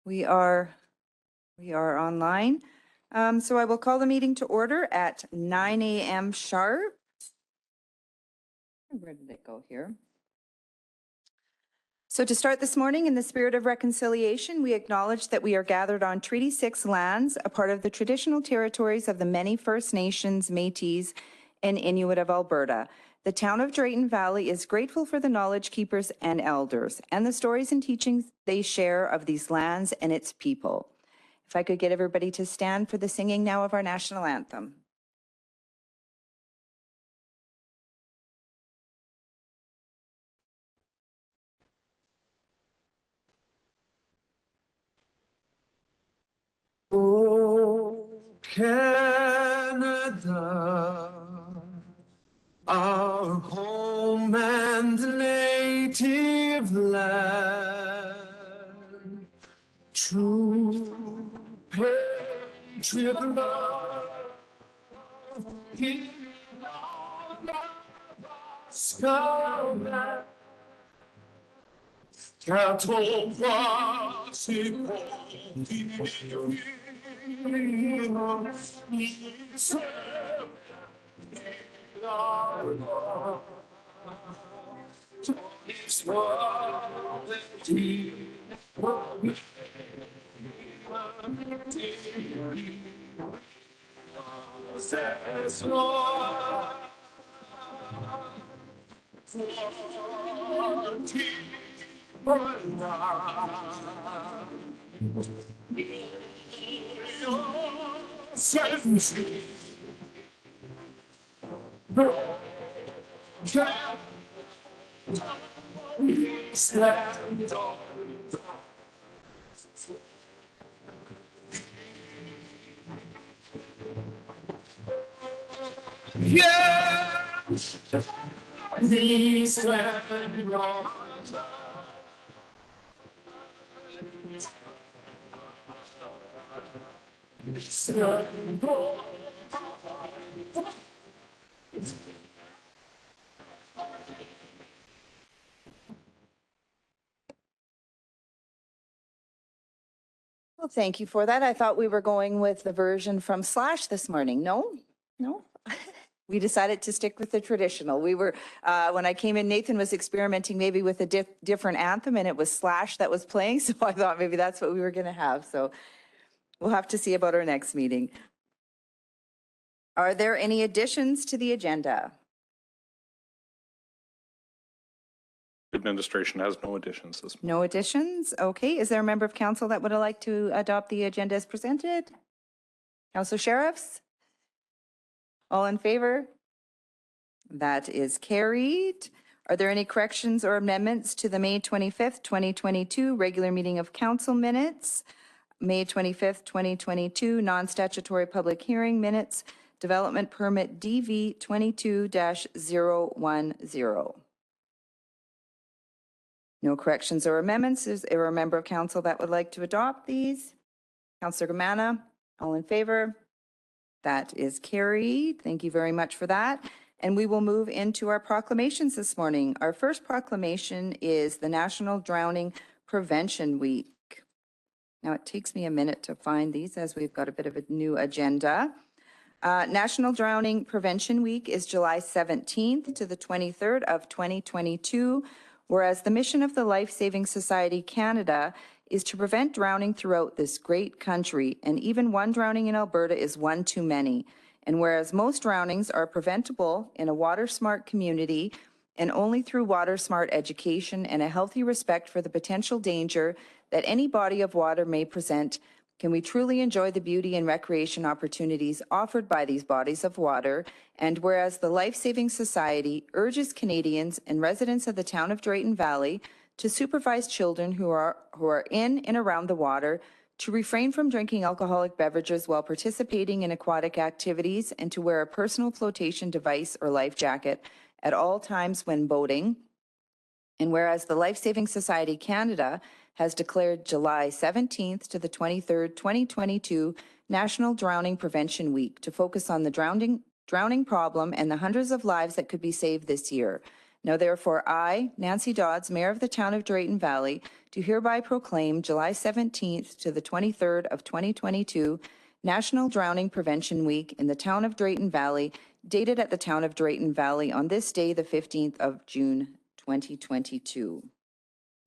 We are online. So I will call the meeting to order at 9 a.m. sharp. Where did it go here? So to start this morning, in the spirit of reconciliation, we acknowledge that we are gathered on Treaty 6 lands, a part of the traditional territories of the many First Nations, Métis, and Inuit of Alberta. The town of Drayton Valley is grateful for the knowledge keepers and elders and the stories and teachings they share of these lands and its people. If I could get everybody to stand for the singing now of our national anthem. Oh, Canada, our home and native land, true patriot love, in all of Scotland, cattle possible. Yeah, these land Well, thank you for that. I thought we were going with the version from Slash this morning. No. We decided to stick with the traditional. We were, when I came in, Nathan was experimenting maybe with a different anthem, and it was Slash that was playing. So I thought maybe that's what we were going to have. So we'll have to see about our next meeting. Are there any additions to the agenda? Administration has no additions this morning. No additions? Okay. Is there a member of council that would like to adopt the agenda as presented? Council Sheriffs? All in favor? That is carried. Are there any corrections or amendments to the May 25th, 2022 regular meeting of council minutes? May 25th, 2022 non-statutory public hearing minutes, development permit DV 22-010. No corrections or amendments. Is there a member of council that would like to adopt these? Councillor Gamana, all in favor? That is carried. Thank you very much for that. And we will move into our proclamations this morning. Our first proclamation is the National Drowning Prevention Week. Now, it takes me a minute to find these as we've got a bit of a new agenda. National Drowning Prevention Week is July 17th to the 23rd of 2022, whereas the mission of the Life Saving Society Canada is to prevent drowning throughout this great country, and even one drowning in Alberta is one too many. And whereas most drownings are preventable in a water-smart community and only through water-smart education and a healthy respect for the potential danger that any body of water may present, can we truly enjoy the beauty and recreation opportunities offered by these bodies of water. And whereas the Life Saving Society urges Canadians and residents of the town of Drayton Valley to supervise children who are in and around the water, to refrain from drinking alcoholic beverages while participating in aquatic activities, and to wear a personal flotation device or life jacket at all times when boating. And whereas the Life Saving Society Canada has declared July 17th to the 23rd, 2022 National Drowning Prevention Week to focus on the drowning problem and the hundreds of lives that could be saved this year. Now therefore, I, Nancy Dodds, Mayor of the Town of Drayton Valley, do hereby proclaim July 17th to the 23rd of 2022 National Drowning Prevention Week in the Town of Drayton Valley, dated at the Town of Drayton Valley on this day, the 15th of June, 2022.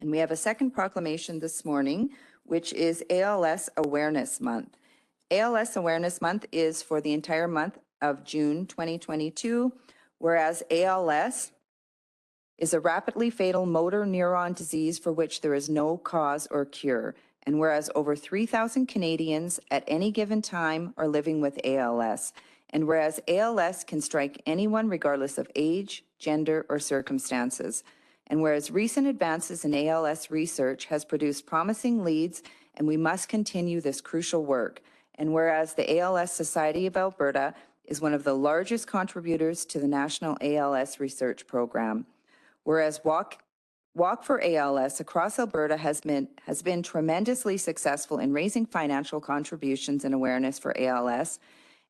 And we have a second proclamation this morning, which is ALS Awareness Month. ALS Awareness Month is for the entire month of June 2022, whereas ALS is a rapidly fatal motor neuron disease for which there is no cause or cure. And whereas over 3,000 Canadians at any given time are living with ALS, and whereas ALS can strike anyone regardless of age, gender, or circumstances, and whereas recent advances in ALS research has produced promising leads, and we must continue this crucial work, and whereas the ALS Society of Alberta is one of the largest contributors to the National ALS Research Program. Whereas Walk for ALS across Alberta has been tremendously successful in raising financial contributions and awareness for ALS,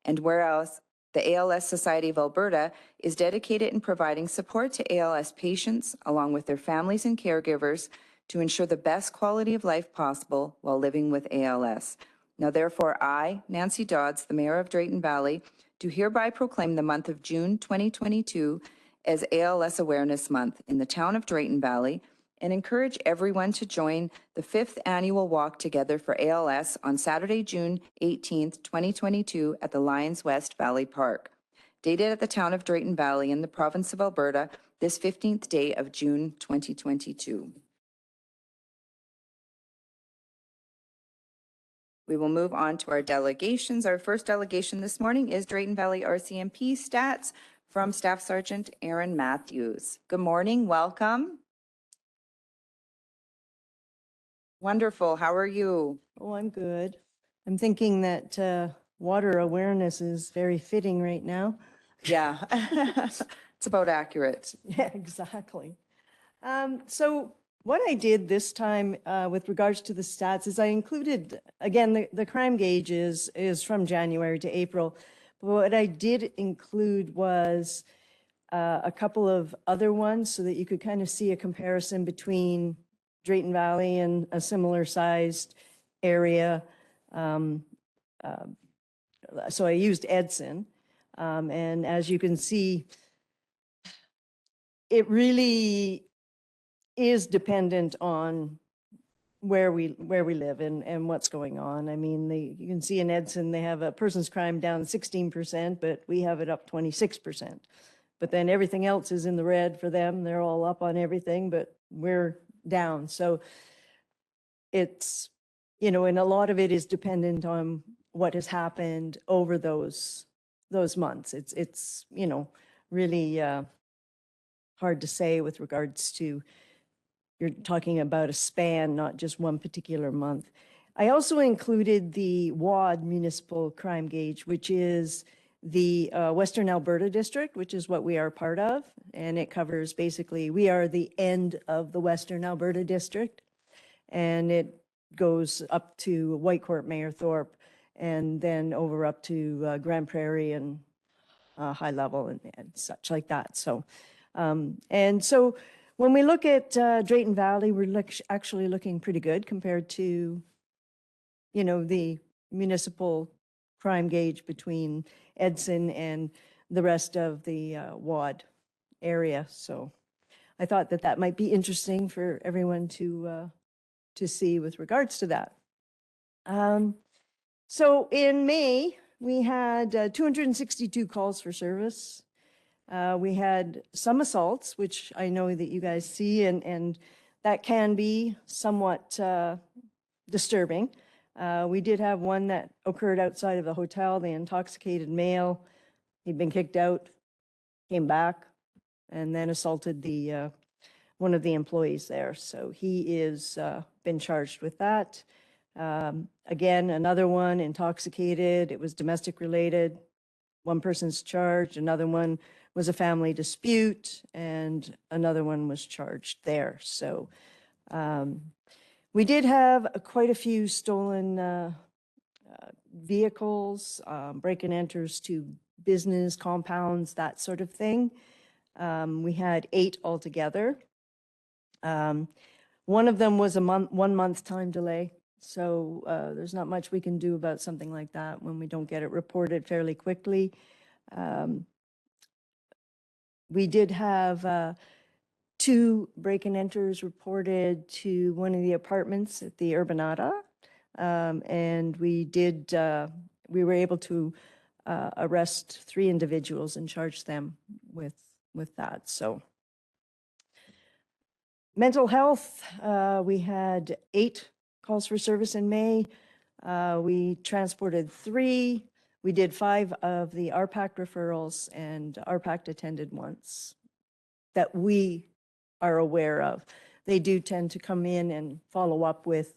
and whereas the ALS Society of Alberta is dedicated in providing support to ALS patients along with their families and caregivers to ensure the best quality of life possible while living with ALS. Now therefore, I, Nancy Dodds, the Mayor of Drayton Valley, do hereby proclaim the month of June 2022 as ALS Awareness Month in the Town of Drayton Valley and encourage everyone to join the 5th annual Walk Together for ALS on Saturday, June 18th, 2022 at the Lions West Valley Park. Dated at the Town of Drayton Valley in the province of Alberta, this 15th day of June 2022. We will move on to our delegations. Our first delegation this morning is Drayton Valley RCMP stats from Staff Sergeant Aaron Matthews. Good morning, welcome. Wonderful, how are you? Oh, I'm good. I'm thinking that water awareness is very fitting right now. Yeah, it's about accurate. Yeah, exactly. So what I did this time with regards to the stats is I included, again, the crime gauge is from January to April. But what I did include was a couple of other ones so that you could kind of see a comparison between Drayton Valley and a similar sized area. So I used Edson. And as you can see, it really is dependent on where we live and what's going on. I mean, you can see in Edson, they have a person's crime down 16%, but we have it up 26%. But then everything else is in the red for them. They're all up on everything, but we're down. So it's, you know, and a lot of it is dependent on what has happened over those months. It's you know, really hard to say with regards to, you're talking about a span, not just one particular month. I also included the WAD municipal crime gauge, which is the Western Alberta district, which is what we are part of. And it covers basically, we are the end of the Western Alberta district. And it goes up to Whitecourt, Mayor Thorpe, and then over up to Grand Prairie and High Level and such like that. So, and so when we look at Drayton Valley, we're actually looking pretty good compared to, you know, the municipal crime gauge between Edson and the rest of the WAD area. So I thought that that might be interesting for everyone to see with regards to that. So in May, we had 262 calls for service. We had some assaults, which I know that you guys see, and that can be somewhat disturbing. We did have one that occurred outside of the hotel, the intoxicated male. He'd been kicked out, came back, and then assaulted the one of the employees there. So he is been charged with that. Again, another one intoxicated. It was domestic related. One person's charged, another one was a family dispute, and another one was charged there. So we did have quite a few stolen vehicles, break and enters to business compounds, that sort of thing. We had 8 altogether. One of them was a 1 month time delay. So there's not much we can do about something like that when we don't get it reported fairly quickly. We did have 2 break and enters reported to one of the apartments at the Urbanata. And we were able to arrest 3 individuals and charge them with that. So mental health, we had 8 calls for service in May. We transported 3. We did 5 of the RPAC referrals, and RPAC attended once that we are aware of. They do tend to come in and follow up with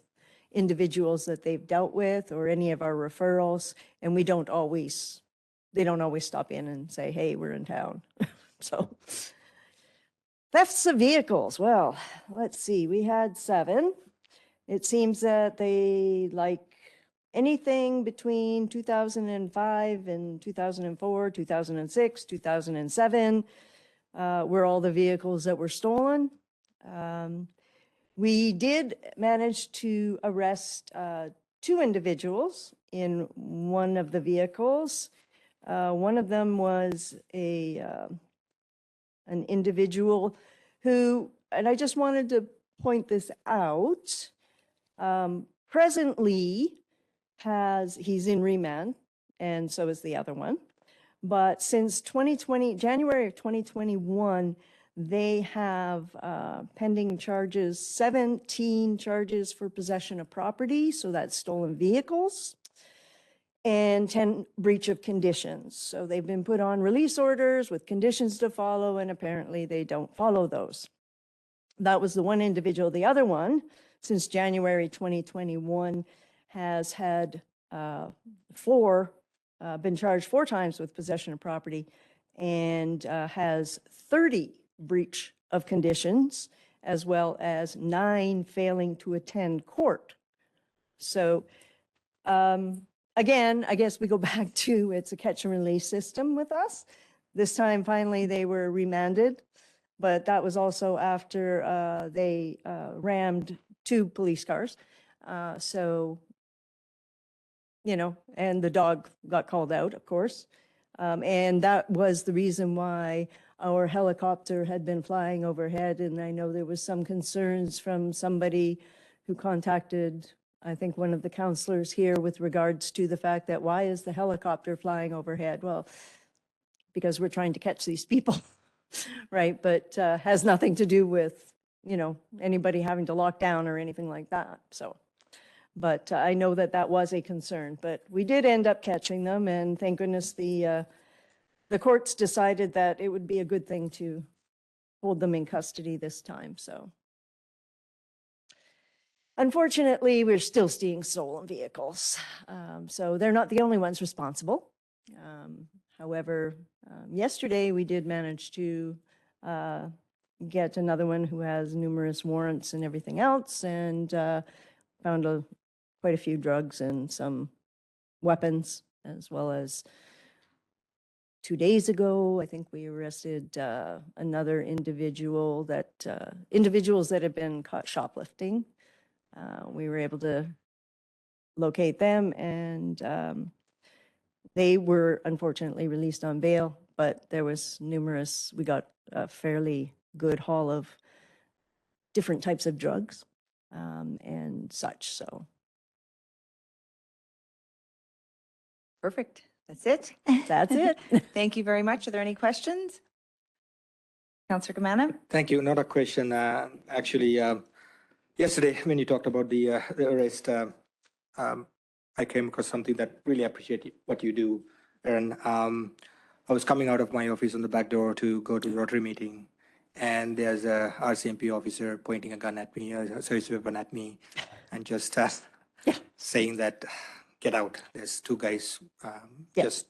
individuals that they've dealt with or any of our referrals, and they don't always stop in and say, hey, we're in town. So thefts of vehicles, well, let's see, we had 7. It seems that they like anything between 2005 and 2004, 2006, 2007 were all the vehicles that were stolen. We did manage to arrest 2 individuals in one of the vehicles. One of them was an individual who, and I just wanted to point this out, presently he's in remand, and so is the other one. But since January of 2021, they have pending charges, 17 charges for possession of property, so that's stolen vehicles, and 10 breach of conditions. So they've been put on release orders with conditions to follow, and apparently they don't follow those. That was the one individual. The other one, since January 2021, has had been charged 4 times with possession of property and has 30 breach of conditions, as well as 9 failing to attend court. So again, I guess we go back to it's a catch and release system with us. This time, finally, they were remanded, but that was also after they rammed 2 police cars. So, you know, and the dog got called out, of course. And that was the reason why our helicopter had been flying overhead. And I know there was some concerns from somebody who contacted, I think, one of the counselors here with regards to the fact that why is the helicopter flying overhead? Well, because we're trying to catch these people, right? But has nothing to do with, you know, anybody having to lock down or anything like that. So, but I know that that was a concern, but we did end up catching them, and thank goodness the courts decided that it would be a good thing to hold them in custody this time. So unfortunately, we're still seeing stolen vehicles. So they're not the only ones responsible. However, yesterday we did manage to get another one who has numerous warrants and everything else, and found quite a few drugs and some weapons, as well as 2 days ago, I think we arrested another individual individuals that had been caught shoplifting. We were able to locate them, and they were unfortunately released on bail, but there was we got a fairly good haul of different types of drugs and such, so. Perfect. That's it. That's it. Thank you very much. Are there any questions? Councillor Kamana? Thank you. Not a question. Actually, yesterday when you talked about the arrest, I came across something that really appreciate what you do, Aaron. I was coming out of my office on the back door to go to the Rotary meeting, and there's a RCMP officer pointing a gun at me, a service weapon at me, and just saying that, get out. There's 2 guys just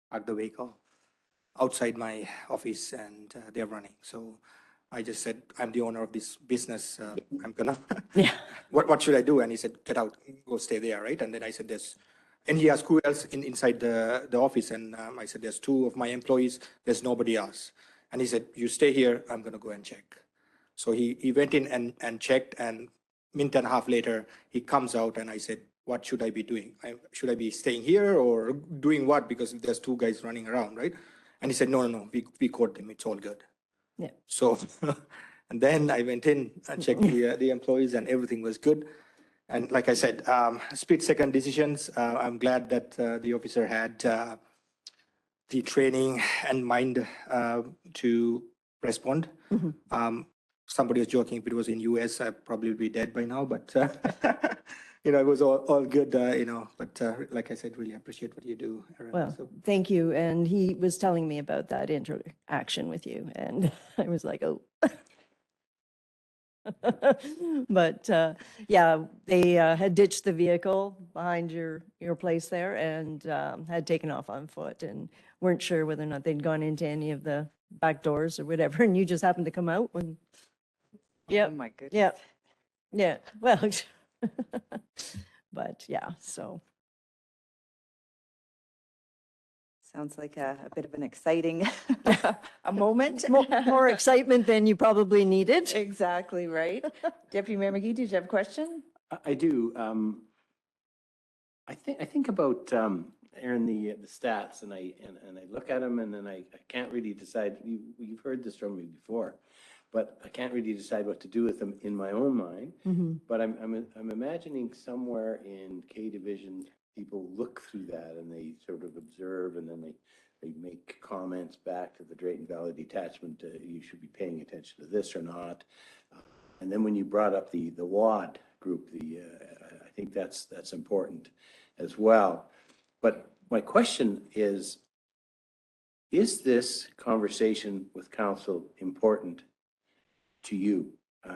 parked the vehicle outside my office, and they're running. So I just said, I'm the owner of this business. I'm gonna, what should I do? And he said, get out, go stay there, right? And then I said, and he asked who else inside the office. And I said, there's 2 of my employees, there's nobody else. And he said, you stay here, I'm going to go and check. So he went in and checked, and minute and a half later, he comes out, and I said, what should I be doing? Should I be staying here or doing what? Because there's two guys running around, right? And he said, no, we caught them. It's all good. Yeah. So, and then I went in and checked the employees, and everything was good. And like I said, split second decisions. I'm glad that the officer had the training and mind to respond. Somebody was joking, if it was in US, I'd probably be dead by now, but it was all good, but like I said, really appreciate what you do, Erin. Well, So, thank you. And he was telling me about that interaction with you, and I was like, oh. But yeah, they had ditched the vehicle behind your place there and had taken off on foot and weren't sure whether or not they'd gone into any of the back doors or whatever, and you just happened to come out when. Oh, Yep, my goodness. yeah, yeah, well, but yeah, so. Sounds like a bit of an exciting a moment. More excitement than you probably needed. Exactly, right? Deputy Mayor McGee, did you have a question? I do. I think about Aaron, the stats, and I look at them, and then I can't really decide. You've heard this from me before, but I can't really decide what to do with them in my own mind. But I'm imagining somewhere in K Division, people look through that and they sort of observe, and then they make comments back to the Drayton Valley Detachment. You should be paying attention to this or not. And then when you brought up the WAD group, I think that's important as well. But my question is this conversation with council important to you?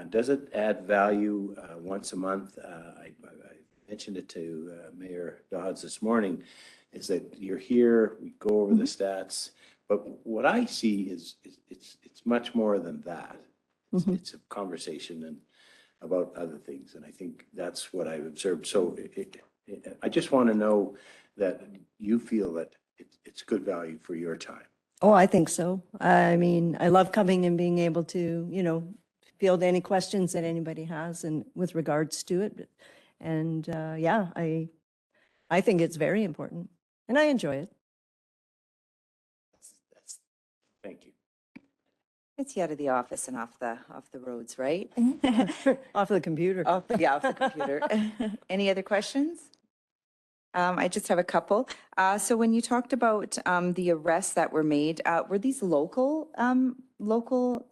Does it add value once a month? I mentioned it to Mayor Dodds this morning, is that you're here, we go over the stats, but what I see is it's much more than that. It's a conversation and about other things, and I think that's what I've observed. So I just want to know that you feel that it's good value for your time. Oh, I think so. I mean, I love coming and being able to, field any questions that anybody has and with regards to it. And yeah, I think it's very important and I enjoy it. Thank you. It's you out of the office and off the roads, right? Off the computer. Off the computer. Any other questions? I just have a couple. So when you talked about the arrests that were made, were these local,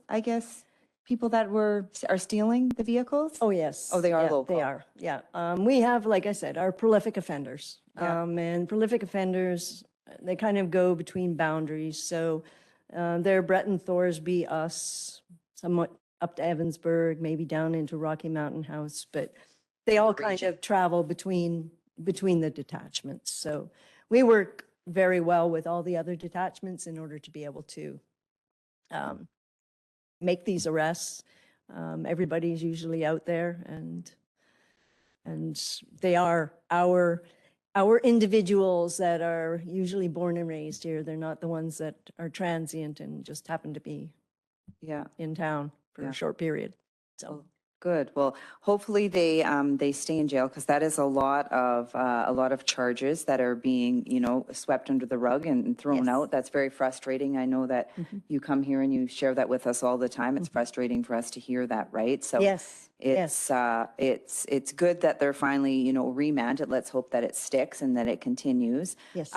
I guess, people that are stealing the vehicles? Oh, yes. Oh, they are Yeah, local. They are, yeah. We have, like I said, our prolific offenders. Yeah. And prolific offenders, they kind of go between boundaries. So they're Breton, Thorsby, us, somewhat up to Evansburg, maybe down into Rocky Mountain House, but they all kind of travel between the detachments. So we work very well with all the other detachments in order to be able to make these arrests. Everybody's usually out there and they are our individuals that are usually born and raised here. They're not the ones that are transient and just happen to be Yeah. in town for Yeah. a short period. So, Well, good. Well, hopefully they stay in jail because that is a lot of charges that are being, swept under the rug and thrown Yes. out. That's very frustrating. I know that you come here and you share that with us all the time. It's frustrating for us to hear that, right? So yes, yes. it's good that they're finally, remanded. Let's hope that it sticks and that it continues. Yes.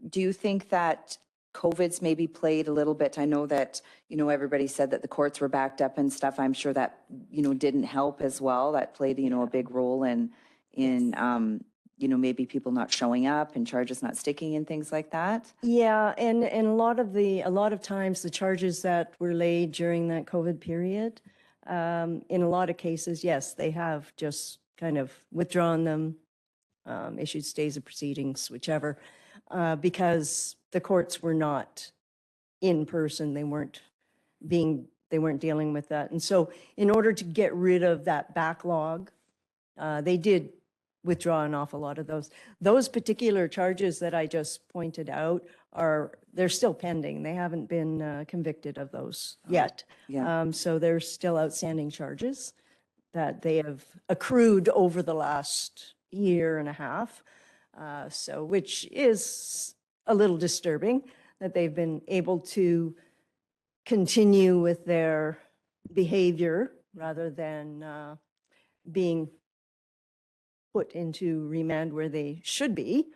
Do you think that COVID's maybe played a little bit? I know that, everybody said that the courts were backed up and stuff. I'm sure that, didn't help as well. That played, a big role in maybe people not showing up and charges not sticking and things like that. Yeah, and a lot of times the charges that were laid during that COVID period, in a lot of cases, yes, they have just kind of withdrawn them, issued stays of proceedings, whichever, because the courts were not in person. They weren't dealing with that. And so in order to get rid of that backlog, they did withdraw an awful lot of those. Those particular charges that I just pointed out they're still pending. They haven't been convicted of those yet. yeah. So there's still outstanding charges that they have accrued over the last year and a half. So, which is a little disturbing that they've been able to continue with their behavior rather than being put into remand where they should be.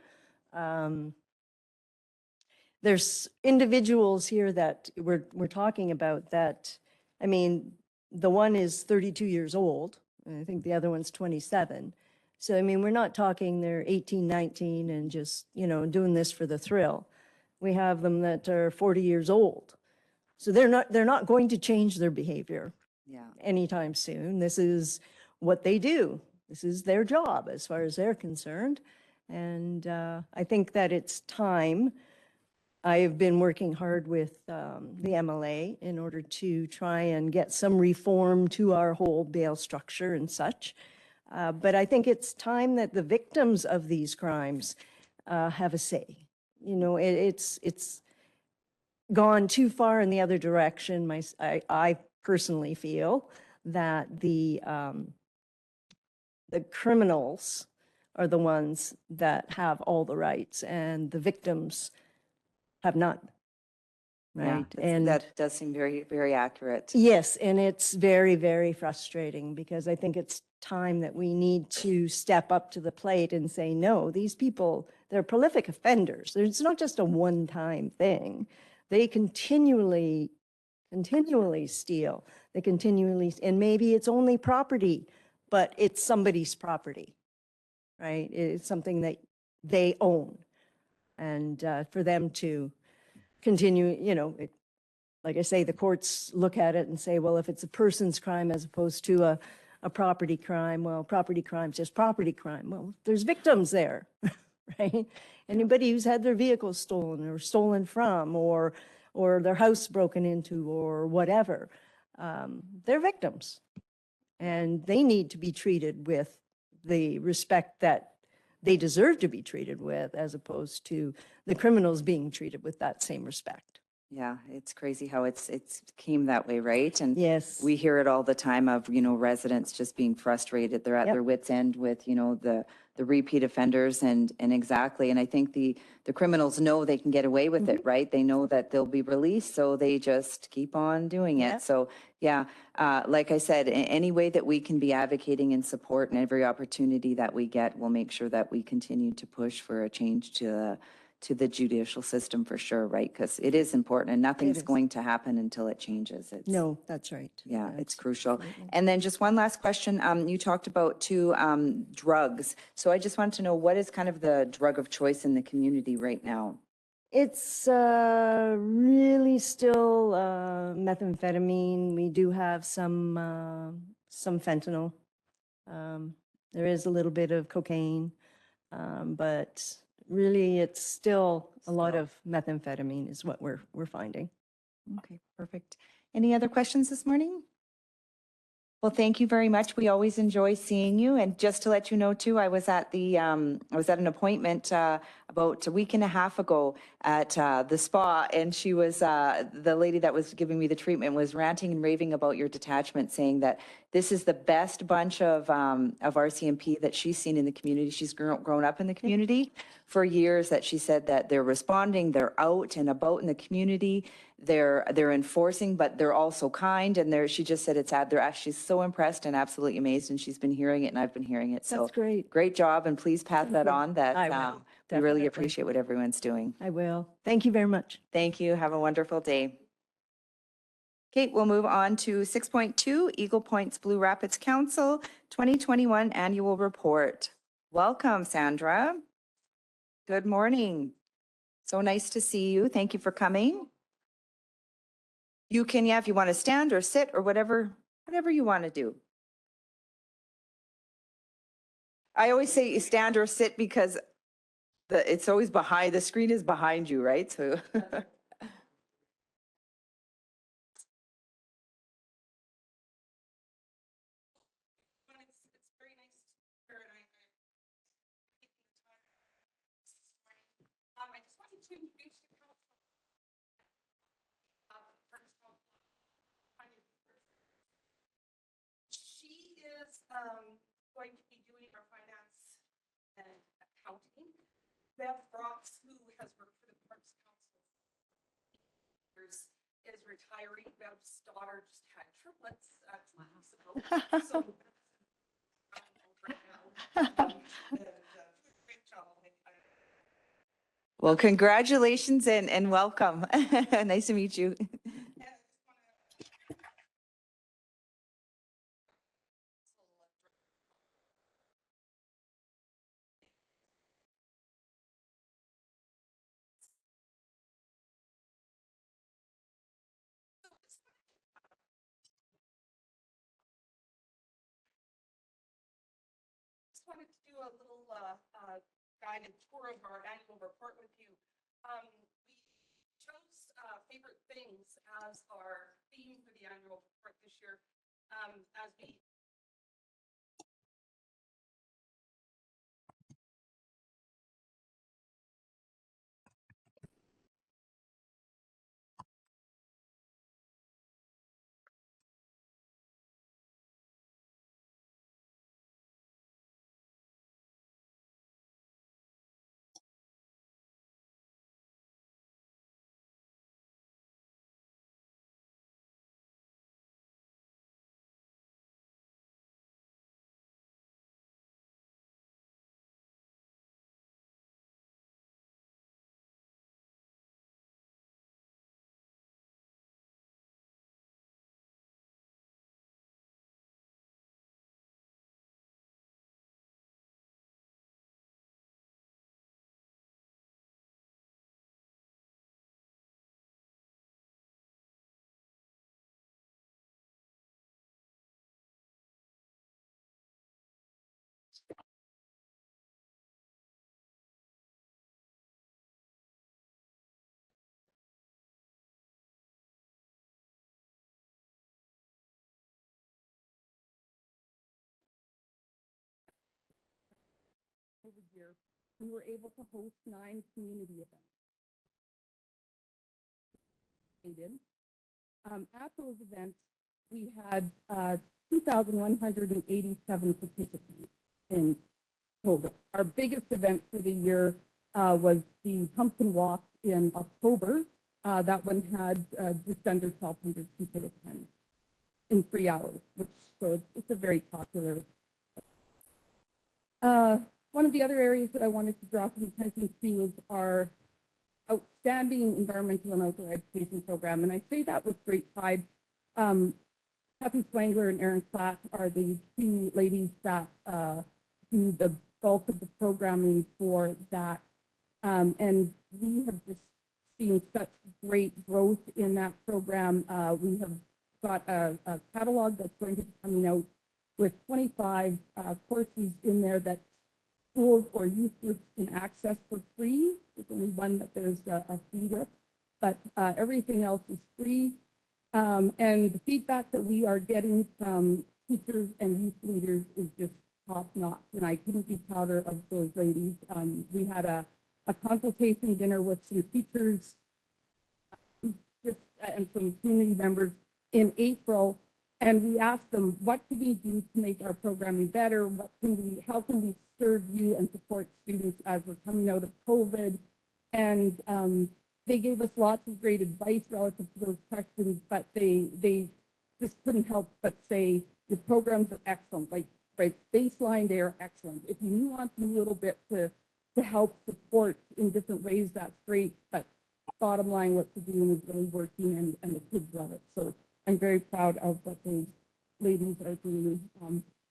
There's individuals here that we're talking about that, I mean, the one is 32 years old, and I think the other one's 27. So, I mean, we're not talking they're 18, 19 and just, doing this for the thrill. We have them that are 40 years old. So they're not going to change their behavior Yeah. anytime soon. This is what they do. This is their job as far as they're concerned. And I think that it's time. I have been working hard with the MLA in order to try and get some reform to our whole bail structure and such. But I think it's time that the victims of these crimes have a say. It's gone too far in the other direction. I personally feel that the criminals are the ones that have all the rights and the victims have none. Yeah, Right. And that does seem very, very accurate. yes, and it's very, very frustrating because I think it's time that we need to step up to the plate and say, no, these people, they're prolific offenders. It's not just a one-time thing. They continually steal. They continually, and maybe it's only property, but it's somebody's property, right? It's something that they own. And for them to continue, like I say, the courts look at it and say, well, if it's a person's crime as opposed to a property crime, well, property crime's just property crime. Well, there's victims there, right? Anybody who's had their vehicle stolen or stolen from or their house broken into or whatever, they're victims. And they need to be treated with the respect that they deserve to be treated with, as opposed to the criminals being treated with that same respect. Yeah, it's crazy how it's came that way, right? And Yes. we hear it all the time of, residents just being frustrated. They're at Yep. their wits' end with, the repeat offenders and exactly. And I think the criminals know they can get away with Mm-hmm. it, right? They know that they'll be released, so they just keep on doing it. Yep. So, yeah, like I said, any way that we can be advocating and support and every opportunity that we get, we'll make sure that we continue to push for a change to the judicial system for sure, right? Because it is important and nothing's is. going to happen until it changes. It's, No, that's right. yeah, it's That's crucial. absolutely. And then just one last question. You talked about too, drugs. So I just wanted to know, what is kind of the drug of choice in the community right now? It's really still methamphetamine. We do have some fentanyl. There is a little bit of cocaine, but really it's still a lot of methamphetamine is what we're finding. Okay, perfect. Any other questions this morning? Well, thank you very much. We always enjoy seeing you. And just to let you know too, I was at an appointment about a week and a half ago at the spa, and she was, the lady that was giving me the treatment was ranting and raving about your detachment, saying that this is the best bunch of RCMP that she's seen in the community. She's grown up in the community for years, that she said that they're responding, they're out and about in the community, they're enforcing, but they're also kind. And she just said she's so impressed and absolutely amazed, and she's been hearing it and I've been hearing it. So That's great. great job, and please pass that on, that I will, we really definitely. appreciate what everyone's doing. I will. Thank you very much. Thank you. Have a wonderful day. Okay, we'll move on to 6.2, Eagle Point's Blue Rapids Council 2021 Annual Report. Welcome, Sandra. Good morning. So nice to see you. Thank you for coming. You can, if you want to stand or sit or whatever you want to do. I always say you stand or sit because it's always the screen is behind you, right? So to introduce the council. First of all, she is going to be doing our finance and accounting. Bev Brox, who has worked for the Parks Council, is retiring. Bev's daughter just had triplets 2 weeks ago. So right now, great job. Well, congratulations and welcome. Nice to meet you. Just wanted to do a little guided tour of our annual report with you. We chose favorite things as our theme for the annual report this year. As we over year, we were able to host 9 community events. At those events, we had 2,187 participants in total. Our biggest event for the year was the Pumpkin Walk in October. That one had just under 1,200 people attend in 3 hours, which so it's a very popular. One of the other areas that I wanted to draw some attention to is our outstanding environmental and outdoor education program. And I say that with great pride. Kathy Swangler and Erin Platt are the 2 ladies that do the bulk of the programming for that. And we have just seen such great growth in that program. We have got a catalog that's going to be coming out with 25 courses in there that schools or youth groups can access for free. There's only one that there's a fee with, but everything else is free. And the feedback that we are getting from teachers and youth leaders is just top notch, and I couldn't be prouder of those ladies. We had a consultation dinner with some teachers and some community members in April, and we asked them, what can we do to make our programming better? How can we serve you and support students as we're coming out of COVID? And they gave us lots of great advice relative to those questions, but they just couldn't help but say the programs are excellent. Like, right, baseline, they are excellent. If you nuance them a little bit to help support in different ways, that's great. But bottom line, what we're doing is really working, and the kids love it. So I'm very proud of what those ladies are doing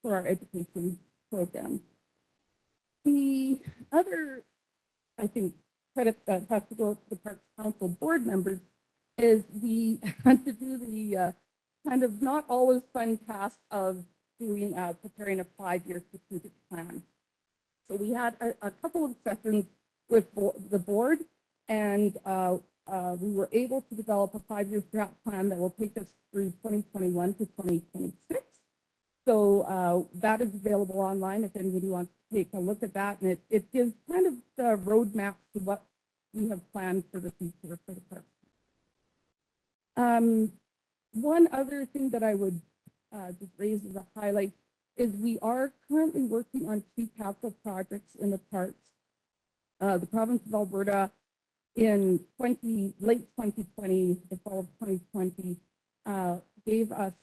for our education program. The other, I think, credit that has to go to the Parks Council board members is we had to do the kind of not always fun task of doing preparing a 5-year strategic plan. So we had a couple of sessions with the board, and we were able to develop a 5-year strat plan that will take us through 2021 to 2026. So that is available online if anybody wants to take a look at that. And it gives kind of the roadmap to what we have planned for the future for the park. One other thing that I would just raise as a highlight is we are currently working on 2 capital projects in the parks. The province of Alberta in late 2020, the fall of 2020, gave us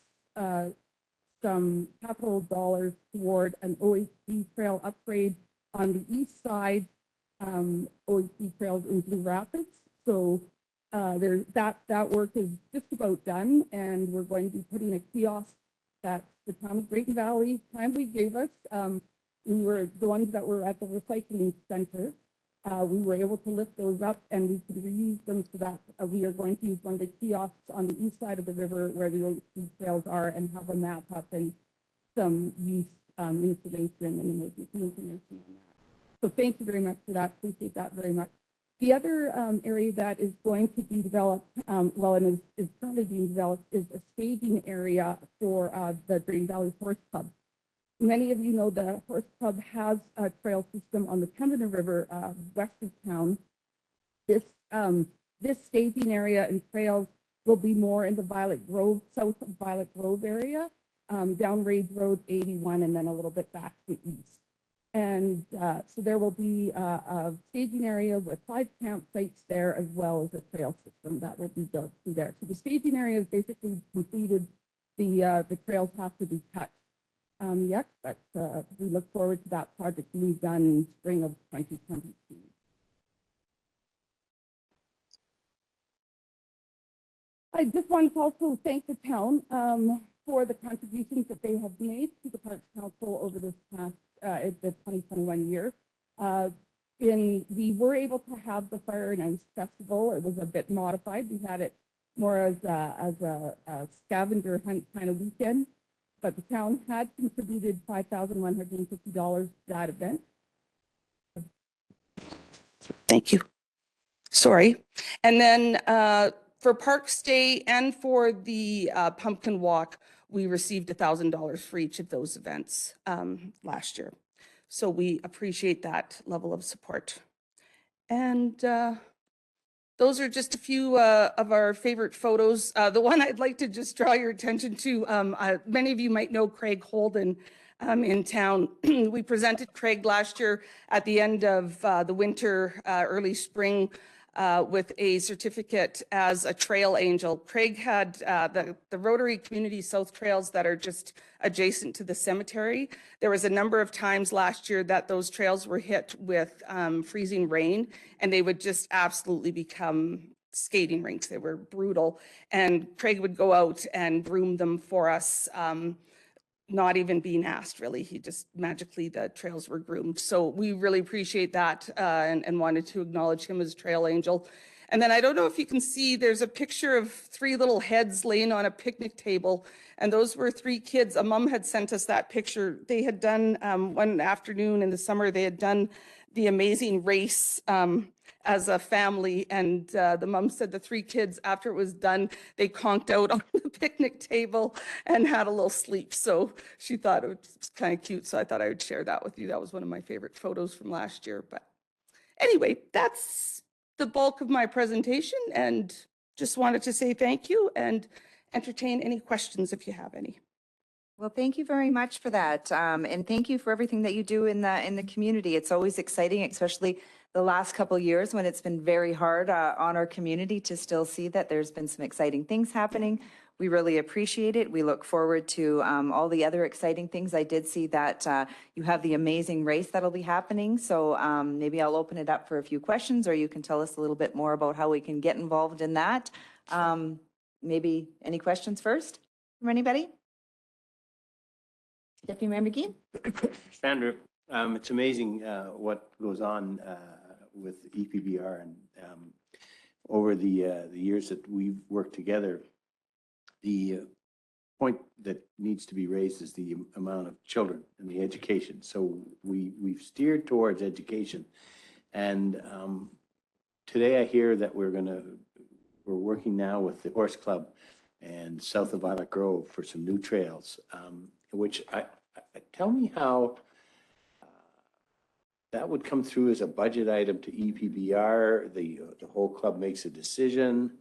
some capital dollars toward an OHC trail upgrade on the east side, OHC trails in Blue Rapids. So that work is just about done, and we're going to be putting a kiosk that the town of Drayton Valley kindly gave us. We were the ones that were at the recycling center. We were able to lift those up, and we could reuse them so that we are going to use one of the kiosks on the east side of the river where the OHC trails are and have a map up and some use information and emergency information on that. So thank you very much for that. Appreciate that very much. The other area that is going to be developed, and is currently being developed, is a staging area for the Drayton Valley Horse Club. Many of you know the Horse Club has a trail system on the Pembina River west of town. This staging area and trails will be more in the Violet Grove, south of Violet Grove area, down Rage Road 81, and then a little bit back to east. And so there will be a staging area with 5 campsites there, as well as a trail system that will be built through there. So the staging area is basically completed. The trails have to be cut yet, but we look forward to that project being done in spring of 2022. I just want to also thank the town for the contributions that they have made to the Parks Council over this past the 2021 year. We were able to have the Fire and Ice Festival. It was a bit modified. We had it more as a scavenger hunt kind of weekend, but the town had contributed $5,150 to that event. Thank you. Sorry. And then for Parks Day and for the Pumpkin Walk, we received $1,000 for each of those events last year. So we appreciate that level of support. And those are just a few of our favorite photos. The one I'd like to just draw your attention to, many of you might know Craig Holden in town. We presented Craig last year at the end of the winter, early spring, with a certificate as a trail angel. Craig had the Rotary Community South Trails that are just adjacent to the cemetery. There was a number of times last year that those trails were hit with freezing rain, and they would just absolutely become skating rinks. They were brutal. And Craig would go out and broom them for us, not even being asked, really. He just magically, the trails were groomed. So we really appreciate that and wanted to acknowledge him as trail angel. And then I don't know if you can see, there's a picture of 3 little heads laying on a picnic table. And those were 3 kids. A mom had sent us that picture. They had done one afternoon in the summer, they had done the Amazing Race as a family, and the mom said the 3 kids, after it was done, they conked out on the picnic table and had a little sleep. So she thought it was kind of cute. So I thought I would share that with you. That was one of my favorite photos from last year. But anyway, that's the bulk of my presentation, and just wanted to say thank you and entertain any questions if you have any. Well, thank you very much for that. And thank you for everything that you do in the community. It's always exciting, especially the last couple of years when it's been very hard on our community, to still see that there's been some exciting things happening. We really appreciate it. We look forward to all the other exciting things. I did see that you have the Amazing Race that'll be happening. So maybe I'll open it up for a few questions, or you can tell us a little bit more about how we can get involved in that. Maybe any questions first from anybody? Deputy Mayor McGee? Sandra, it's amazing what goes on with EPBR, and over the years that we've worked together, the point that needs to be raised is the amount of children and the education. So we've steered towards education, and today I hear that we're working now with the Horse Club and south of Violet Grove for some new trails, which tell me how that would come through as a budget item to EPBR. The whole club makes a decision.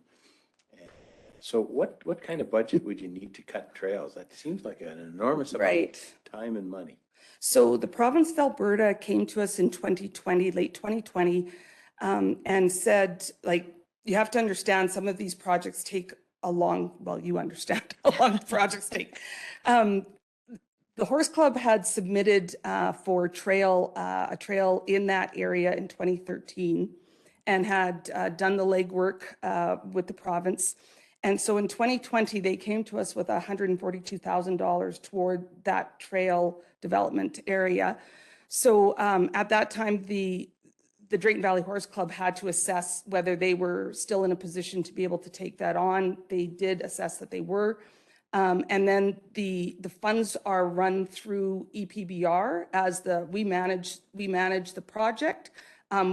So what kind of budget would you need to cut trails? That seems like an enormous amount Right. of time and money. So the province of Alberta came to us in 2020, late 2020, and said, like, you have to understand some of these projects take a long, well, you understand how long the projects take. The Horse Club had submitted for a trail in that area in 2013 and had done the legwork with the province. And so in 2020, they came to us with $142,000 toward that trail development area. So at that time, the Drayton Valley Horse Club had to assess whether they were still in a position to be able to take that on. They did assess that they were. And then the funds are run through EPBR as we manage the project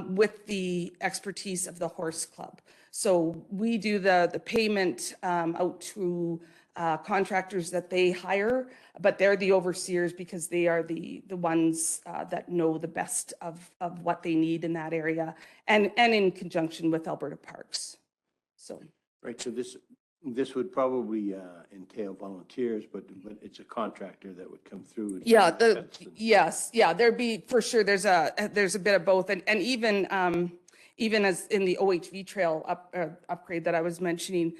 with the expertise of the Horse Club. So we do the payment out to contractors that they hire, but they're the overseers because they are the ones that know the best of what they need in that area, and in conjunction with Alberta Parks. So. Right, so this would probably entail volunteers, but it's a contractor that would come through. And Yeah, that's there'd be, for sure, there's a bit of both. And even as in the OHV trail upgrade that I was mentioning,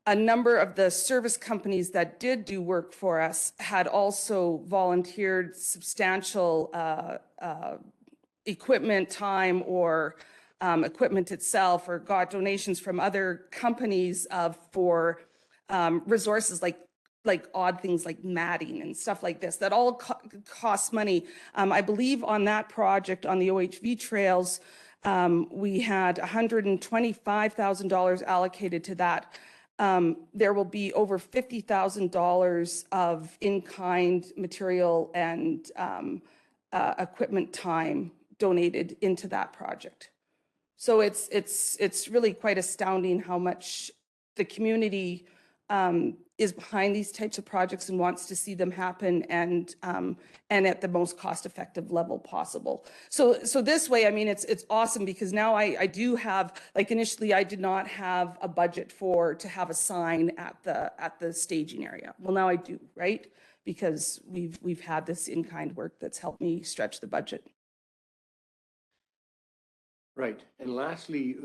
a number of the service companies that did do work for us had also volunteered substantial equipment time or equipment itself, or got donations from other companies for resources like odd things like matting and stuff like this that all cost money. I believe on that project on the OHV trails, we had $125,000 allocated to that. There will be over $50,000 of in-kind material and equipment time donated into that project. So it's really quite astounding how much the community is behind these types of projects and wants to see them happen, and at the most cost-effective level possible. So this way, I mean, it's awesome because now I do have, like, initially I did not have a budget to have a sign at the staging area. Well, now I do, right? Because we've had this in-kind work that's helped me stretch the budget. right. And lastly,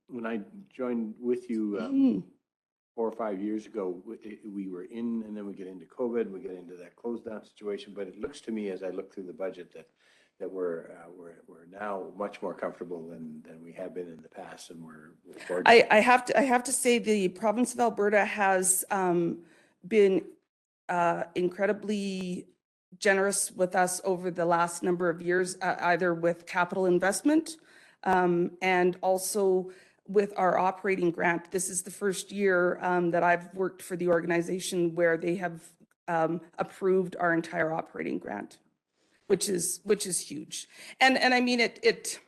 when I joined with you 4 or 5 years ago, we were in, and then we get into COVID, we get into that closed down situation. But it looks to me, as I look through the budget, that we're now much more comfortable than we have been in the past, and we're I have to say the province of Alberta has been incredibly generous with us over the last number of years, either with capital investment and also with our operating grant. This is the first year that I've worked for the organization where they have approved our entire operating grant, which is huge. And I mean, it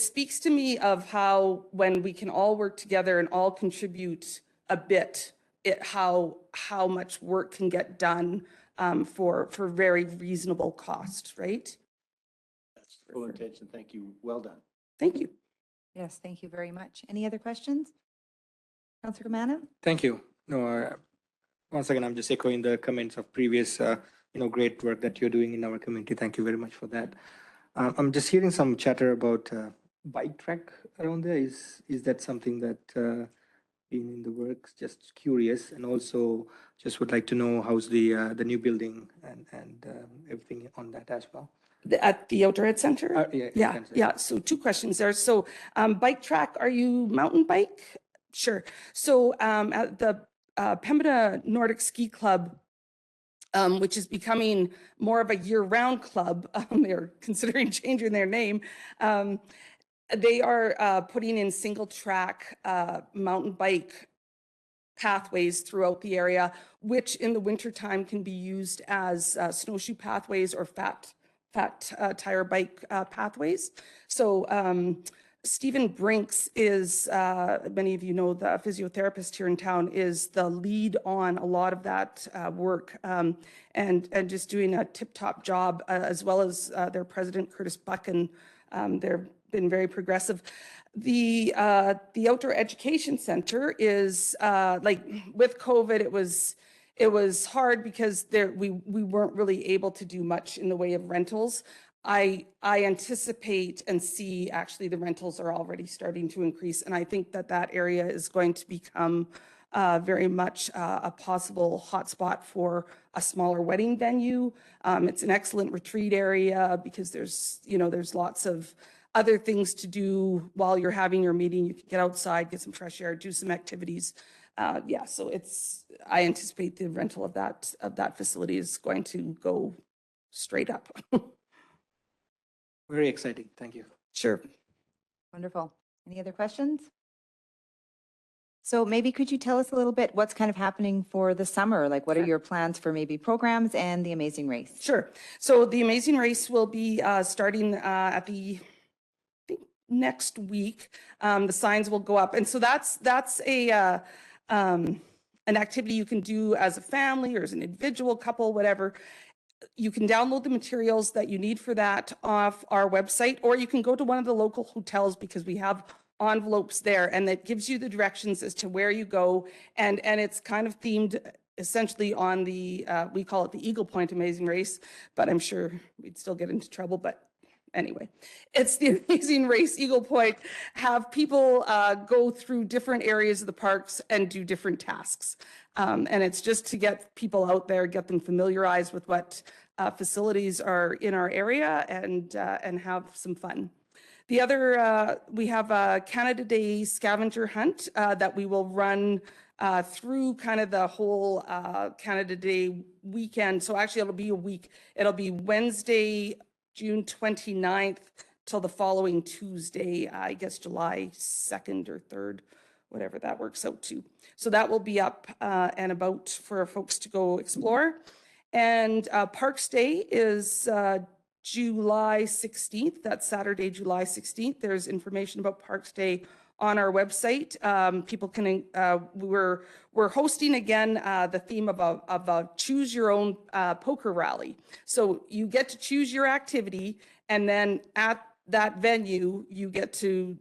speaks to me of how when we can all work together and all contribute a bit, how much work can get done for very reasonable cost, right? That's full intention. Thank you. Well done. Thank you. Yes, thank you very much. Any other questions? Councillor Gamana? Thank you. No, once again, I'm just echoing the comments of previous, great work that you're doing in our community. Thank you very much for that. I'm just hearing some chatter about bike track around there. Is that something that been in the works? Just curious, and also just would like to know how's the new building and everything on that as well. At the Outdoor Ed Center? Yeah. Yeah. So 2 questions there. So bike track, are you mountain bike? Sure. So at the Pembina Nordic Ski Club, which is becoming more of a year-round club, they're considering changing their name. They are putting in single track mountain bike pathways throughout the area, which in the wintertime can be used as snowshoe pathways or fat tire bike pathways. So Stephen Brinks is, many of you know, the physiotherapist here in town, is the lead on a lot of that work, and just doing a tip-top job, as well as their president, Curtis Buchan. They've been very progressive. The Outdoor Education Center is, like, with COVID, it was hard because we weren't really able to do much in the way of rentals. I anticipate and see actually the rentals are already starting to increase. And I think that area is going to become very much a possible hotspot for a smaller wedding venue. It's an excellent retreat area because there's lots of other things to do while you're having your meeting. You can get outside, get some fresh air, do some activities. Yeah, so I anticipate the rental of that facility is going to go straight up. Very exciting. Thank you. Sure. Wonderful. Any other questions? So maybe could you tell us a little bit what's kind of happening for the summer? Like what are your plans for maybe programs and the Amazing Race? Sure. So the Amazing Race will be starting at I think next week. The signs will go up. And so that's an activity you can do as a family or as an individual, couple, whatever. You can download the materials that you need for that off our website, or you can go to one of the local hotels because we have envelopes there, and that gives you the directions as to where you go. And it's kind of themed essentially on the, we call it the Eagle Point Amazing Race, but I'm sure we'd still get into trouble. But anyway, it's the Amazing Race Eagle Point. Have people go through different areas of the parks and do different tasks. And it's just to get people out there, get them familiarized with what facilities are in our area, and have some fun. The other, we have a Canada Day scavenger hunt that we will run through kind of the whole Canada Day weekend. So actually it'll be a week. It'll be Wednesday, June 29th till the following Tuesday, I guess July 2nd or 3rd, whatever that works out to. So that will be up and about for folks to go explore. And Parks Day is July 16th. That's Saturday, July 16th. There's information about Parks Day on our website. People can, we're hosting again the theme of a choose your own poker rally. So you get to choose your activity, and then at that venue, you get to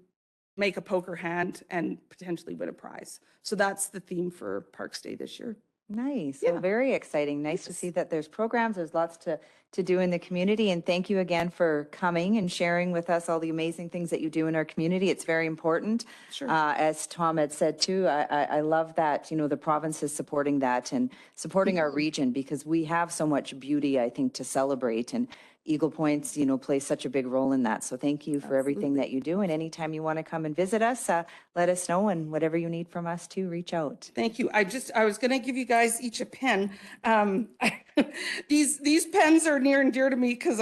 make a poker hand and potentially win a prize. So that's the theme for Parks Day this year. Nice. Yeah. Well, very exciting. Nice to see that there's programs. There's lots to do in the community. And thank you again for coming and sharing with us all the amazing things that you do in our community. It's very important. Sure. As Tom had said too, I love that, the province is supporting that and supporting our region, because we have so much beauty, I think, to celebrate. And Eagle Points, plays such a big role in that. So thank you for everything that you do. And anytime you want to come and visit us, let us know, and whatever you need from us too, reach out. Thank you. I was going to give you guys each a pen. These pens are near and dear to me because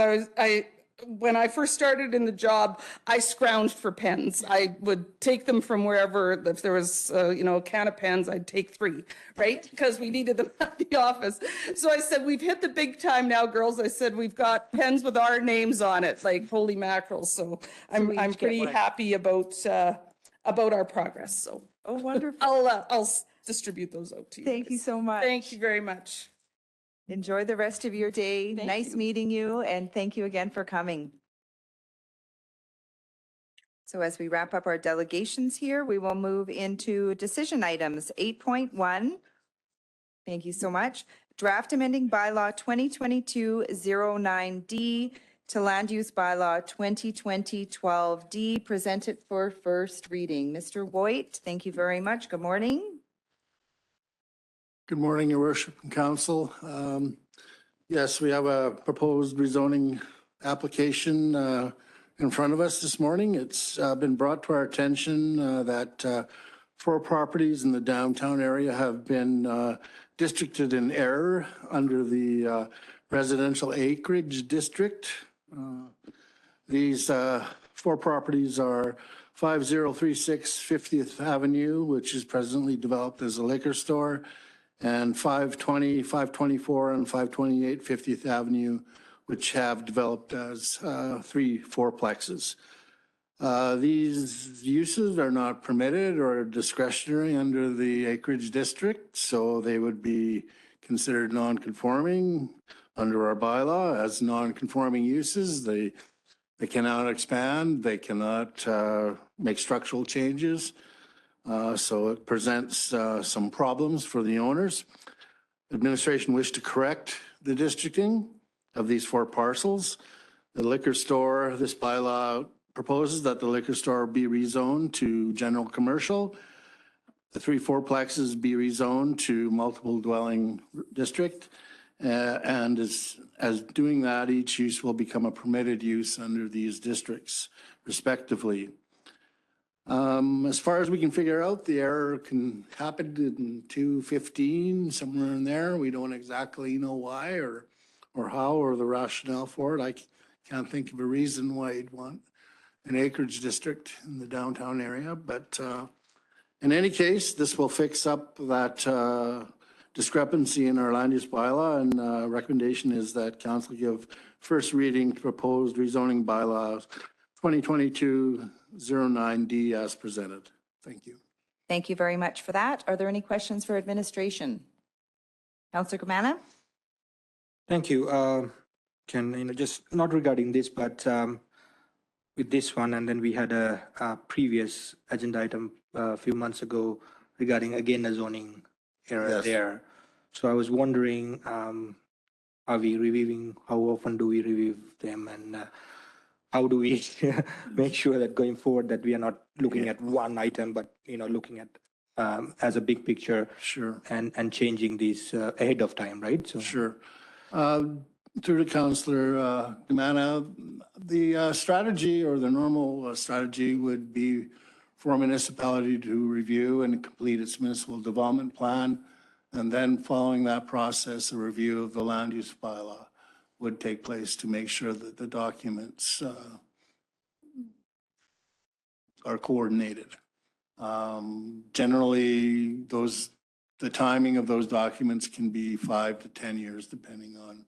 when I first started in the job, I scrounged for pens. I would take them from wherever. If there was, a can of pens, I'd take 3, right? Because we needed them at the office. So I said, we've hit the big time now, girls. I said, we've got pens with our names on it, like holy mackerel. So I'm pretty happy about our progress. So wonderful. I'll distribute those out to you. Thank you guys. so much. Thank you very much. Enjoy the rest of your day. Thank Nice you. meeting you, and thank you again for coming. So as we wrap up our delegations here, we will move into decision items. 8.1. Thank you so much. Draft amending bylaw 2022-09D to land use bylaw 2020-12D, presented for first reading. Mr. Voigt, thank you very much. Good morning. Good morning, Your Worship and Council. Yes, we have a proposed rezoning application in front of us this morning. It's been brought to our attention that 4 properties in the downtown area have been districted in error under the residential acreage district. These 4 properties are 5036 50th Avenue, which is presently developed as a liquor store, and 520, 524, and 528 50th Avenue, which have developed as 3 fourplexes. These uses are not permitted or discretionary under the acreage district, so they would be considered non-conforming under our bylaw as non-conforming uses. They cannot expand, they cannot make structural changes. So it presents some problems for the owners. Administration wished to correct the districting of these 4 parcels. The liquor store, this bylaw proposes that the liquor store be rezoned to general commercial. The 3 fourplexes be rezoned to multiple dwelling district. And as doing that, each use will become a permitted use under these districts respectively. As far as we can figure out, the error can happen in 215, somewhere in there. We don't exactly know why or how or the rationale for it. I can't think of a reason why you'd want an acreage district in the downtown area, but in any case, this will fix up that discrepancy in our land use bylaw, and recommendation is that council give first reading to proposed rezoning bylaws 2022-09D as presented. Thank you. Thank you very much for that. Are there any questions for administration? Councillor Gumana? Thank you. Ken, just not regarding this, but with this one, and then we had a previous agenda item a few months ago regarding again a zoning error Yes. there. So I was wondering, are we reviewing, how often do we review them, and how do we make sure that going forward that we are not looking at one item, but looking at as a big picture Sure. and changing these ahead of time, right? So Sure. Through to Councillor Gumana, the strategy or the normal strategy would be for a municipality to review and complete its municipal development plan. And then following that process, a review of the land use bylaw would take place to make sure that the documents are coordinated. Generally, the timing of those documents can be 5 to 10 years, depending on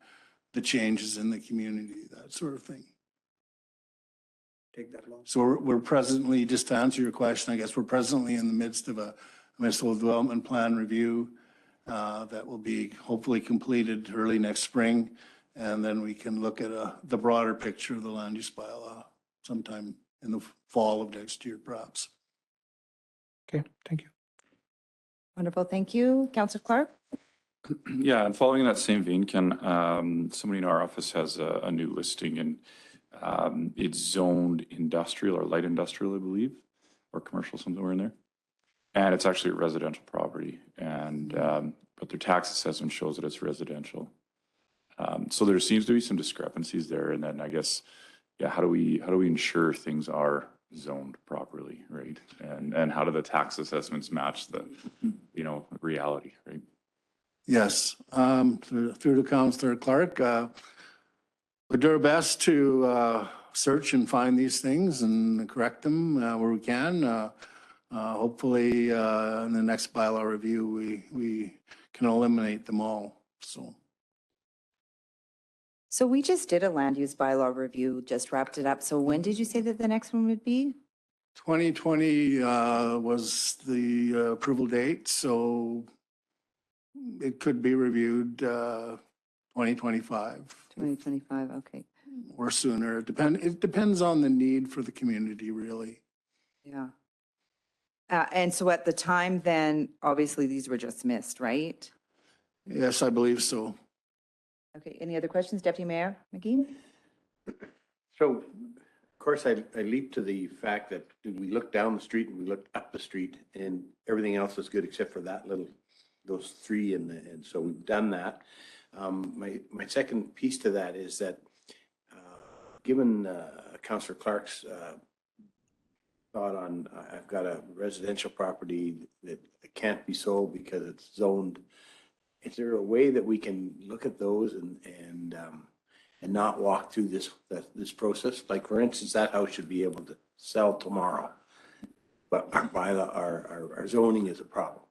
the changes in the community, that sort of thing. take that long. So we're presently, just to answer your question, I guess we're presently in the midst of a municipal development plan review that will be hopefully completed early next spring. And then we can look at the broader picture of the land use bylaw sometime in the fall of next year, perhaps. Okay, thank you. Wonderful, thank you. Councillor Clark? Yeah, and following that same vein, Ken, somebody in our office has a new listing, and it's zoned industrial or light industrial, I believe, or commercial, somewhere in there. And it's actually a residential property, and but their tax assessment shows that it's residential. So there seems to be some discrepancies there, and then I guess, yeah, how do we ensure things are zoned properly, right? And how do the tax assessments match the, reality, right? Yes, through to Councillor Clark. We'll do our best to search and find these things and correct them where we can. Hopefully, in the next bylaw review, we can eliminate them all, so. So we just did a land use bylaw review, just wrapped it up. So when did you say that the next one would be? 2020 was the approval date, so it could be reviewed 2025 2025, okay. or sooner. It depends on the need for the community, really. Yeah. And so at the time then, obviously these were just missed, right? Yes, I believe so. Okay, any other questions, Deputy Mayor McGee? So, of course, I leap to the fact that we looked down the street and we looked up the street and everything else is good except for those 3, and so we've done that. My second piece to that is that given Councillor Clark's thought on, I've got a residential property that can't be sold because it's zoned. Is there a way that we can look at those and not walk through this process? Like, for instance, that house should be able to sell tomorrow, but our zoning is a problem.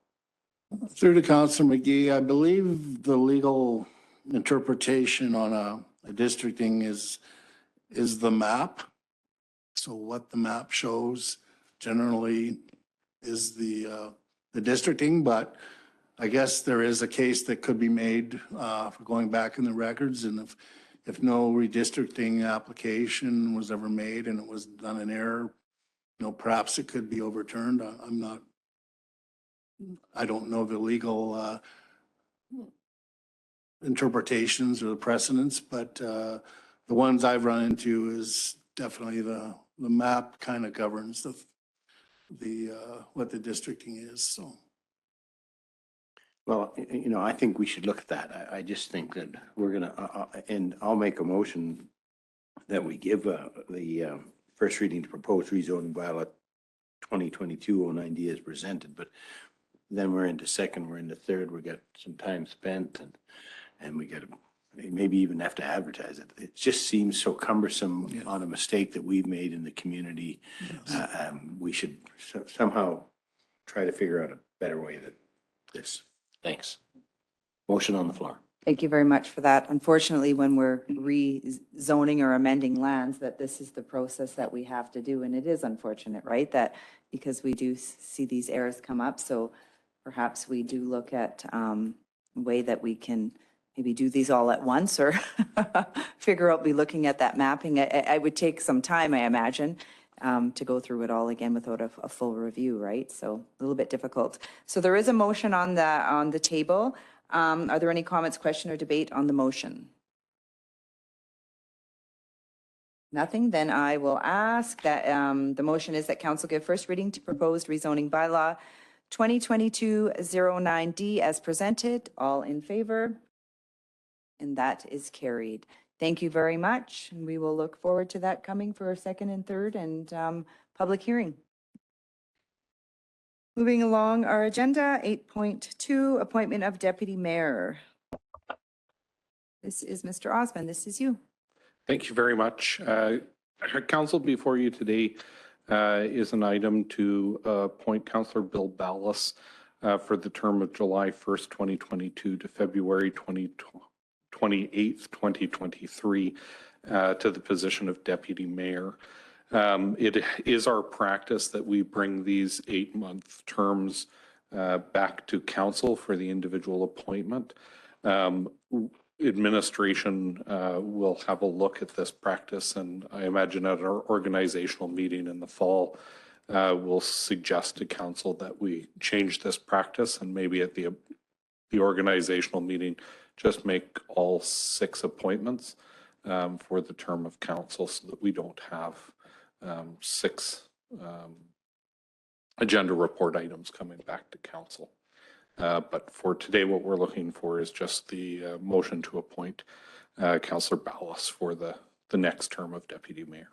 Through to Councillor McGee, I believe the legal interpretation on a districting is the map. So what the map shows generally is the districting, but I guess there is a case that could be made for going back in the records, and if no redistricting application was ever made and it was done in error, perhaps it could be overturned. I don't know the legal interpretations or the precedents, but the ones I've run into is definitely the map kind of governs the what the districting is, so. Well, I think we should look at that. I just think that we're gonna, and I'll make a motion that we give the first reading to proposed rezoning bylaw 2022-09D as presented, but then we're into second, we're into third, we got some time spent and we got to maybe even have to advertise it. It just seems so cumbersome on a mistake that we've made in the community. We should somehow try to figure out a better way that this. Thanks. Motion on the floor. Thank you very much for that. Unfortunately, when we're rezoning or amending lands, that this is the process that we have to do. And it is unfortunate, right? That because we do see these errors come up. So perhaps we do look at a way that we can maybe do these all at once or figure out, be looking at that mapping. I would take some time, I imagine, to go through it all again without a full review, right? So a little bit difficult. So there is a motion on the table. Are there any comments, question, or debate on the motion? Nothing? Then I will ask that the motion is that council give first reading to proposed rezoning bylaw 2022-09D as presented. All in favor? And that is carried. Thank you very much. And we will look forward to that coming for a second and third and public hearing. Moving along our agenda, 8.2, appointment of deputy mayor. This is Mr. Osmond. This is you. Thank you very much. Council, before you today is an item to appoint Councillor Bill Ballas for the term of July 1st, 2022 to February 28th, 2023 to the position of deputy mayor. It is our practice that we bring these 8-month terms back to council for the individual appointment. Administration will have a look at this practice, and I imagine at our organizational meeting in the fall, we'll suggest to council that we change this practice, and maybe at the organizational meeting, just make all 6 appointments for the term of council so that we don't have 6 agenda report items coming back to council. But for today, what we're looking for is just the motion to appoint Councillor Ballas for the next term of deputy mayor.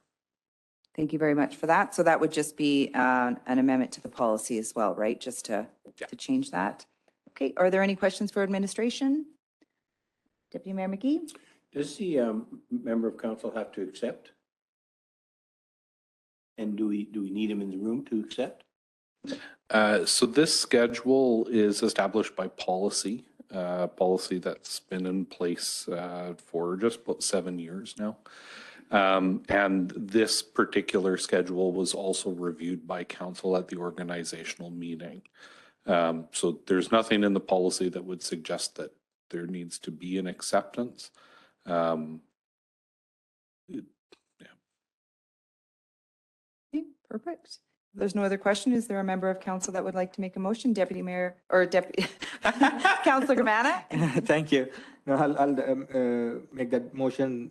Thank you very much for that. So that would just be an amendment to the policy as well, right? Just to change that. Okay. Are there any questions for administration? Deputy Mayor McGee? Does the member of council have to accept? And do we need him in the room to accept? So this schedule is established by policy, policy that's been in place for just about 7 years now. And this particular schedule was also reviewed by council at the organizational meeting. So there's nothing in the policy that would suggest that there needs to be an acceptance. Okay, perfect. If there's no other question, is there a member of council that would like to make a motion? Deputy Mayor or Deputy Councillor Gamana? Thank you. No, I'll make that motion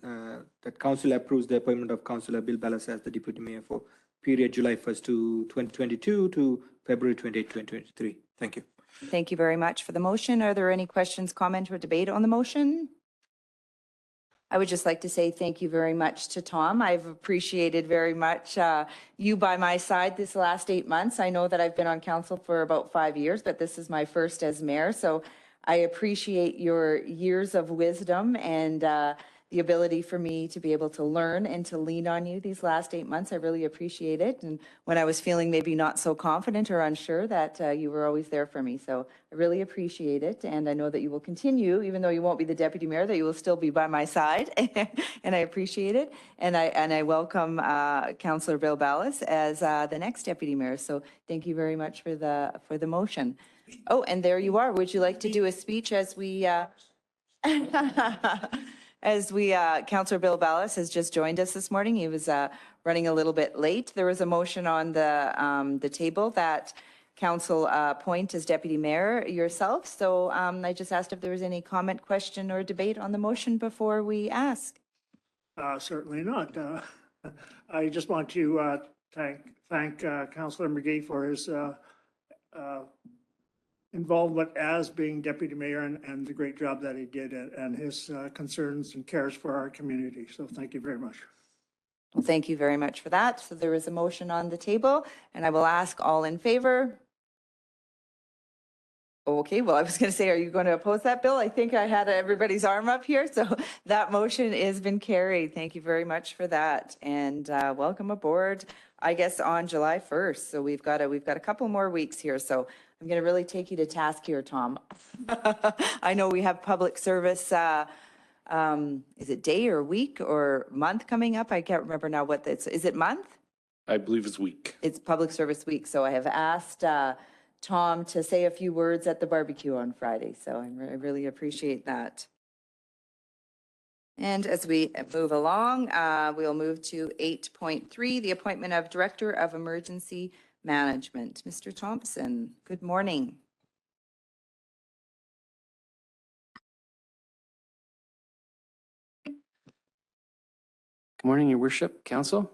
that council approves the appointment of Councillor Bill Ballas as the deputy mayor for period July 1st to 2022 to February 28, 2023. Thank you. Thank you very much for the motion. Are there any questions, comment, or debate on the motion? I would just like to say thank you very much to Tom. I've appreciated very much you by my side this last 8 months. I know that I've been on council for about 5 years, but this is my first as mayor. So I appreciate your years of wisdom and the the ability for me to be able to learn and to lean on you these last 8 months. I really appreciate it. And when I was feeling maybe not so confident or unsure, that you were always there for me. So I really appreciate it. And I know that you will continue, even though you won't be the deputy mayor, that you will still be by my side. And I appreciate it. And I welcome Councillor Bill Ballas as the next deputy mayor. So thank you very much for the motion. Oh, and there you are. Would you like to do a speech as we Councillor Bill Ballas has just joined us this morning. He was running a little bit late. There was a motion on the table that council appoint as deputy mayor yourself. So I just asked if there was any comment, question, or debate on the motion before we ask. Certainly not. I just want to thank Councillor McGee for his involvement as being deputy mayor and the great job that he did and his concerns and cares for our community. So thank you very much. Well, thank you very much for that. So there is a motion on the table, and I will ask all in favor. Okay, well, I was going to say, are you going to oppose that, Bill? I think I had everybody's arm up here, so that motion has been carried. Thank you very much for that, and welcome aboard, I guess, on July 1st. So we've got a couple more weeks here, so I'm going to really take you to task here, Tom. I know we have public service, is it day or week or month coming up? I can't remember now what that's, is it month? I believe it's week. It's Public Service Week, so I have asked Tom to say a few words at the barbecue on Friday, so I really appreciate that. And as we move along, we'll move to 8.3, the appointment of Director of Emergency Management. Mr. Thompson, good morning. Good morning, Your Worship, Council.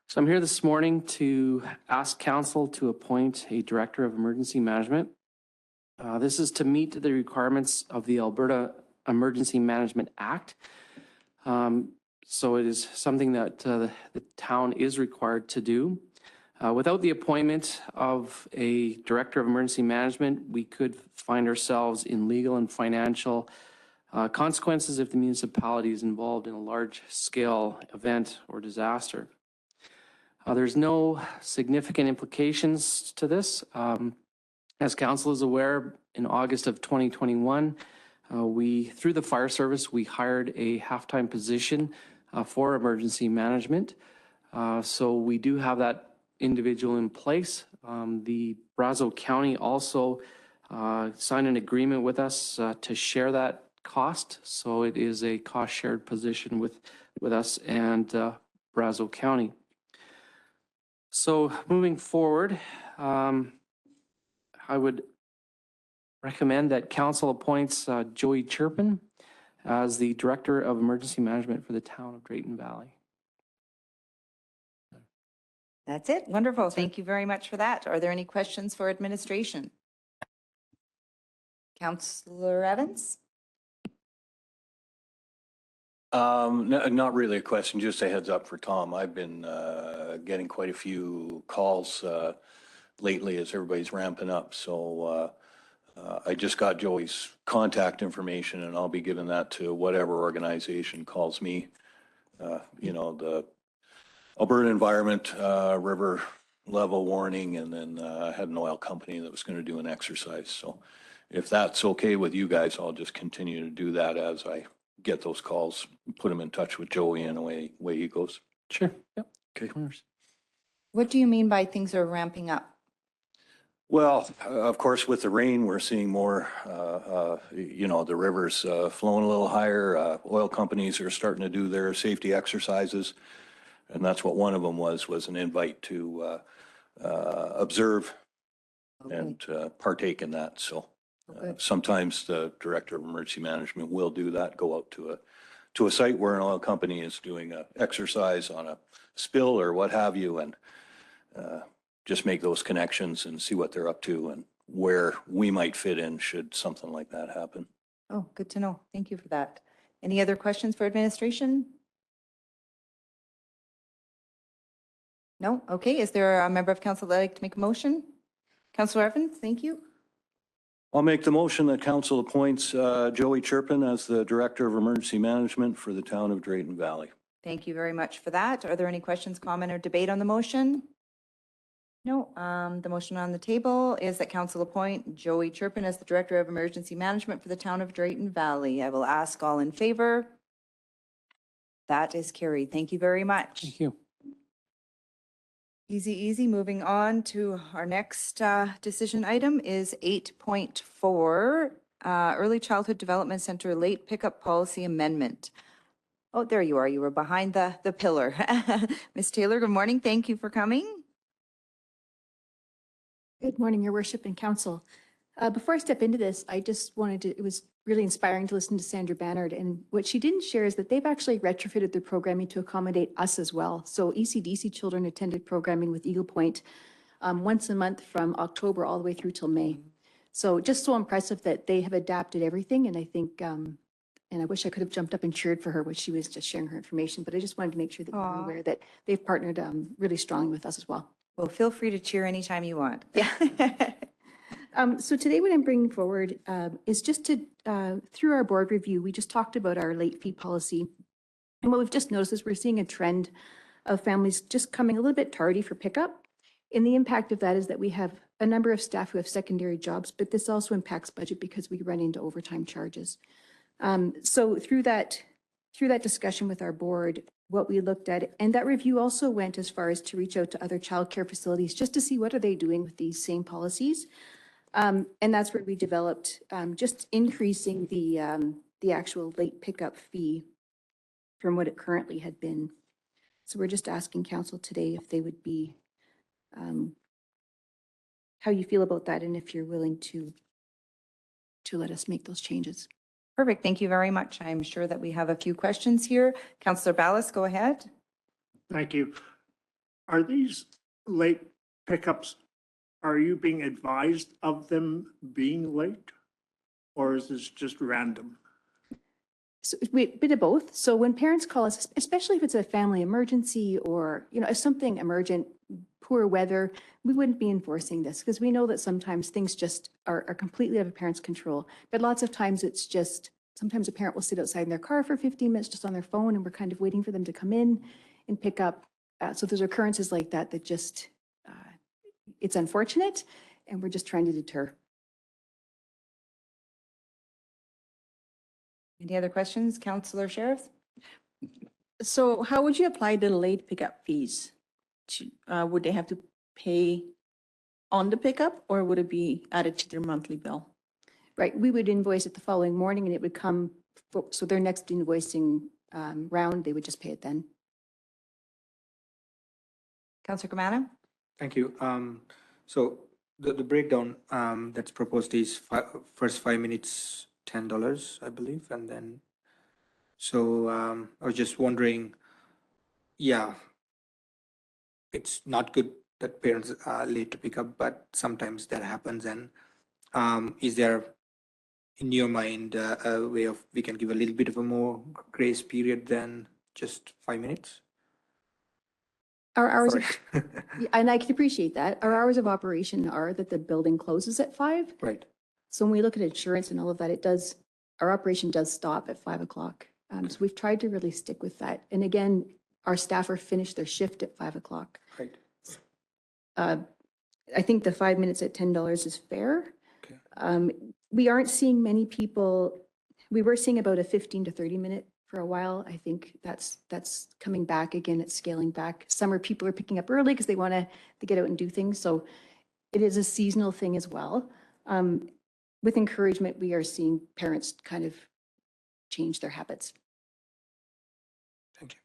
So I'm here this morning to ask Council to appoint a Director of Emergency Management. This is to meet the requirements of the Alberta Emergency Management Act. So it is something that the town is required to do. Without the appointment of a Director of Emergency Management, we could find ourselves in legal and financial consequences if the municipality is involved in a large-scale event or disaster. There's no significant implications to this. As Council is aware, in August of 2021, through the fire service, we hired a half-time position for emergency management. So we do have that individual in place. The Brazeau County also signed an agreement with us to share that cost. So it is a cost-shared position with us and Brazeau County. So moving forward, I would recommend that Council appoints Joey Chirpin as the Director of Emergency Management for the town of Drayton Valley. That's it. Wonderful. Thank you very much for that. Are there any questions for administration? Councillor Evans? Not really a question, just a heads up for Tom. I've been getting quite a few calls lately as everybody's ramping up. So I just got Joey's contact information and I'll be giving that to whatever organization calls me. You know, the Alberta Environment River Level Warning, and then I had an oil company that was going to do an exercise. So if that's okay with you guys, I'll just continue to do that as I get those calls, put them in touch with Joey and away he goes. Sure. Yep. Okay. What do you mean by things are ramping up? Well, of course, with the rain, we're seeing more, you know, the rivers flowing a little higher. Oil companies are starting to do their safety exercises. And that's what one of them was an invite to observe and partake in that. So sometimes the Director of Emergency Management will do that, go out to a site where an oil company is doing an exercise on a spill or what have you, and just make those connections and see what they're up to and where we might fit in should something like that happen. Oh, good to know. Thank you for that. Any other questions for administration? No? Okay. Is there a member of council that would like to make a motion? Councillor Evans, thank you. I'll make the motion that council appoints Joey Chirpin as the Director of Emergency Management for the town of Drayton Valley. Thank you very much for that. Are there any questions, comment, or debate on the motion? No, the motion on the table is that council appoint Joey Chirpin as the Director of Emergency Management for the town of Drayton Valley. I will ask all in favor. That is carried. Thank you very much. Thank you. Easy, easy. Moving on to our next decision item is 8.4, Early Childhood Development Center Late Pickup Policy Amendment. Oh, there you are. You were behind the pillar. Ms. Taylor, good morning. Thank you for coming. Good morning, Your Worship and Council. Before I step into this, I just wanted to, it was really inspiring to listen to Sandra Bannard, and what she didn't share is that they've actually retrofitted their programming to accommodate us as well. So ECDC children attended programming with Eagle Point once a month from October all the way through till May. So just so impressive that they have adapted everything, and I think, and I wish I could have jumped up and cheered for her when she was just sharing her information, but I just wanted to make sure that you were aware that they've partnered really strongly with us as well. Well, feel free to cheer anytime you want. Yeah. So today what I'm bringing forward is just to, through our board review, we just talked about our late fee policy. And what we've just noticed is we're seeing a trend of families just coming a little bit tardy for pickup. And the impact of that is that we have a number of staff who have secondary jobs, but this also impacts budget because we run into overtime charges. So through that discussion with our board, what we looked at, and that review also went as far as to reach out to other childcare facilities just to see what are they doing with these same policies. And that's where we developed just increasing the actual late pickup fee from what it currently had been. So we're just asking council today if they would be, how you feel about that and if you're willing to let us make those changes. Perfect. Thank you very much. I'm sure that we have a few questions here. Councillor Ballas, go ahead. Thank you. Are these late pickups, are you being advised of them being late? Or is this just random? So we bit of both. So when parents call us, especially if it's a family emergency or, you know, if something emergent, poor weather, we wouldn't be enforcing this because we know that sometimes things just are completely out of a parent's control. But lots of times it's just, sometimes a parent will sit outside in their car for 15 minutes just on their phone and we're kind of waiting for them to come in and pick up. So there's occurrences like that that just, it's unfortunate and we're just trying to deter. Any other questions, Councillor Sheriff? So how would you apply the late pickup fees? Would they have to pay on the pickup or would it be added to their monthly bill? Right, we would invoice it the following morning and it would come, so their next invoicing round, they would just pay it then. Councillor Kamana? Thank you. So the breakdown that's proposed is first 5 minutes, $10, I believe. And then, so I was just wondering, yeah, it's not good that parents are late to pick up, but sometimes that happens. And is there, in your mind, a way of we can give a little bit of a more grace period than just 5 minutes? Our hours, Sorry. and I can appreciate that. Our hours of operation are that the building closes at 5. Right. So when we look at insurance and all of that, it does, our operation does stop at 5 o'clock. So we've tried to really stick with that. And again, our staff are finished their shift at 5 o'clock. Right. I think the 5 minutes at $10 is fair. Okay. We aren't seeing many people, we were seeing about a 15 to 30 minute for a while. I think that's coming back again, it's scaling back. Summer people are picking up early because they want to get out and do things. So it is a seasonal thing as well. With encouragement, we are seeing parents kind of change their habits. Thank you.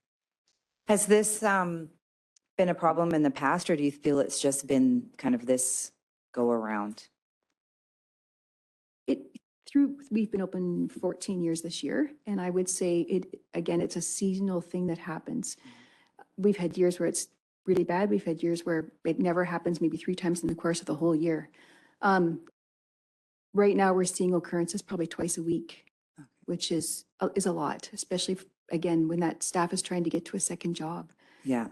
Has this been a problem in the past, or do you feel it's just been kind of this go around? We've been open 14 years this year, and I would say it's a seasonal thing that happens. We've had years where it's really bad. We've had years where it never happens, maybe 3 times in the course of the whole year. Right now, we're seeing occurrences probably twice a week, which is a lot, especially again, when that staff is trying to get to a second job. Yeah.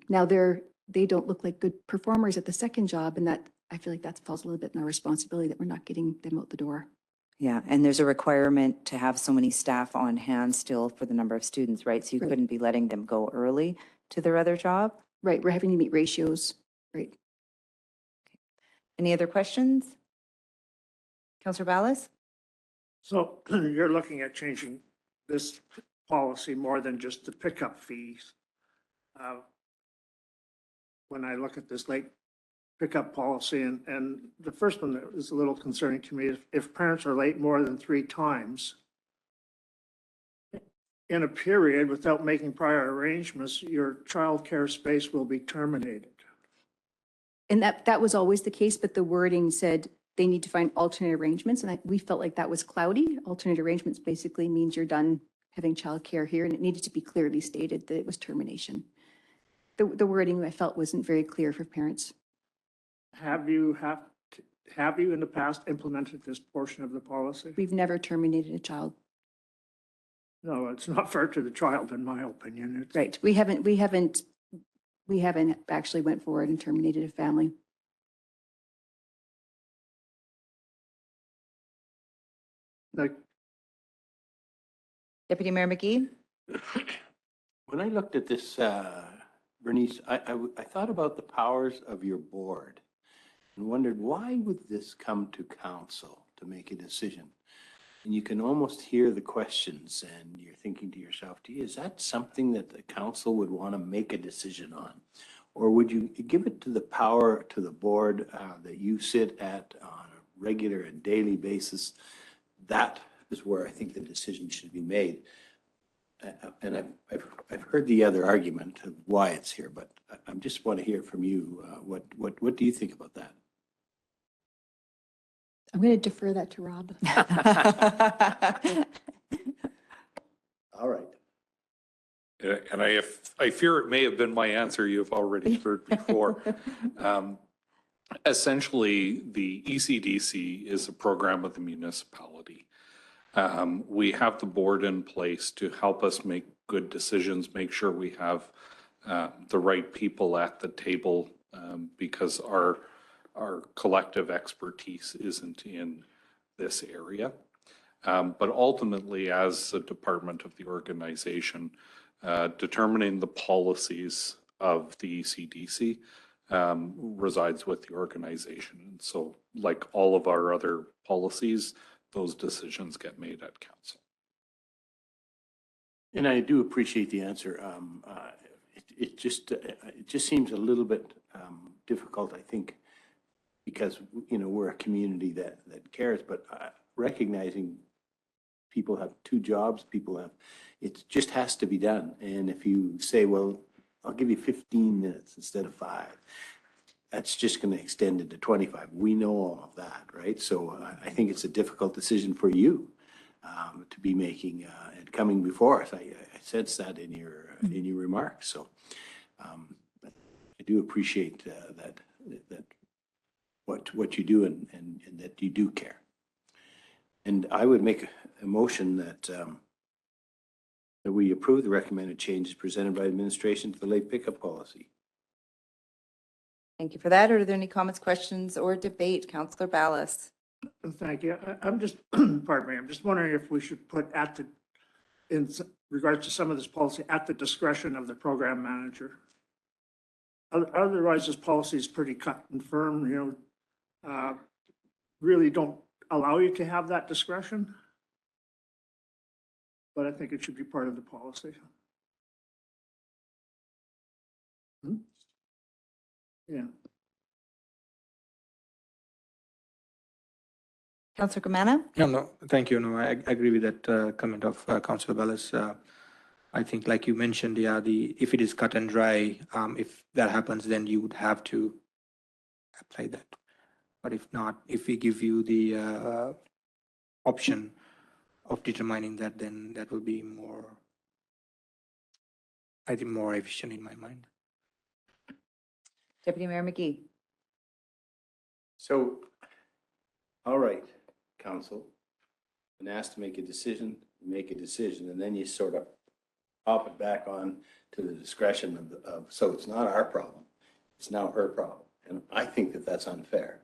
Now they don't look like good performers at the second job, and that I feel like that falls a little bit in our responsibility that we're not getting them out the door. Yeah, and there's a requirement to have so many staff on hand still for the number of students, right? So you Right. couldn't be letting them go early to their other job? Right, we're having to meet ratios, right? Any other questions? Counselor Ballas? So you're looking at changing this policy more than just the pickup fees. When I look at this late pickup policy, and the first one that is a little concerning to me is if parents are late more than 3 times in a period without making prior arrangements, your childcare space will be terminated. And that was always the case, but the wording said they need to find alternate arrangements, and we felt like that was cloudy. Alternate arrangements basically means you're done having childcare here, and it needed to be clearly stated that it was termination. The wording I felt wasn't very clear for parents. Have you in the past implemented this portion of the policy? We've never terminated a child. No, it's not fair to the child, in my opinion. It's, Right, we haven't actually went forward and terminated a family. like, Deputy Mayor McGee? When I looked at this, Bernice, I thought about the powers of your board and wondered, why would this come to council to make a decision? And you can almost hear the questions and you're thinking to yourself, gee, is that something that the council would want to make a decision on? Or would you give it to the power to the board that you sit at on a regular and daily basis? That is where I think the decision should be made. And I've heard the other argument of why it's here, but I just want to hear from you. What do you think about that? I'm going to defer that to Rob. All right. And I fear it may have been my answer you've already heard before. Essentially, the ECDC is a program of the municipality. We have the board in place to help us make good decisions, make sure we have the right people at the table, because our collective expertise isn't in this area. But ultimately, as a department of the organization, determining the policies of the ECDC resides with the organization. And so, like all of our other policies, those decisions get made at council. And I do appreciate the answer. It just seems a little bit difficult, I think, because, you know, we're a community that cares, but recognizing people have 2 jobs, it just has to be done. And if you say, well, I'll give you 15 minutes instead of 5, that's just going to extend it to 25. We know all of that, right? So I think it's a difficult decision for you to be making and coming before us. I sense that in your remarks. So I do appreciate that what you do and that you do care. And I would make a motion that we approve the recommended changes presented by administration to the late pickup policy. Thank you for that. Are there any comments, questions, or debate? Counselor Ballas? thank you. I'm just, pardon me, I'm just wondering if we should put in regards to some of this policy, at the discretion of the program manager. Otherwise, this policy is pretty cut and firm, you know, really don't allow you to have that discretion. But I think it should be part of the policy. Yeah. Counselor Gumana? No, thank you. No, I agree with that comment of Councilor Ballas. I think, like you mentioned, yeah, if it is cut and dry, if that happens, then you would have to apply that. But if not, if we give you the option of determining that, then that will be more, I think, more efficient in my mind. Deputy Mayor McGee? So, all right, council, been asked to make a decision, and then you sort of hop it back on to the discretion of so it's not our problem. It's now her problem. And I think that that's unfair.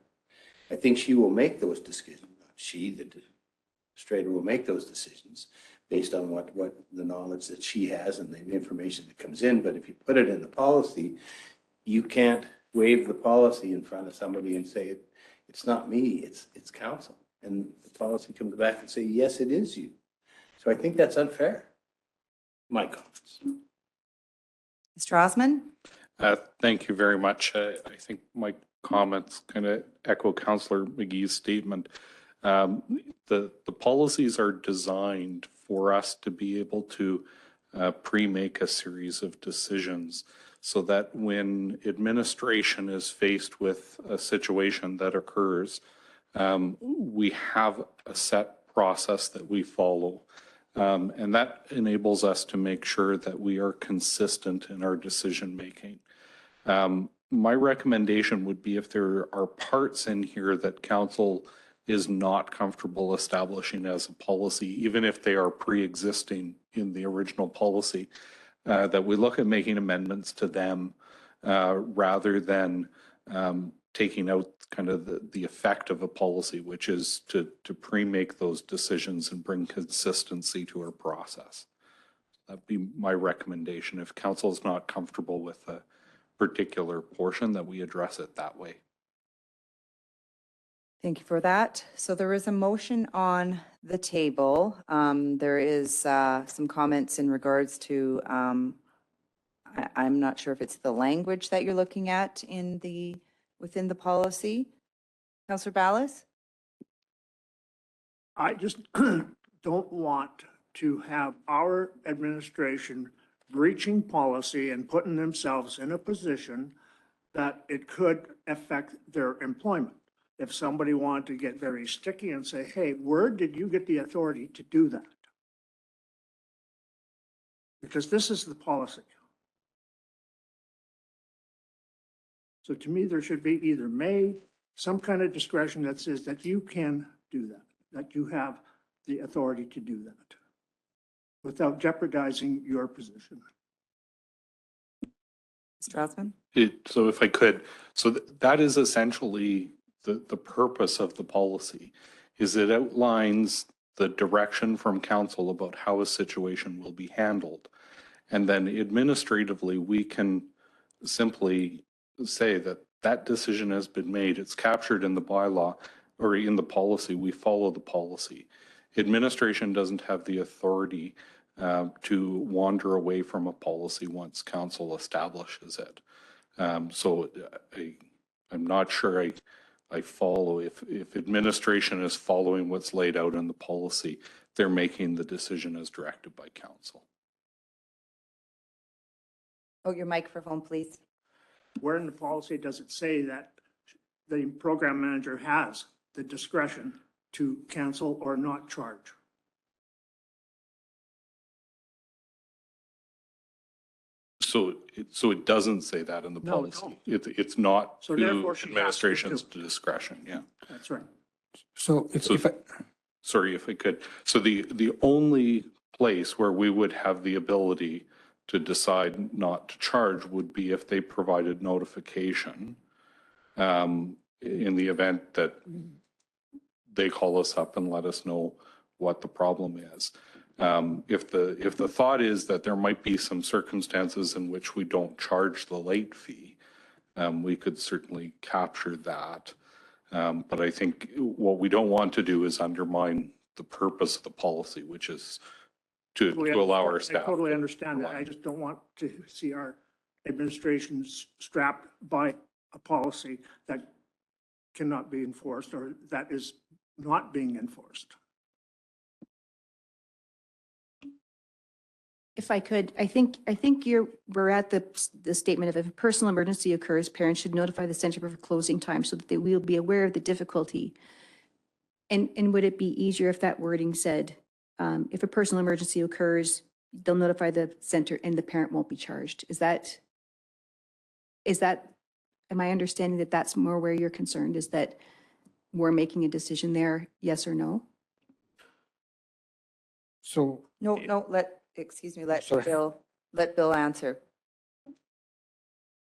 I think she will make those decisions. She, the administrator, will make those decisions based on what the knowledge that she has and the information that comes in. But if you put it in the policy, you can't waive the policy in front of somebody and say, it's not me, it's council. And the policy comes back and say, yes, it is you. So I think that's unfair. My comments. Mr. Osman? Thank you very much. I think my comments kind of echo Councillor McGee's statement. The policies are designed for us to be able to pre-make a series of decisions so that when administration is faced with a situation that occurs, we have a set process that we follow. And that enables us to make sure that we are consistent in our decision making. My recommendation would be if there are parts in here that council is not comfortable establishing as a policy, even if they are pre-existing in the original policy, that we look at making amendments to them rather than taking out kind of the effect of a policy, which is to pre-make those decisions and bring consistency to our process. That'd be my recommendation. If council is not comfortable with a particular portion, that we address it that way. Thank you for that. So there is a motion on the table. There is some comments in regards to, I'm not sure if it's the language that you're looking at within the policy. Councillor Ballas? I just don't want to have our administration breaching policy and putting themselves in a position that it could affect their employment. If somebody wanted to get very sticky and say, hey, where did you get the authority to do that? Because this is the policy. So to me, there should be either some kind of discretion that says that you can do that you have the authority to do that without jeopardizing your position. Mr. Osman? So if I could, so that is essentially the purpose of the policy, is it outlines the direction from council about how a situation will be handled. And then administratively, we can simply say that that decision has been made. It's captured in the bylaw or in the policy. We follow the policy. Administration doesn't have the authority to wander away from a policy once council establishes it. So I'm not sure I follow. If administration is following what's laid out in the policy, they're making the decision as directed by council. Oh, your microphone, please. Where in the policy does it say that the program manager has the discretion to cancel or not charge? So it doesn't say that in the No, it policy. It's not So to therefore she has to administration's do discretion, yeah. That's right. So So- Sorry, if I could. So the only place where we would have the ability to decide not to charge would be if they provided notification in the event that they call us up and let us know what the problem is. If the thought is that there might be some circumstances in which we don't charge the late fee, we could certainly capture that. But I think what we don't want to do is undermine the purpose of the policy, which is to allow our staff. I totally understand that. I just don't want to see our administration strapped by a policy that cannot be enforced or that is not being enforced. If I could, I think we're at the statement of if a personal emergency occurs, parents should notify the center of closing time so that they will be aware of the difficulty. And would it be easier if that wording said, if a personal emergency occurs, they'll notify the center and the parent won't be charged? Is that, am I understanding that that's more where you're concerned, is that we're making a decision there, yes or no? So No, excuse me, let Sorry. Bill answer.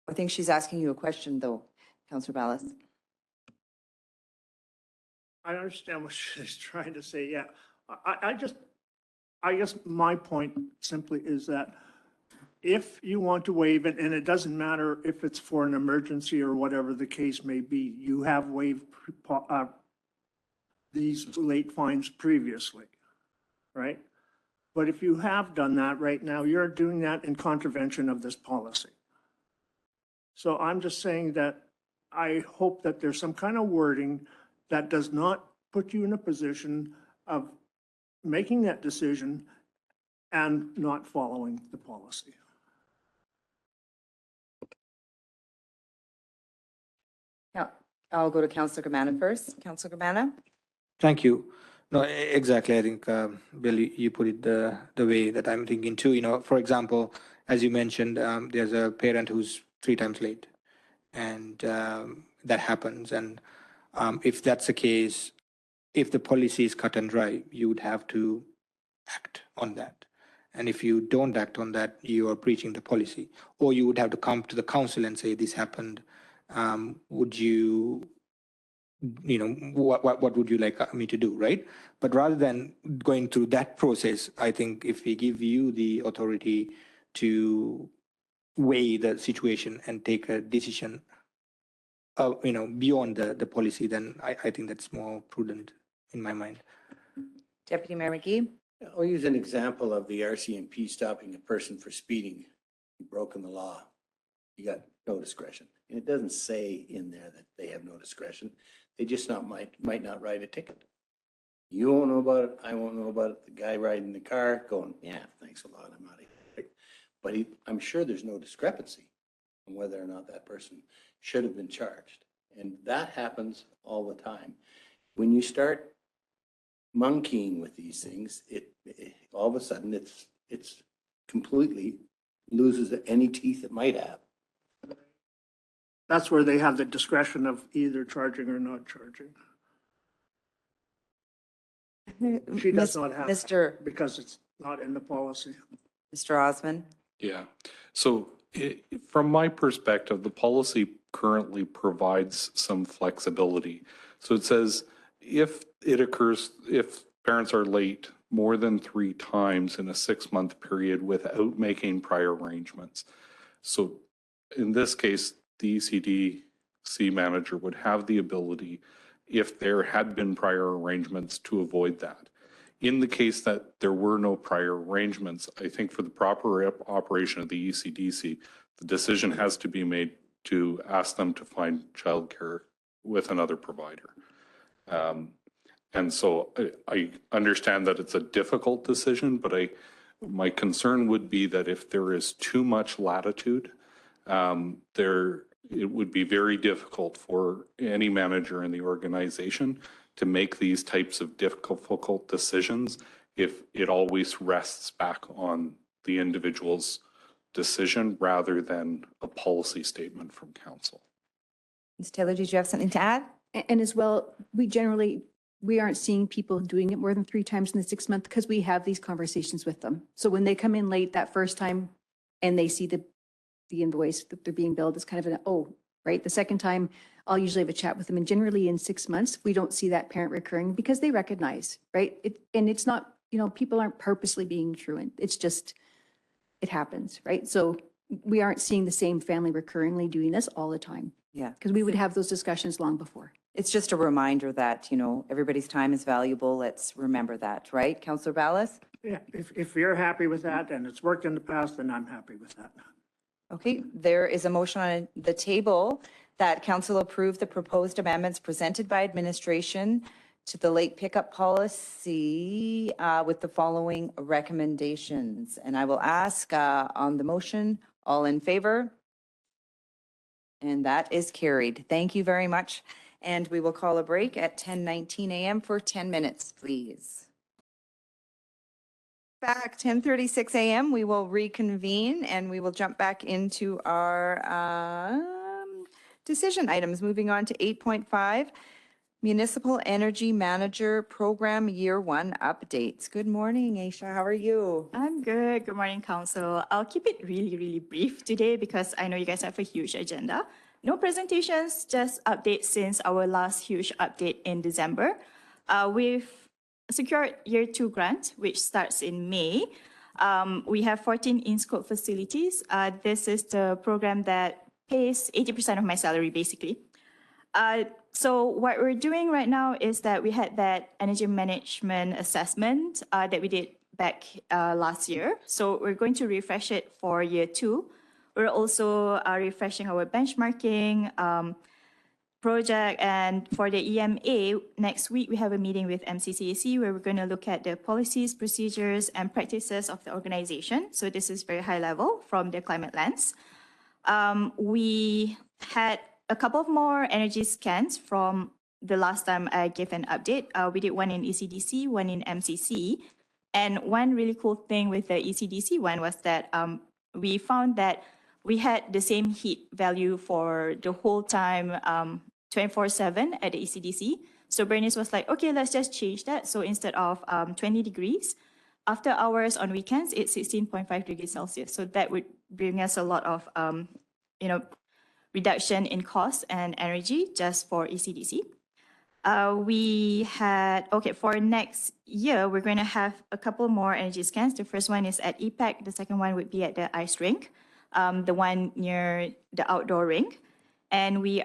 I think she's asking you a question, though. Counselor Ballas? I understand what she's trying to say, yeah. I guess my point simply is that if you want to waive it, and it doesn't matter if it's for an emergency or whatever the case may be, you have waived these late fines previously, right? But if you have done that right now, you're doing that in contravention of this policy. So I'm just saying that I hope that there's some kind of wording that does not put you in a position of making that decision and not following the policy. Yeah, I'll go to Counselor Gamana first. Counselor Gamana? Thank you. No, exactly. I think, Bill, you put it the way that I'm thinking too. You know, for example, as you mentioned, there's a parent who's 3 times late, and that happens. And if that's the case, if the policy is cut and dry, you would have to act on that. And if you don't act on that, you are breaching the policy. Or you would have to come to the council and say, this happened. Would you know, what would you like me to do, right? But rather than going through that process, I think if we give you the authority to weigh the situation and take a decision, you know, beyond the policy, then I think that's more prudent in my mind. Deputy Mayor McGee? I'll use an example of the RCMP stopping a person for speeding. You've broken the law. You got no discretion. And it doesn't say in there that they have no discretion. They just might not write a ticket. You won't know about it. I won't know about it. The guy riding the car going, yeah, thanks a lot. I'm out of here. But I'm sure there's no discrepancy on whether or not that person should have been charged. And that happens all the time. When you start monkeying with these things, it all of a sudden it's completely loses any teeth it might have. That's where they have the discretion of either charging or not charging. She does not have, Mr. because it's not in the policy. Mr. Osmond? Yeah. So from my perspective, the policy currently provides some flexibility. So it says if it occurs, if parents are late more than 3 times in a 6-month period without making prior arrangements. So in this case, the ECDC manager would have the ability, if there had been prior arrangements, to avoid that. In the case that there were no prior arrangements, I think for the proper operation of the ECDC, the decision has to be made to ask them to find childcare with another provider. And so I understand that it's a difficult decision, but my concern would be that if there is too much latitude, it would be very difficult for any manager in the organization to make these types of difficult decisions if it always rests back on the individual's decision rather than a policy statement from council. Ms. Taylor, did you have something to add? And as well, we aren't seeing people doing it more than 3 times in the 6 month because we have these conversations with them. So when they come in late that first time and they see the invoice that they're being billed, it's kind of right? The second time, I'll usually have a chat with them. And generally in 6 months, we don't see that parent recurring because they recognize, right? And it's not, people aren't purposely being truant. It's just, it happens, right? So we aren't seeing the same family recurringly doing this all the time. Yeah. Because we would have those discussions long before. It's just a reminder that, everybody's time is valuable. Let's remember that, right? Counselor Ballas? Yeah, if you're happy with that and it's worked in the past, then I'm happy with that. Okay, there is a motion on the table that council approve the proposed amendments presented by administration to the late pickup policy with the following recommendations. And I will ask on the motion, all in favor? And that is carried. Thank you very much. And we will call a break at 10:19 a.m. for 10 minutes, please. Back 10:36 a.m. We will reconvene and we will jump back into our decision items. Moving on to 8.5, Municipal Energy Manager Program Year 1 updates. Good morning, Aisha. How are you? I'm good. Good morning, Council. I'll keep it really, really brief today because I know you guys have a huge agenda. No presentations, just updates since our last huge update in December. We've secured Year 2 grant, which starts in May. We have 14 in-scope facilities. This is the program that pays 80% of my salary, basically. So what we're doing right now is that we had that energy management assessment that we did back last year. So we're going to refresh it for Year 2. We're also refreshing our benchmarking project. And for the EMA, next week we have a meeting with MCCAC where we're going to look at the policies, procedures, and practices of the organization. So this is very high level from the climate lens. We had a couple of more energy scans from the last time I gave an update. We did one in ECDC, one in MCC. And one really cool thing with the ECDC one was that we found that we had the same heat value for the whole time, 24/7 at the ECDC. So Bernice was like, okay, let's just change that. So instead of 20 degrees, after hours on weekends, it's 16.5 degrees Celsius. So that would bring us a lot of, reduction in cost and energy just for ECDC. We had, for next year, we're going to have a couple more energy scans. The first one is at EPAC. The second one would be at the ice rink, the one near the outdoor rink. And we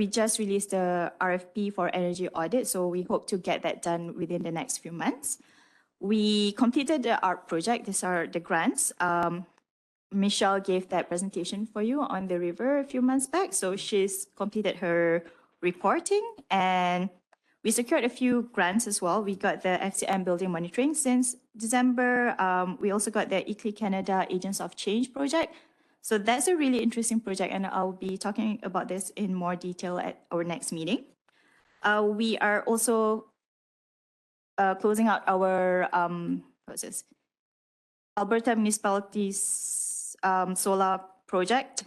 just released the RFP for energy audit. So we hope to get that done within the next few months. We completed the art project. These are the grants. Michelle gave that presentation for you on the river a few months back. So she's completed her reporting and we secured a few grants as well. We got the FCM building monitoring since December. We also got the ICLEI Canada Agents of Change project. So that's a really interesting project and I'll be talking about this in more detail at our next meeting. We are also closing out our, Alberta Municipalities solar project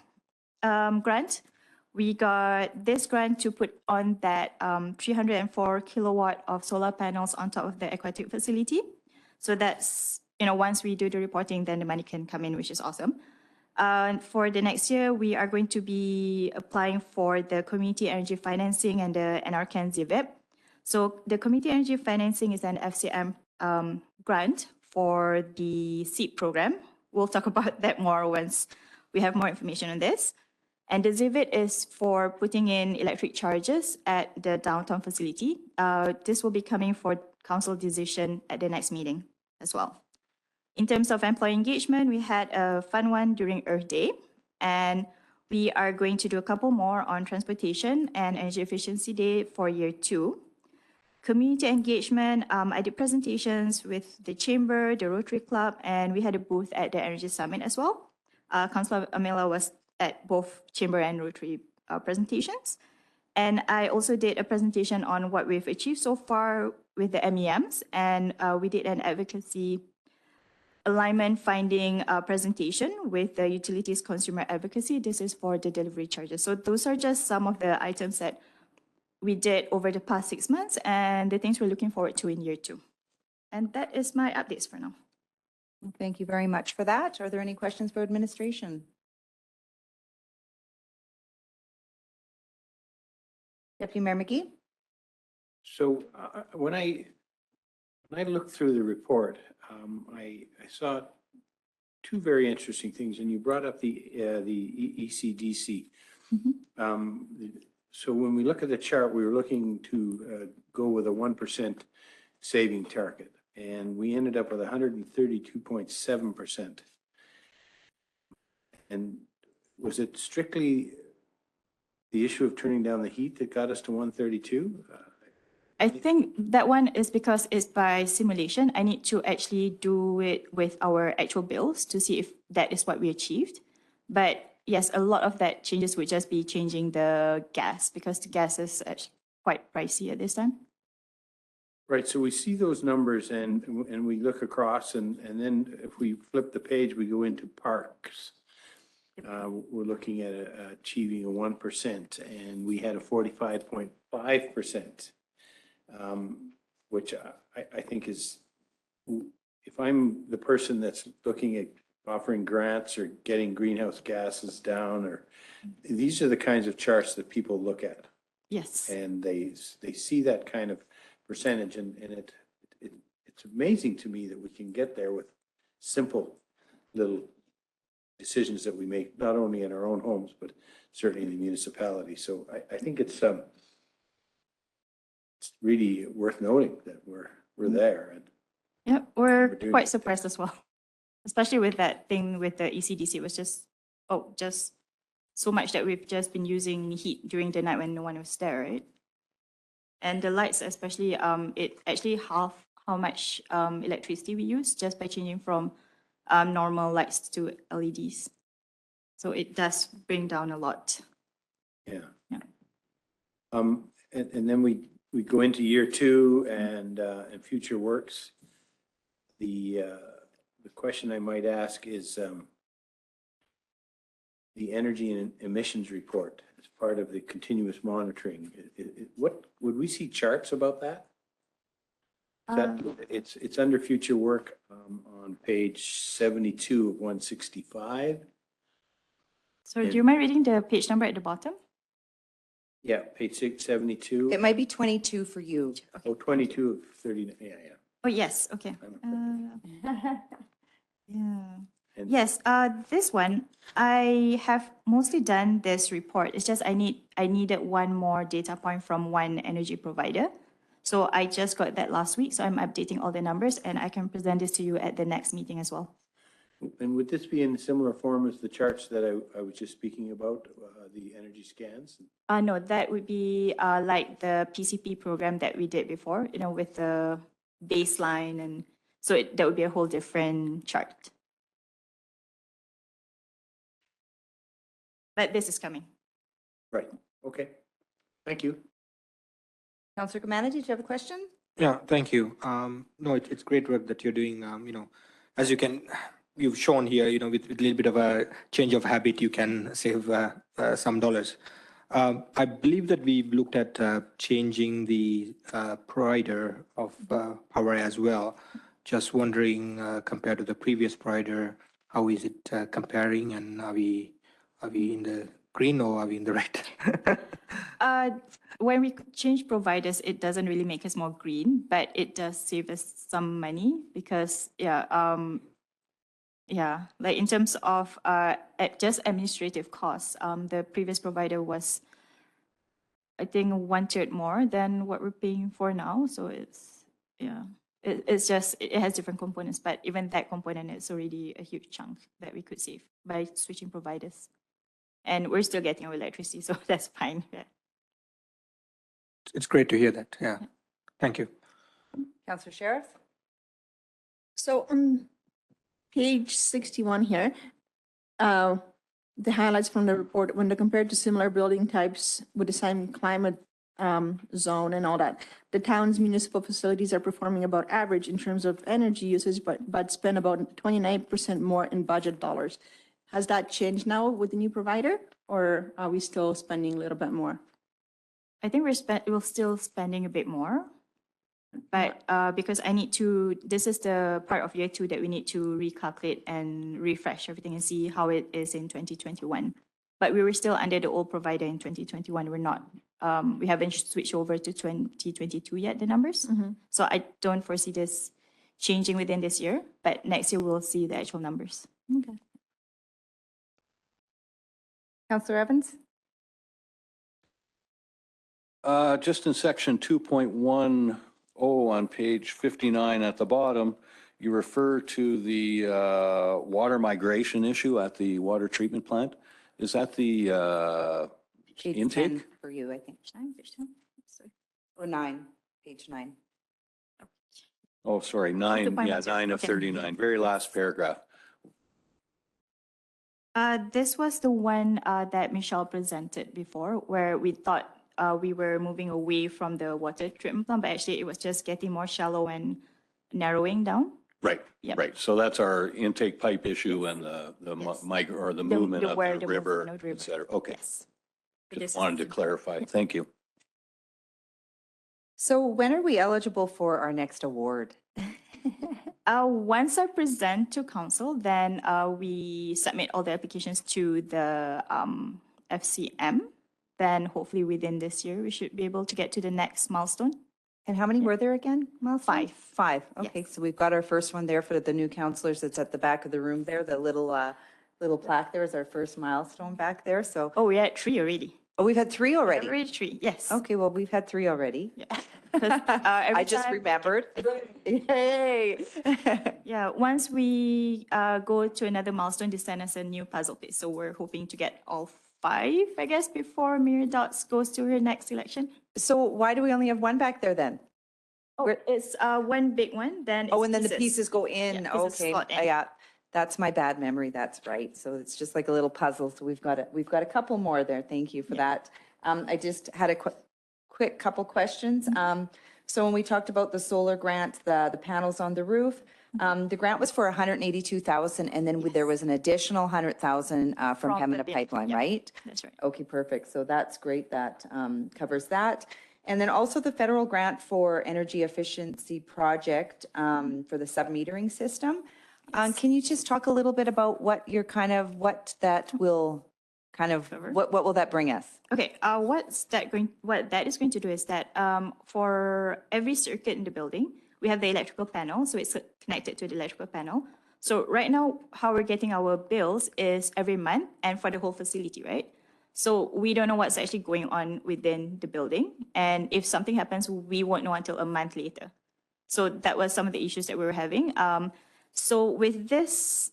grant. We got this grant to put on that 304 kilowatt of solar panels on top of the aquatic facility. So that's, once we do the reporting, then the money can come in, which is awesome. For the next year, we are going to be applying for the community energy financing and the NRCan ZVIP. So the community energy financing is an FCM grant for the SEEP program. We'll talk about that more once we have more information on this. And the ZVIT is for putting in electric charges at the downtown facility. This will be coming for council decision at the next meeting as well. In terms of employee engagement, we had a fun one during Earth Day, and we are going to do a couple more on transportation and energy efficiency day for Year 2. Community engagement, I did presentations with the Chamber, the Rotary Club, and we had a booth at the Energy Summit as well. Councillor Amela was at both Chamber and Rotary presentations. And I also did a presentation on what we've achieved so far with the MEMs, and we did an advocacy alignment finding presentation with the Utilities Consumer Advocacy. This is for the delivery charges. So those are just some of the items that we did over the past 6 months and the things we're looking forward to in Year 2. And that is my updates for now. Thank you very much for that. Are there any questions for administration? Deputy Mayor McGee? So when I looked through the report, I saw two very interesting things, and you brought up the ECDC. So when we look at the chart, we were looking to go with a 1% saving target, and we ended up with 132.7%. And was it strictly the issue of turning down the heat that got us to 132? I think that one is because it's by simulation. I need to actually do it with our actual bills to see if that is what we achieved. But yes, a lot of that changes would just be changing the gas because the gas is quite pricey at this time. Right, so we see those numbers and we look across and then if we flip the page, we go into parks. We're looking at achieving a 1% and we had a 45.5% which I think is, if I'm the person that's looking at offering grants or getting greenhouse gases down, or these are the kinds of charts that people look at. Yes. And they see that kind of percentage, and it's amazing to me that we can get there with simple little decisions that we make, not only in our own homes, but certainly in the municipality. So I think it's really worth noting that we're there. And Yeah, we're doing quite it. surprised as well, especially with that thing with the ECDC. It was just so much that we've just been using heat during the night when no one was there, right? And the lights, especially, it actually half how much electricity we use just by changing from normal lights to LEDs. So it does bring down a lot. Yeah. Yeah. And then we go into year 2 and future works. The question I might ask is the energy and emissions report as part of the continuous monitoring. What would we see charts about that? It's under future work on page 72 of 165. So do you mind reading the page number at the bottom? Yeah, page 672. It might be 22 for you. Oh, 22 of 39. Yeah, yeah. Oh, yes, okay. Yeah. And- Yes, this one, I have mostly done this report. It's just I needed one more data point from one energy provider. So I just got that last week, so I'm updating all the numbers and I can present this to you at the next meeting as well. And would this be in similar form as the charts that I was just speaking about, the energy scans? No, that would be like the PCP program that we did before, with the baseline, and so that would be a whole different chart. But this is coming. Right, okay. Thank you. Councillor Gamana, did you have a question? Yeah, thank you. No, it's great work that you're doing. As you've shown here, with a little bit of a change of habit, you can save some dollars. I believe that we've looked at changing the provider of power as well. Just wondering, compared to the previous provider, how is it comparing, and are we in the green or are we in the red? When we change providers, it doesn't really make us more green, but it does save us some money because, like in terms of just administrative costs, the previous provider was, I think, 1/3 more than what we're paying for now. So it's just, it has different components, but even that component is already a huge chunk that we could save by switching providers. And we're still getting our electricity, so that's fine. Yeah. It's great to hear that. Yeah. Thank you. Councillor Sheriff? So on page 61 here, the highlights from the report, when they're compared to similar building types with the same climate zone and all that, the town's municipal facilities are performing about average in terms of energy usage, but spend about 29% more in budget dollars. Has that changed now with the new provider, or are we still spending a little bit more? I think we're still spending a bit more, but because this is the part of year 2 that we need to recalculate and refresh everything and see how it is in 2021. But we were still under the old provider in 2021. We're not, we haven't switched over to 2022 yet, the numbers. So I don't foresee this changing within this year, but next year we'll see the actual numbers. Okay. Councillor Evans? Just in section 2.10 on page 59 at the bottom, you refer to the water migration issue at the water treatment plant. Is that the Page intake? 10 for you, I think. Or 9, page 9. Oh, sorry, 9, 2.10. 9 of Okay. 39, very last paragraph. This was the one that Michelle presented before, where we thought we were moving away from the water treatment plant, but actually it was just getting more shallow and narrowing down. Right, Yep. right. So that's our intake pipe issue and the Yes. movement of where the the river, movement of the et cetera. Okay, Yes. But this just is- wanted to clarify. Thank you. So when are we eligible for our next award? Once I present to council, then we submit all the applications to the FCM. Then hopefully within this year, we should be able to get to the next milestone. And how many were there again, milestones? 5. 5, okay, so we've got our first one there for the new counselors. It's at the back of the room there, the little plaque there is our first milestone back there, so. Oh, we're at 3 already. Oh, we've had 3 already? Already 3, yes. Okay, well, we've had 3 already. Yeah. 'Cause, every I just time- remembered. Yay! Yeah, once we go to another milestone, they send us a new puzzle piece. So we're hoping to get all 5, I guess, before Miradots goes to her next election. So why do we only have 1 back there then? Oh, it's one big one, then Oh, it's and then the pieces go in, Yeah, pieces okay. slot in. Yeah, that's my bad memory, that's right. So it's just like a little puzzle, so we've got a couple more there, thank you for that. I just had a quick couple questions. So when we talked about the solar grant, the panels on the roof, the grant was for 182,000, and then there was an additional 100,000 from From the Pembina bid, Pipeline, yeah. right? That's right. Okay, perfect. So that's great. That covers that. And then also the federal grant for energy efficiency project for the sub-metering system. Can you just talk a little bit about what you're what that will what will that bring us? Okay, what that is going to do is that for every circuit in the building, we have the electrical panel, so it's connected to the electrical panel. So right now, how we're getting our bills is every month and for the whole facility, right? So we don't know what's actually going on within the building. And if something happens, we won't know until a month later. So that was some of the issues that we were having. So with this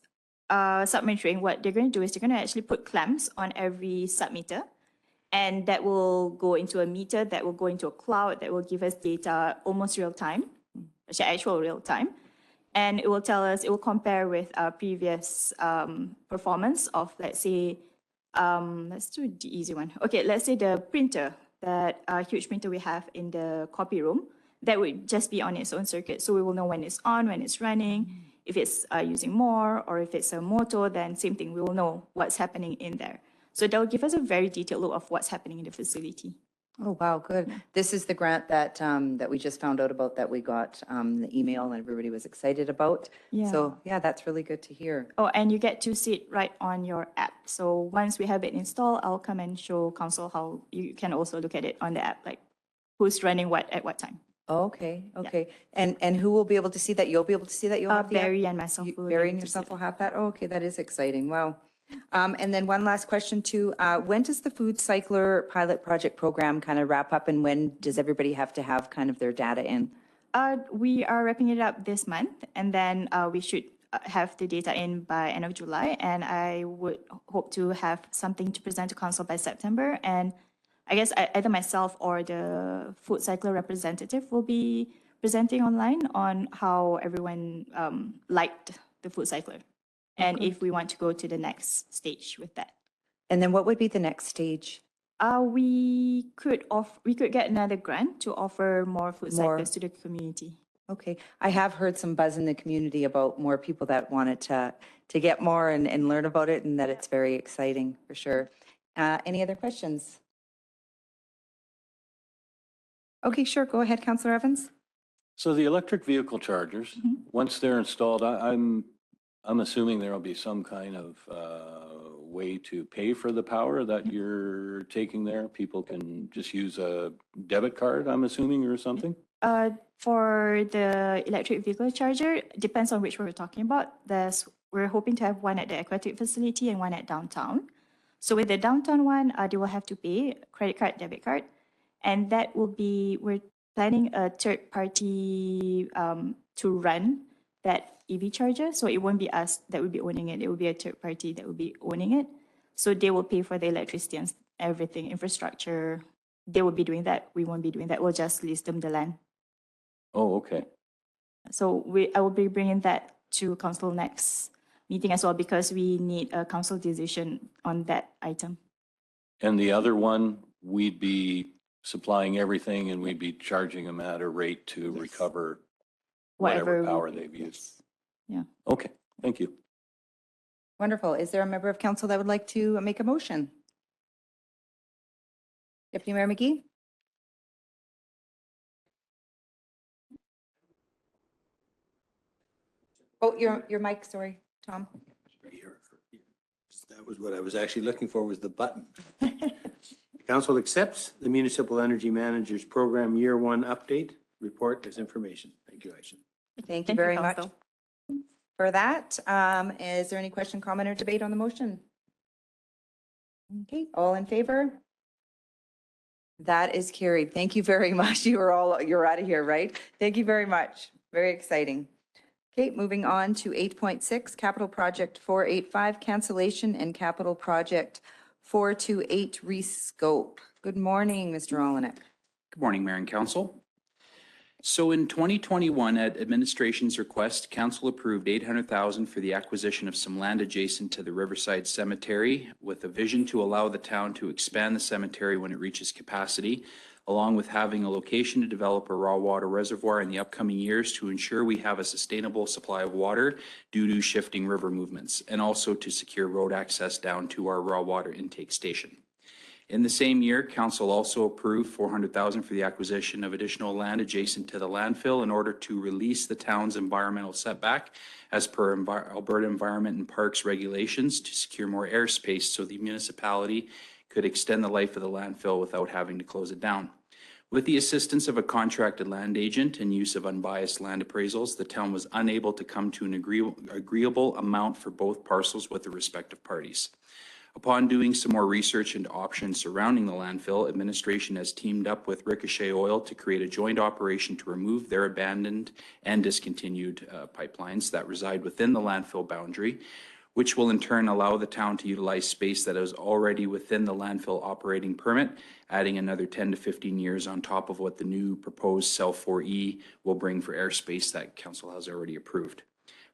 submetering, what they're going to do is they're going to actually put clamps on every submeter. And that will go into a meter, that will go into a cloud, that will give us data almost real time, actual real time. And it will tell us, it will compare with our previous performance of, let's say, let's do the easy one. Okay, let's say the printer, that huge printer we have in the copy room, that would just be on its own circuit. So we will know when it's on, when it's running, if it's using more, or if it's a motor, then same thing, we will know what's happening in there. So that will give us a very detailed look of what's happening in the facility. Oh, wow, good. This is the grant that we just found out about, that we got the email and everybody was excited about. Yeah. So yeah, that's really good to hear. Oh, and you get to see it right on your app. So once we have it installed, I'll come and show council how you can also look at it on the app, like who's running what at what time. Okay, okay. And who will be able to see that? You'll be able to see that? You'll have the app? Barry and myself. will be Barry able and to see yourself it. will have that? Oh, okay, that is exciting. Wow. And then one last question too. When does the Food Cycler pilot project program kind of wrap up, and when does everybody have to have kind of their data in? We are wrapping it up this month, and then we should have the data in by end of July. And I would hope to have something to present to council by September. And I guess either myself or the Food Cycler representative will be presenting online on how everyone liked the Food Cycler. And if we want to go to the next stage with that. And then what would be the next stage? We could get another grant to offer more food More. cycles to the community. Okay, I have heard some buzz in the community about more people that wanted to get more and learn about it, and that it's very exciting for sure. Any other questions? Okay, sure, go ahead, Councillor Evans. So the electric vehicle chargers, once they're installed, I'm assuming there'll be some kind of way to pay for the power that you're taking there. People can just use a debit card, I'm assuming, or something? For the electric vehicle charger, depends on which one we're talking about. We're hoping to have one at the aquatic facility and one at downtown. So with the downtown one, they will have to pay credit card, debit card. And that will be, we're planning a third party to run that EV charger. So it won't be us that will be owning it. It will be a third party that will be owning it. So they will pay for the electricity and everything, infrastructure. They will be doing that. We won't be doing that. We'll just lease them the land. Oh, okay. So I will be bringing that to council next meeting as well, because we need a council decision on that item. And the other one, we'd be supplying everything and we'd be charging them at a rate to Yes. recover Whatever whatever we- power they've used. Yeah. Okay, thank you. Wonderful. Is there a member of council that would like to make a motion? Deputy Mayor McGee? Oh, your mic, sorry, Tom. That was what I was actually looking for, was the button. Council accepts the Municipal Energy Manager's Program Year 1 Update Report as information. Thank you, Aisha. Thank you very much for that. Is there any question, comment, or debate on the motion? Okay, all in favor? That is carried. Thank you very much. You're out of here, right? Thank you very much. Very exciting. Okay, moving on to 8.6, Capital Project 485, cancellation, and Capital Project 428, rescope. Good morning, Mr. Olenek. Good morning, Mayor and Council. So in 2021, at administration's request, Council approved $800,000 for the acquisition of some land adjacent to the Riverside Cemetery, with a vision to allow the town to expand the cemetery when it reaches capacity, along with having a location to develop a raw water reservoir in the upcoming years to ensure we have a sustainable supply of water due to shifting river movements, and also to secure road access down to our raw water intake station. In the same year, Council also approved $400,000 for the acquisition of additional land adjacent to the landfill in order to release the town's environmental setback as per Alberta Environment and Parks regulations to secure more airspace so the municipality could extend the life of the landfill without having to close it down. With the assistance of a contracted land agent and use of unbiased land appraisals, the town was unable to come to an agreeable amount for both parcels with the respective parties. Upon doing some more research into options surrounding the landfill, administration has teamed up with Ricochet Oil to create a joint operation to remove their abandoned and discontinued pipelines that reside within the landfill boundary, which will in turn allow the town to utilize space that is already within the landfill operating permit, adding another 10 to 15 years on top of what the new proposed Cell 4E will bring for airspace that Council has already approved.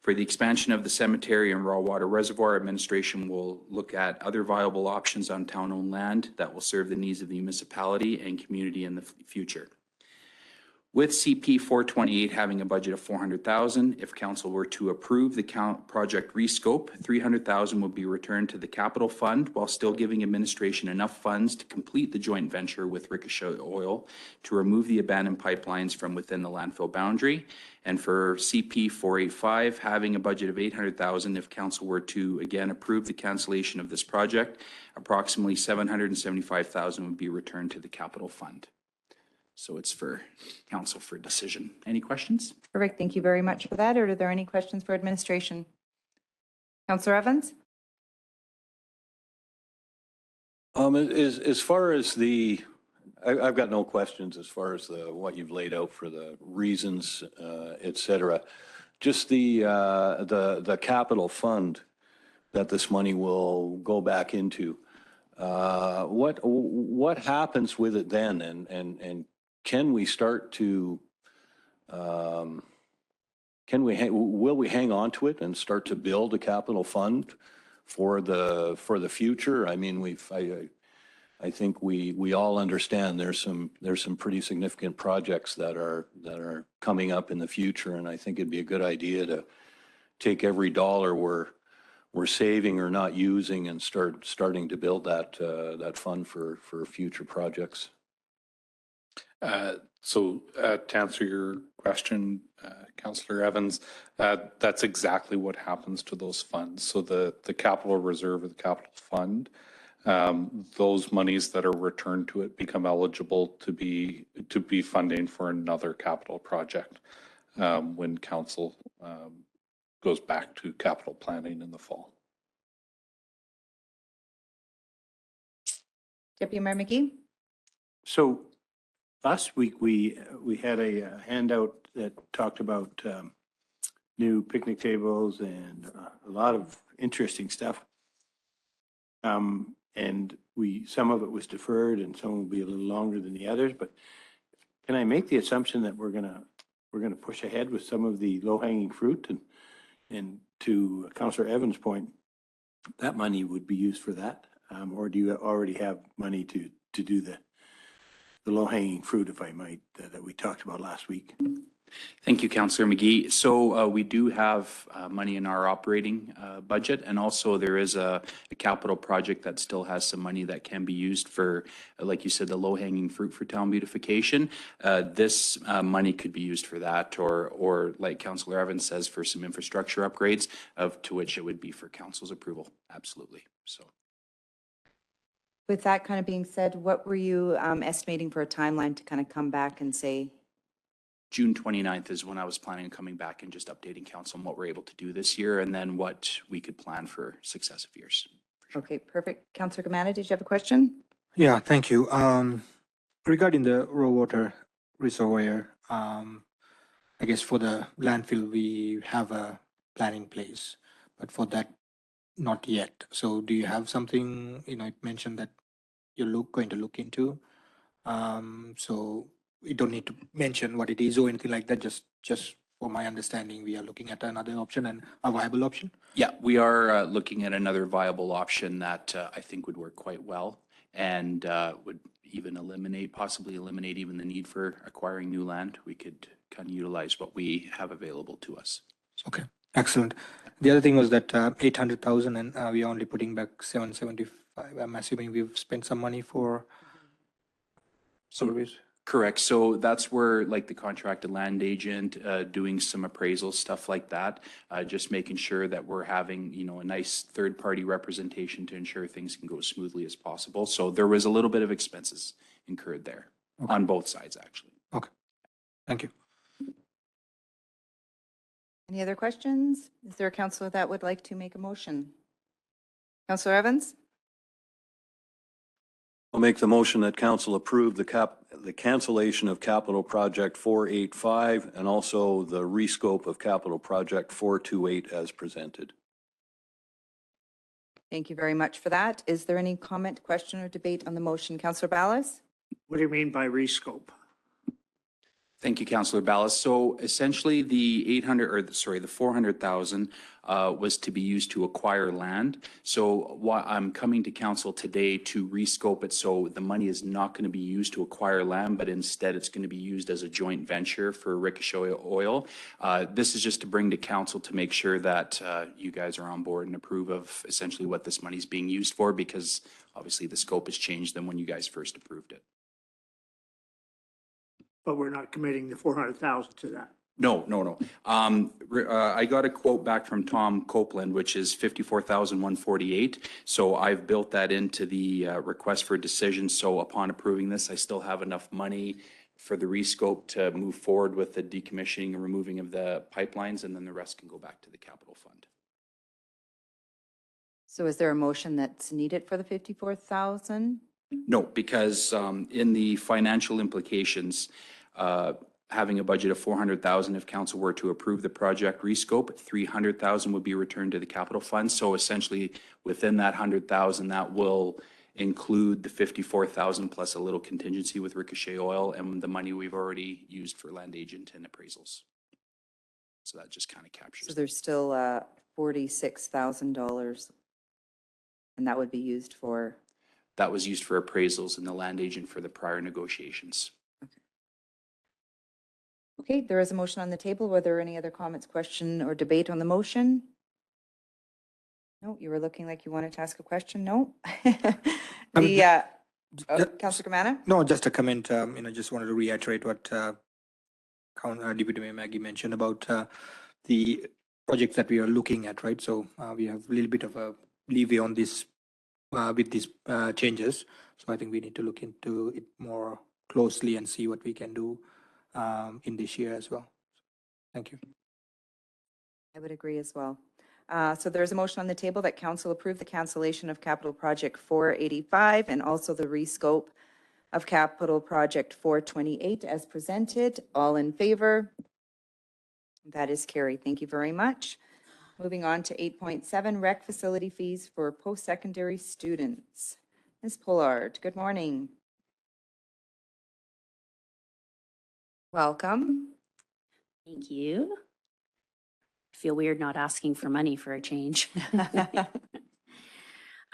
For the expansion of the cemetery and raw water reservoir, administration will look at other viable options on town-owned land that will serve the needs of the municipality and community in the future. With CP 428 having a budget of $400,000, if council were to approve the project rescope, $300,000 would be returned to the capital fund while still giving administration enough funds to complete the joint venture with Ricochet Oil to remove the abandoned pipelines from within the landfill boundary. And for CP 485, having a budget of $800,000, if council were to again approve the cancellation of this project, approximately $775,000 would be returned to the capital fund. So it's for council for decision. Any questions? Perfect. Thank you very much for that. Or are there any questions for administration? Councillor Evans? As far as I've got no questions as far as what you've laid out for the reasons, et cetera. Just the capital fund that this money will go back into. What happens with it then, and can we start to will we hang on to it and start to build a capital fund for the future? I mean, I think we all understand there's some pretty significant projects that are coming up in the future, and I think it'd be a good idea to take every dollar we're saving or not using and starting to build that fund for future projects. So to answer your question, Councillor Evans, that's exactly what happens to those funds. So the capital reserve or the capital fund, those monies that are returned to it become eligible to be funding for another capital project when council goes back to capital planning in the fall. Deputy Mayor McGee? So last week, we had a handout that talked about new picnic tables and a lot of interesting stuff. And some of it was deferred and some will be a little longer than the others, but can I make the assumption that we're gonna push ahead with some of the low-hanging fruit, and to Councillor Evans' point, that money would be used for that? Or do you already have money to do the low-hanging fruit, if I might, that we talked about last week. Thank you, Councillor McGee. So we do have money in our operating budget, and also there is a capital project that still has some money that can be used for, like you said, the low-hanging fruit for town beautification. This money could be used for that, or like Councillor Evans says, for some infrastructure upgrades, to which it would be for council's approval. Absolutely. So. With that kind of being said, what were you estimating for a timeline to kind of come back and say? June 29th is when I was planning on coming back and just updating council on what we're able to do this year and then what we could plan for successive years. Okay, perfect. Councillor Gamana, did you have a question? Yeah, thank you. Regarding the raw water reservoir, I guess for the landfill, we have a plan in place, but for that, not yet. So do you have something, it mentioned that you're going to look into? So we don't need to mention what it is or anything like that, just for my understanding, we are looking at another option and a viable option? Yeah, we are looking at another viable option that I think would work quite well and would even possibly eliminate even the need for acquiring new land. We could kind of utilize what we have available to us. Okay, excellent. The other thing was that 800,000 and we are only putting back 775. I'm assuming we've spent some money for surveys. Correct. So that's where like the contracted land agent doing some appraisal, stuff like that, just making sure that we're having, a nice third party representation to ensure things can go as smoothly as possible. So there was a little bit of expenses incurred there on both sides, actually. Okay, thank you. Any other questions? Is there a councillor that would like to make a motion? Councillor Evans? I'll make the motion that council approve the cancellation of capital project 485 and also the rescope of capital project 428 as presented. Thank you very much for that. Is there any comment, question, or debate on the motion? Councillor Ballas? What do you mean by rescope? Thank you, Councillor Ballas. So essentially the 400,000 was to be used to acquire land. So I'm coming to council today to rescope it. So the money is not going to be used to acquire land, but instead it's going to be used as a joint venture for Ricochet Oil. This is just to bring to council to make sure that you guys are on board and approve of essentially what this money is being used for, because obviously the scope has changed than when you guys first approved it. But we're not committing the 400,000 to that. No. I got a quote back from Tom Copeland, which is 54,148. So I've built that into the request for decision. So upon approving this, I still have enough money for the rescope to move forward with the decommissioning and removing of the pipelines, and then the rest can go back to the capital fund. So is there a motion that's needed for the 54,000? No, because in the financial implications, having a budget of 400,000, if council were to approve the project rescope, 300,000 would be returned to the capital fund. So essentially within that 100,000, that will include the 54,000 plus a little contingency with Ricochet Oil and the money we've already used for land agent and appraisals. So that just kind of captures. So there's still $46,000 and that would be used for? That was used for appraisals and the land agent for the prior negotiations. Okay, there is a motion on the table. Were there any other comments, question, or debate on the motion? No, you were looking like you wanted to ask a question. No? Councillor Gamana? No, just a comment. Just wanted to reiterate what Deputy Mayor Maggie mentioned about the projects that we are looking at, right? So we have a little bit of a leeway on this with these changes. So I think we need to look into it more closely and see what we can do in this year as well. Thank you. I would agree as well. So there's a motion on the table that council approve the cancellation of capital project 485 and also the rescope of capital project 428 as presented. All in favor? That is carried. Thank you very much. Moving on to 8.7, rec facility fees for post-secondary students. Ms. Pollard, good morning. Welcome. Thank you. I feel weird not asking for money for a change.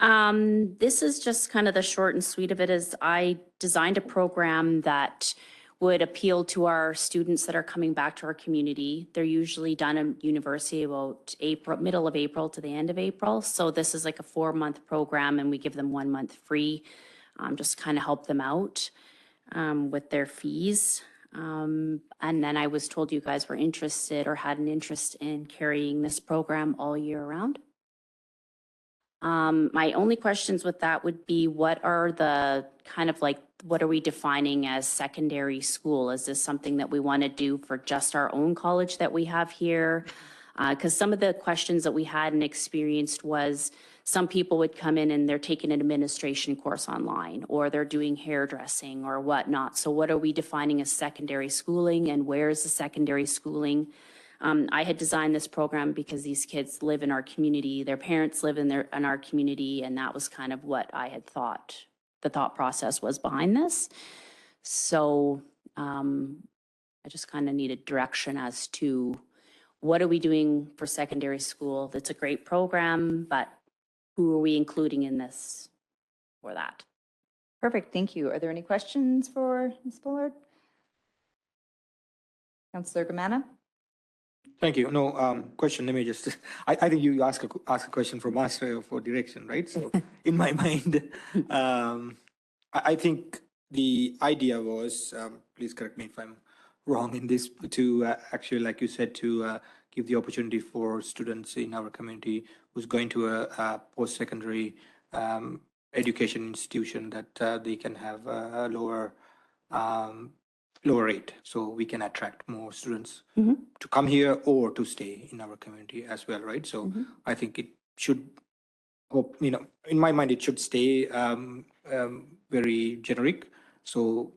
This is just kind of the short and sweet of it is I designed a program that would appeal to our students that are coming back to our community. They're usually done in university about April, middle of April to the end of April. So this is like a 4-month program and we give them 1 month free, just kind of help them out with their fees. And then I was told you guys were interested or had an interest in carrying this program all year round. My only questions with that would be what are the kind of like, what are we defining as secondary school? Is this something that we want to do for just our own college that we have here? Because some of the questions that we had and experienced was some people would come in and they're taking an administration course online or they're doing hairdressing or whatnot. So what are we defining as secondary schooling and where is the secondary schooling? I had designed this program because these kids live in our community, their parents live in our community, and that was kind of what I had thought, the thought process was behind this. So I just kind of needed direction as to what are we doing for secondary school? That's a great program, but who are we including in this for that? Perfect, thank you. Are there any questions for Ms. Bullard? Councillor Gamana? Thank you. No, question, let me just, I think you ask a question from us for direction, right? So in my mind, I think the idea was, please correct me if I'm wrong in this, to actually, like you said, to give the opportunity for students in our community who's going to a post-secondary education institution that they can have a lower rate, so we can attract more students to come here or to stay in our community as well, right? So I think it should, hope, you know, in my mind, it should stay very generic. So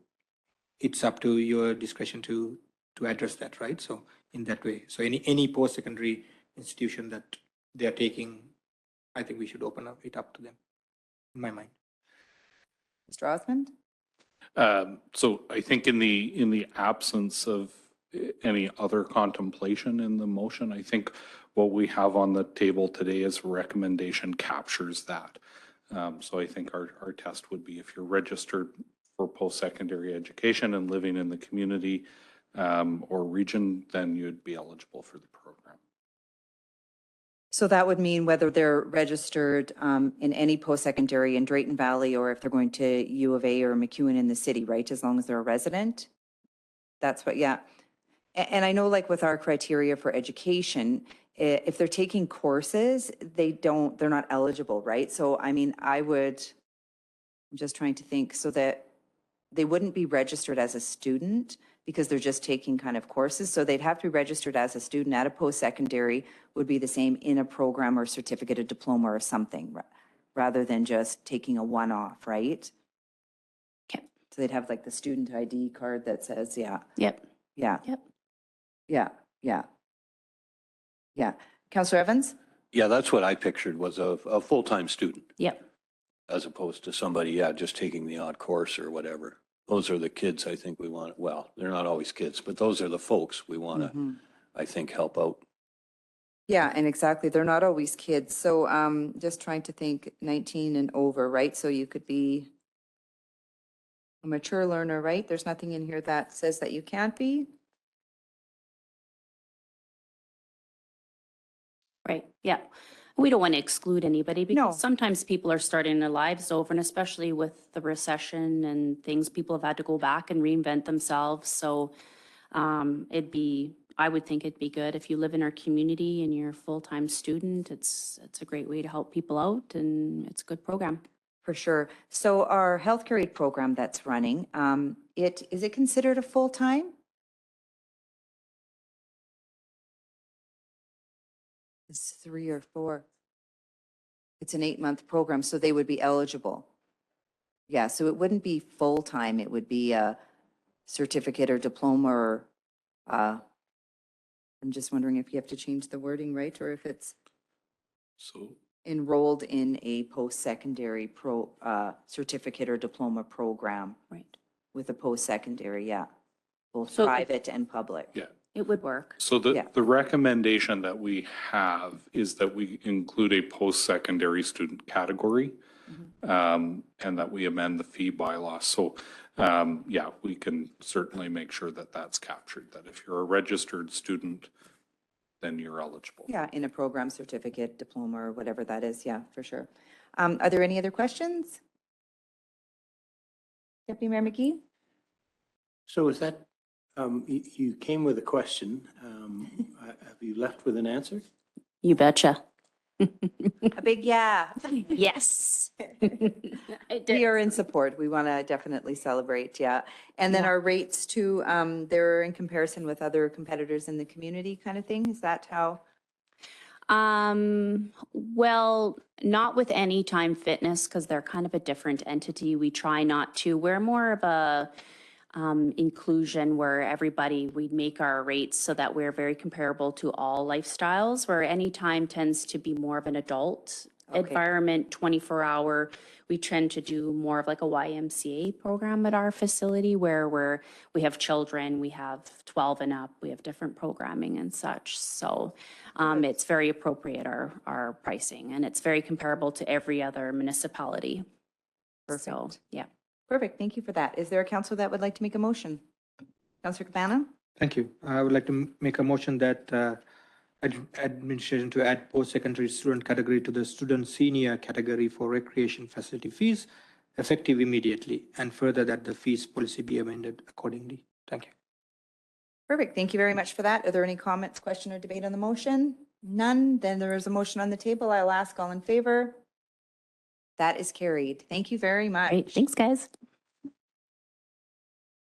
it's up to your discretion to address that, right? So in that way, so any post-secondary institution that they are taking, I think we should open it up to them, in my mind. Mr. Osmond? So I think in the absence of any other contemplation in the motion, I think what we have on the table today as a recommendation captures that. So I think our test would be if you're registered for post-secondary education and living in the community or region, then you'd be eligible for the program. So that would mean whether they're registered in any post-secondary in Drayton Valley or if they're going to U of A or McEwen in the city, right? As long as they're a resident? That's what, yeah. And I know like with our criteria for education, if they're taking courses, they're not eligible, right? So I mean, I'm just trying to think so that they wouldn't be registered as a student because they're just taking kind of courses. So they'd have to be registered as a student at a post-secondary, would be the same in a program or certificate of diploma or something, rather than just taking a one-off, right? Okay. So they'd have like the student ID card that says, yeah. Yep. Yeah. Yep. Yeah, yeah. Yeah. Councillor Evans? Yeah, that's what I pictured was a full-time student Yep. as opposed to somebody, yeah, just taking the odd course or whatever. Those are the kids I think we want, well, they're not always kids, but those are the folks we want to, I think, help out. Yeah, and exactly. They're not always kids. So just trying to think 19 and over, right? So you could be a mature learner, right? There's nothing in here that says that you can't be. Right, yeah. We don't want to exclude anybody because sometimes people are starting their lives over, and especially with the recession and things, people have had to go back and reinvent themselves. So I would think it'd be good if you live in our community and you're a full-time student. It's a great way to help people out and it's a good program. For sure. So our healthcare aid program that's running, is it considered a full-time? It's 3 or 4. It's an 8-month program, so they would be eligible. Yeah, so it wouldn't be full-time. It would be a certificate or diploma or, I'm just wondering if you have to change the wording, right? Or if it's enrolled in a post-secondary certificate or diploma program. Right. With a post-secondary, yeah. Both So if- private and public. Yeah. It would work. So the recommendation that we have is that we include a post-secondary student category, and that we amend the fee bylaw. So, yeah, we can certainly make sure that that's captured, that if you're a registered student, then you're eligible. Yeah, in a program, certificate, diploma, or whatever that is. Yeah, for sure. Are there any other questions? Deputy Mayor McGee? So is that, you came with a question. Have you left with an answer? You betcha. A big yeah. Yes. We are in support. We want to definitely celebrate, yeah. And then our rates too, they're in comparison with other competitors in the community kind of thing? Is that how? Well, not with Anytime Fitness because they're kind of a different entity. We try not to. We're more of a inclusion where everybody, we make our rates so that we're very comparable to all lifestyles, where Anytime tends to be more of an adult environment, 24-hour. We tend to do more of like a YMCA program at our facility where we have children, we have 12 and up, we have different programming and such. So it's very appropriate, our pricing, and it's very comparable to every other municipality. Perfect. So, yeah. Perfect. Thank you for that. Is there a council that would like to make a motion? Councillor Cabana? Thank you. I would like to make a motion that administration to add post-secondary student category to the student senior category for recreation facility fees effective immediately, and further that the fees policy be amended accordingly. Thank you. Perfect. Thank you very much for that. Are there any comments, question, or debate on the motion? None. Then there is a motion on the table. I'll ask all in favor. That is carried. Thank you very much. Great. Thanks, guys.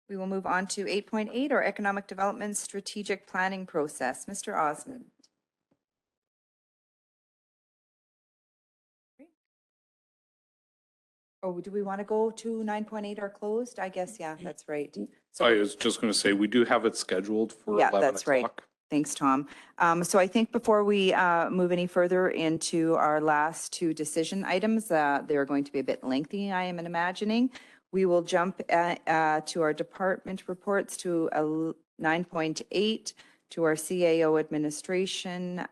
We will move on to 8.8, our economic development strategic planning process. Mr. Osmond. Oh, do we want to go to 9.8 or closed? I guess, yeah, that's right. So I was just going to say, we do have it scheduled for Yeah, 11 that's right. o'clock. Thanks, Tom. So I think before we move any further into our last two decision items, they're going to be a bit lengthy, I am imagining. We will jump to our department reports to 9.8, to our CAO administration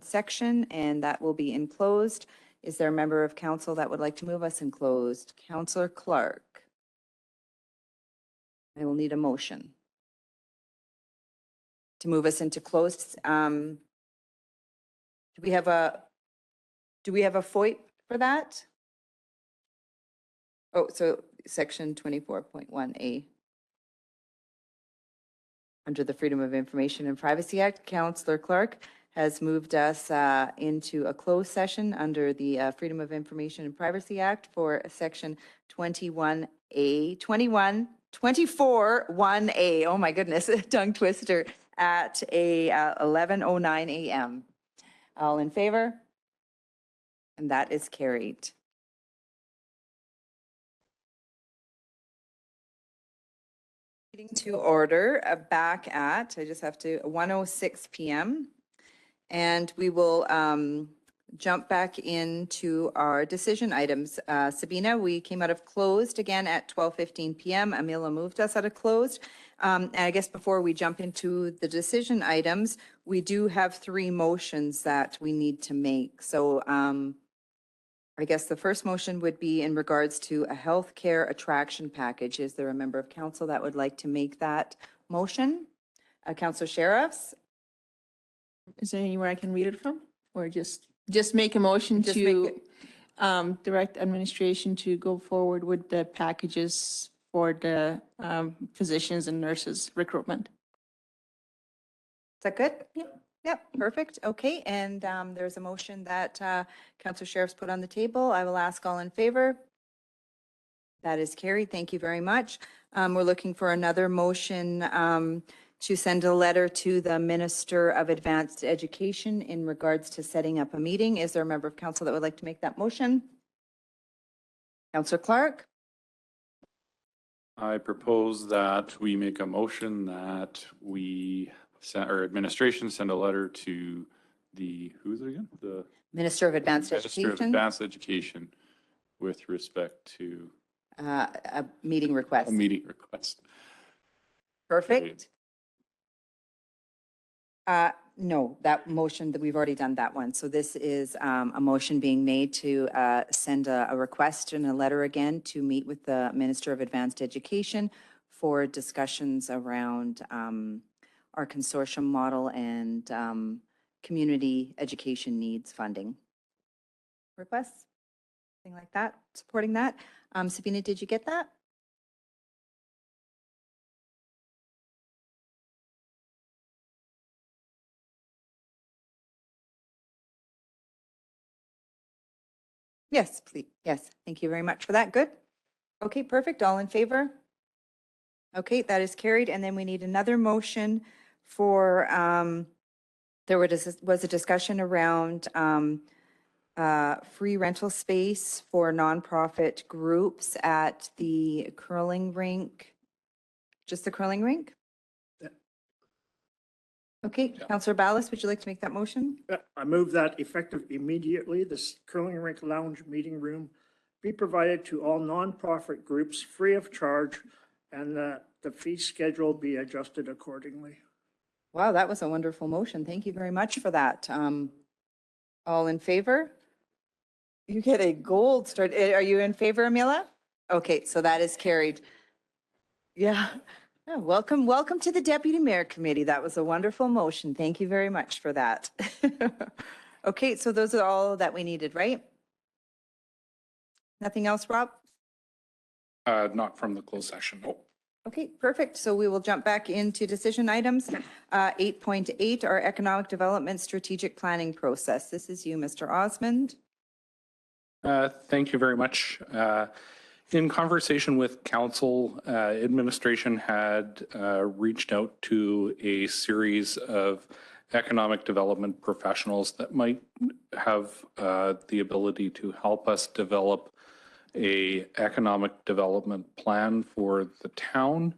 section, and that will be enclosed. Is there a member of council that would like to move us in closed? Councillor Clark. I will need a motion to move us into closed. Do we have a FOIP for that? Oh, so section 24.1A. Under the Freedom of Information and Privacy Act, Councillor Clark has moved us into a closed session under the Freedom of Information and Privacy Act for section 24.1A. Oh my goodness, tongue twister, at 11:09 a.m. All in favor? And that is carried. Meeting to order back at, I just have to, 1:06 p.m. And we will jump back into our decision items. Sabina, we came out of closed again at 12:15 p.m. Amila moved us out of closed. And I guess before we jump into the decision items, we do have three motions that we need to make. So I guess the first motion would be in regards to a healthcare attraction package. Is there a member of council that would like to make that motion? Councillor Sheriffs? Is there anywhere I can read it from? Or just make a motion Just to direct administration to go forward with the packages for the physicians and nurses recruitment? Is that good? Yep, perfect. Okay, and there's a motion that Councillor Sheriffs put on the table. I will ask all in favor. That is carried. Thank you very much. We're looking for another motion to send a letter to the Minister of Advanced Education in regards to setting up a meeting. Is there a member of council that would like to make that motion? Councillor Clark? I propose that we make a motion that we our administration send a letter to who is it again? The Minister of Advanced Minister of Education, Advanced Education with respect to a meeting request. a meeting request. Perfect. No, that motion, that we've already done that one. So this is a motion being made to send a request and a letter again to meet with the Minister of Advanced Education for discussions around our consortium model and community education needs funding. Requests? Thing like that, supporting that. Sabina, did you get that? Yes, please. Yes, thank you very much for that. Good. Okay, perfect. All in favor? Okay, that is carried. And then we need another motion for, there was a discussion around free rental space for nonprofit groups at the curling rink. Just the curling rink? Okay, Councillor Ballas, would you like to make that motion? I move that effective immediately, this curling rink lounge meeting room be provided to all nonprofit groups free of charge, and that the fee schedule be adjusted accordingly. Wow, that was a wonderful motion. Thank you very much for that. All in favor? You get a gold star. Are you in favor, Amila? Okay, so that is carried. Yeah. Yeah, welcome to the Deputy Mayor Committee. That was a wonderful motion. Thank you very much for that. Okay, so those are all that we needed, right? Nothing else, Rob? Not from the closed session, no. Okay, perfect. So we will jump back into decision items. 8.8, our economic development strategic planning process. This is you, Mr. Osmond. Thank you very much. In conversation with council, administration had reached out to a series of economic development professionals that might have the ability to help us develop a economic development plan for the town.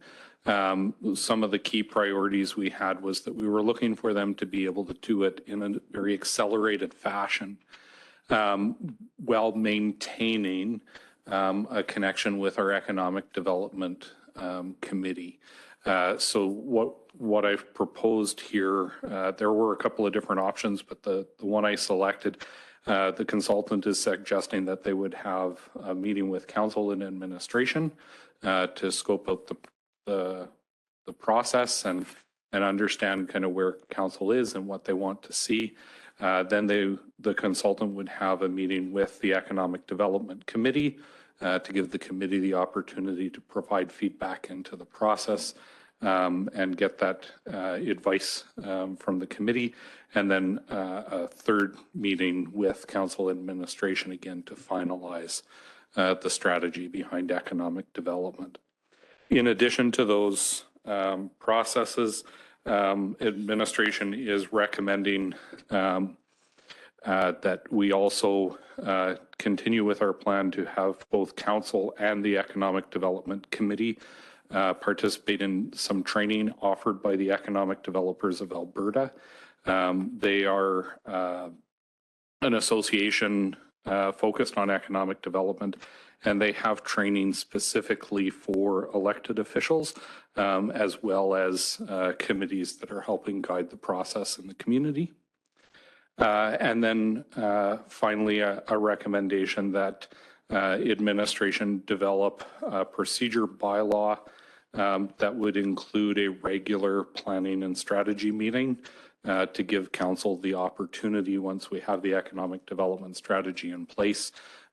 Some of the key priorities we had was that we were looking for them to be able to do it in a very accelerated fashion, while maintaining a connection with our economic development committee. So what I've proposed here, there were a couple of different options, but the one I selected, the consultant is suggesting that they would have a meeting with council and administration to scope out the process and understand kind of where council is and what they want to see. Then the consultant would have a meeting with the Economic Development Committee to give the committee the opportunity to provide feedback into the process and get that advice from the committee. And then a third meeting with council administration again to finalize the strategy behind economic development. In addition to those processes, administration is recommending that we also continue with our plan to have both council and the Economic Development Committee participate in some training offered by the Economic Developers of Alberta. They are an association focused on economic development, and they have training specifically for elected officials, as well as committees that are helping guide the process in the community. And then finally, a recommendation that administration develop a procedure bylaw that would include a regular planning and strategy meeting to give council the opportunity, once we have the economic development strategy in place,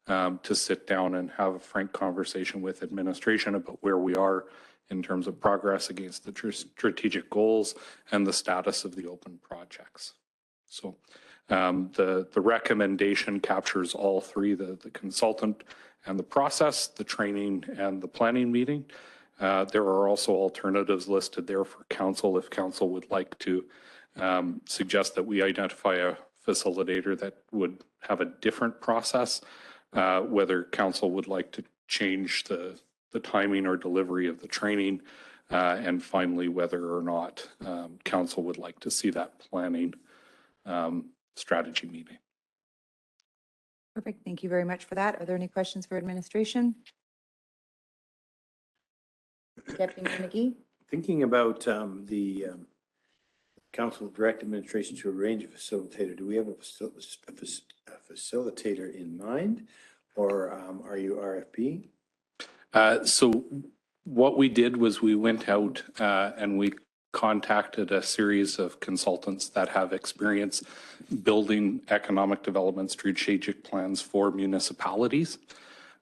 to sit down and have a frank conversation with administration about where we are in terms of progress against the strategic goals and the status of the open projects. So the recommendation captures all three, the consultant and the process, the training and the planning meeting. There are also alternatives listed there for council if council would like to suggest that we identify a facilitator that would have a different process, whether council would like to change the timing or delivery of the training, and finally, whether or not council would like to see that planning strategy meeting. Perfect. Thank you very much for that. Are there any questions for administration? Deputy Mayor McGee? Thinking about council direct administration to arrange a facilitator. Do we have a facilitator in mind, or are you RFP? So what we did was we went out and we contacted a series of consultants that have experience building economic development strategic plans for municipalities.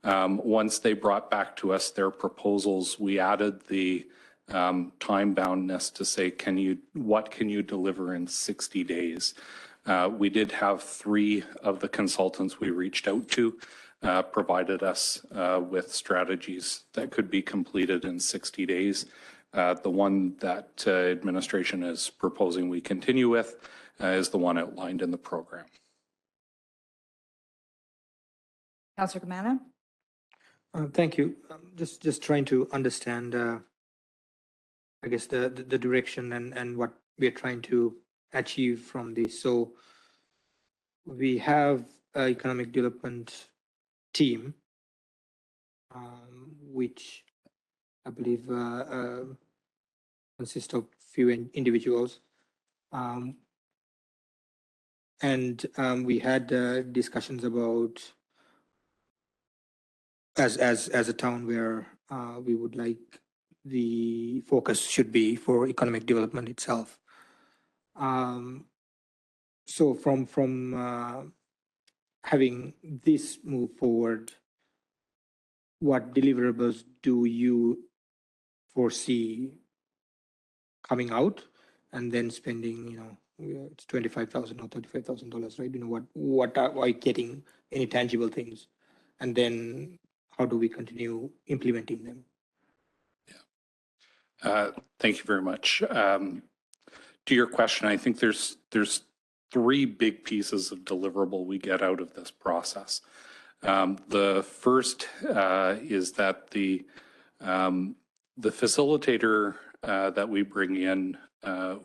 Once they brought back to us their proposals, we added the time boundness to say, what can you deliver in 60 days? We did have 3 of the consultants we reached out to provided us with strategies that could be completed in 60 days. The one that administration is proposing we continue with is the one outlined in the program. Councillor Camana? Thank you. Just trying to understand, I guess, the direction and what we're trying to achieve from this. So we have an economic development team, which I believe consists of few individuals. And we had discussions about as a town where we would like the focus should be for economic development itself. So from having this move forward, what deliverables do you foresee coming out and then spending, it's $25,000 or $35,000, right? What are getting any tangible things? And then how do we continue implementing them? Thank you very much. To your question, I think there's 3 big pieces of deliverable we get out of this process. The first is that the facilitator that we bring in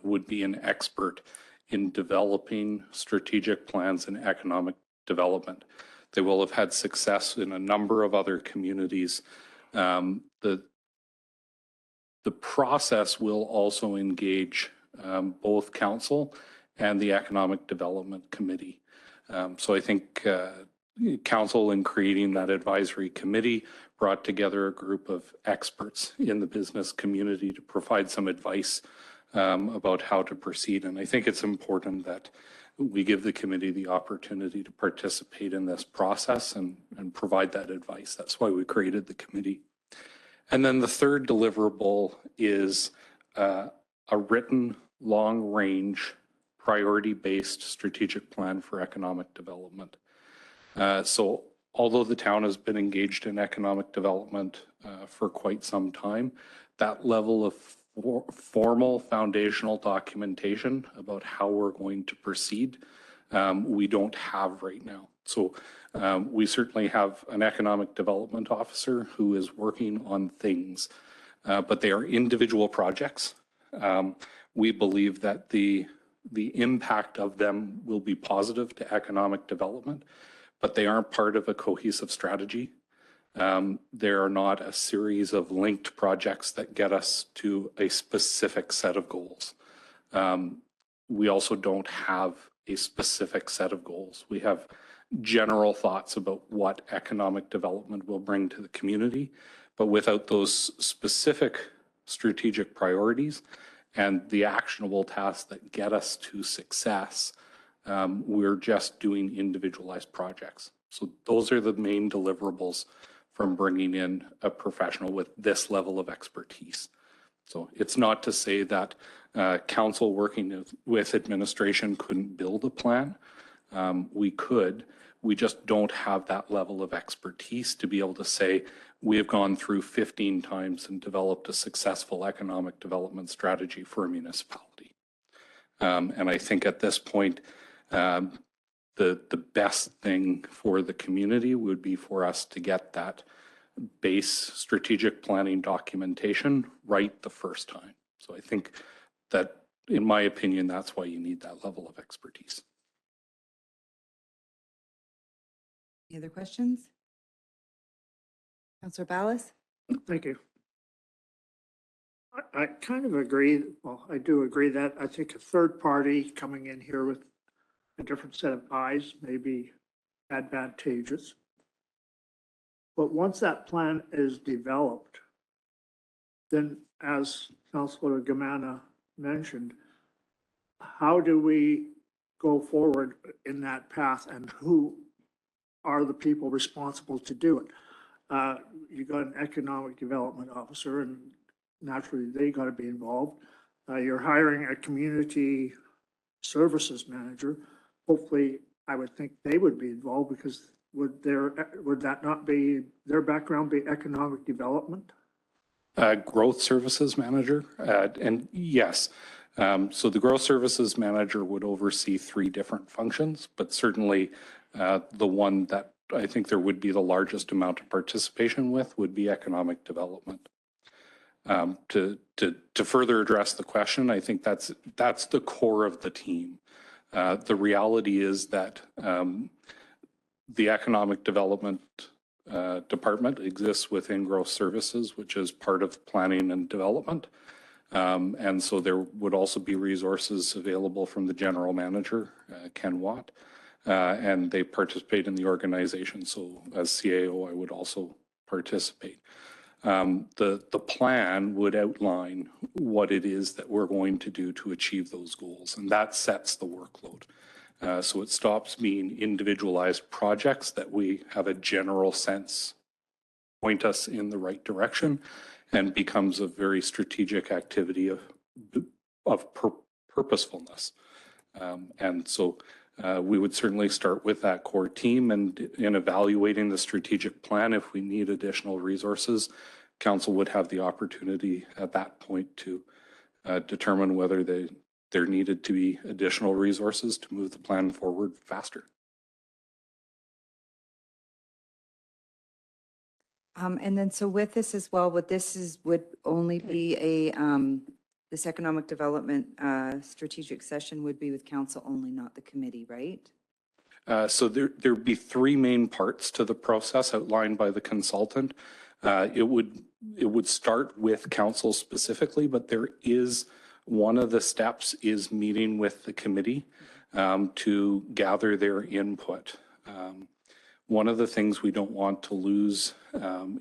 would be an expert in developing strategic plans and economic development. They will have had success in a number of other communities. The process will also engage both council and the Economic Development Committee. So I think council, in creating that advisory committee, brought together a group of experts in the business community to provide some advice about how to proceed. And I think it's important that we give the committee the opportunity to participate in this process and provide that advice. That's why we created the committee. And then the third deliverable is a written, long-range, priority-based strategic plan for economic development. So although the town has been engaged in economic development for quite some time, that level of formal foundational documentation about how we're going to proceed, we don't have right now. So we certainly have an economic development officer who is working on things, but they are individual projects. We believe that the impact of them will be positive to economic development, but they aren't part of a cohesive strategy. There are not a series of linked projects that get us to a specific set of goals. We also don't have a specific set of goals. We have general thoughts about what economic development will bring to the community, but without those specific strategic priorities and the actionable tasks that get us to success, we're just doing individualized projects. So those are the main deliverables from bringing in a professional with this level of expertise. So it's not to say that council working with administration couldn't build a plan. We could. We just don't have that level of expertise to be able to say, we have gone through 15 times and developed a successful economic development strategy for a municipality. And I think at this point, the best thing for the community would be for us to get that base strategic planning documentation right the first time. So I think that, in my opinion, that's why you need that level of expertise. Any other questions? Councillor Ballas? Thank you. I kind of agree, well, I do agree that I think a third party coming in here with a different set of eyes may be advantageous. But once that plan is developed, then as Councilor Gamana mentioned, how do we go forward in that path and who are the people responsible to do it? You got an economic development officer and naturally they got to be involved. You're hiring a community services manager. Hopefully, I would think they would be involved because would that not be, their background be economic development? Growth Services Manager, and yes. So the Growth Services Manager would oversee 3 different functions, but certainly the one that I think there would be the largest amount of participation with would be economic development. To further address the question, I think that's the core of the team. The reality is that the economic development department exists within Growth Services, which is part of planning and development. And so there would also be resources available from the general manager, Ken Watt, and they participate in the organization. So as CAO, I would also participate. The plan would outline what it is that we're going to do to achieve those goals, and that sets the workload. So it stops being individualized projects that we have a general sense point us in the right direction and becomes a very strategic activity of purposefulness. And so we would certainly start with that core team, and in evaluating the strategic plan, if we need additional resources, council would have the opportunity at that point to determine whether there needed to be additional resources to move the plan forward faster. And then so with this as well, would only be a, this economic development strategic session would be with council only, not the committee, right? So there'd be 3 main parts to the process outlined by the consultant. It would start with council specifically, but there is one of the steps is meeting with the committee to gather their input. One of the things we don't want to lose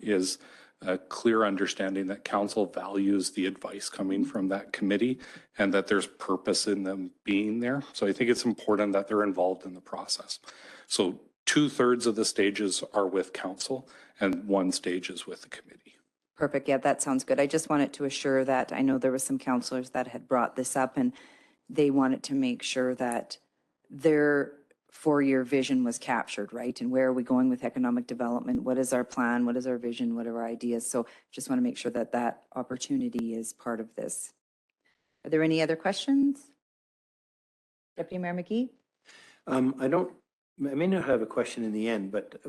is a clear understanding that council values the advice coming from that committee and that there's purpose in them being there. So I think it's important that they're involved in the process. So 2/3 of the stages are with council and 1 stage is with the committee. Perfect. Yeah, that sounds good. I just wanted to assure that, I know there were some counselors that had brought this up and they wanted to make sure that their 4-year vision was captured, right? And where are we going with economic development? What is our plan? What is our vision? What are our ideas? So just want to make sure that that opportunity is part of this. Are there any other questions? Deputy Mayor McGee? I may not have a question in the end, but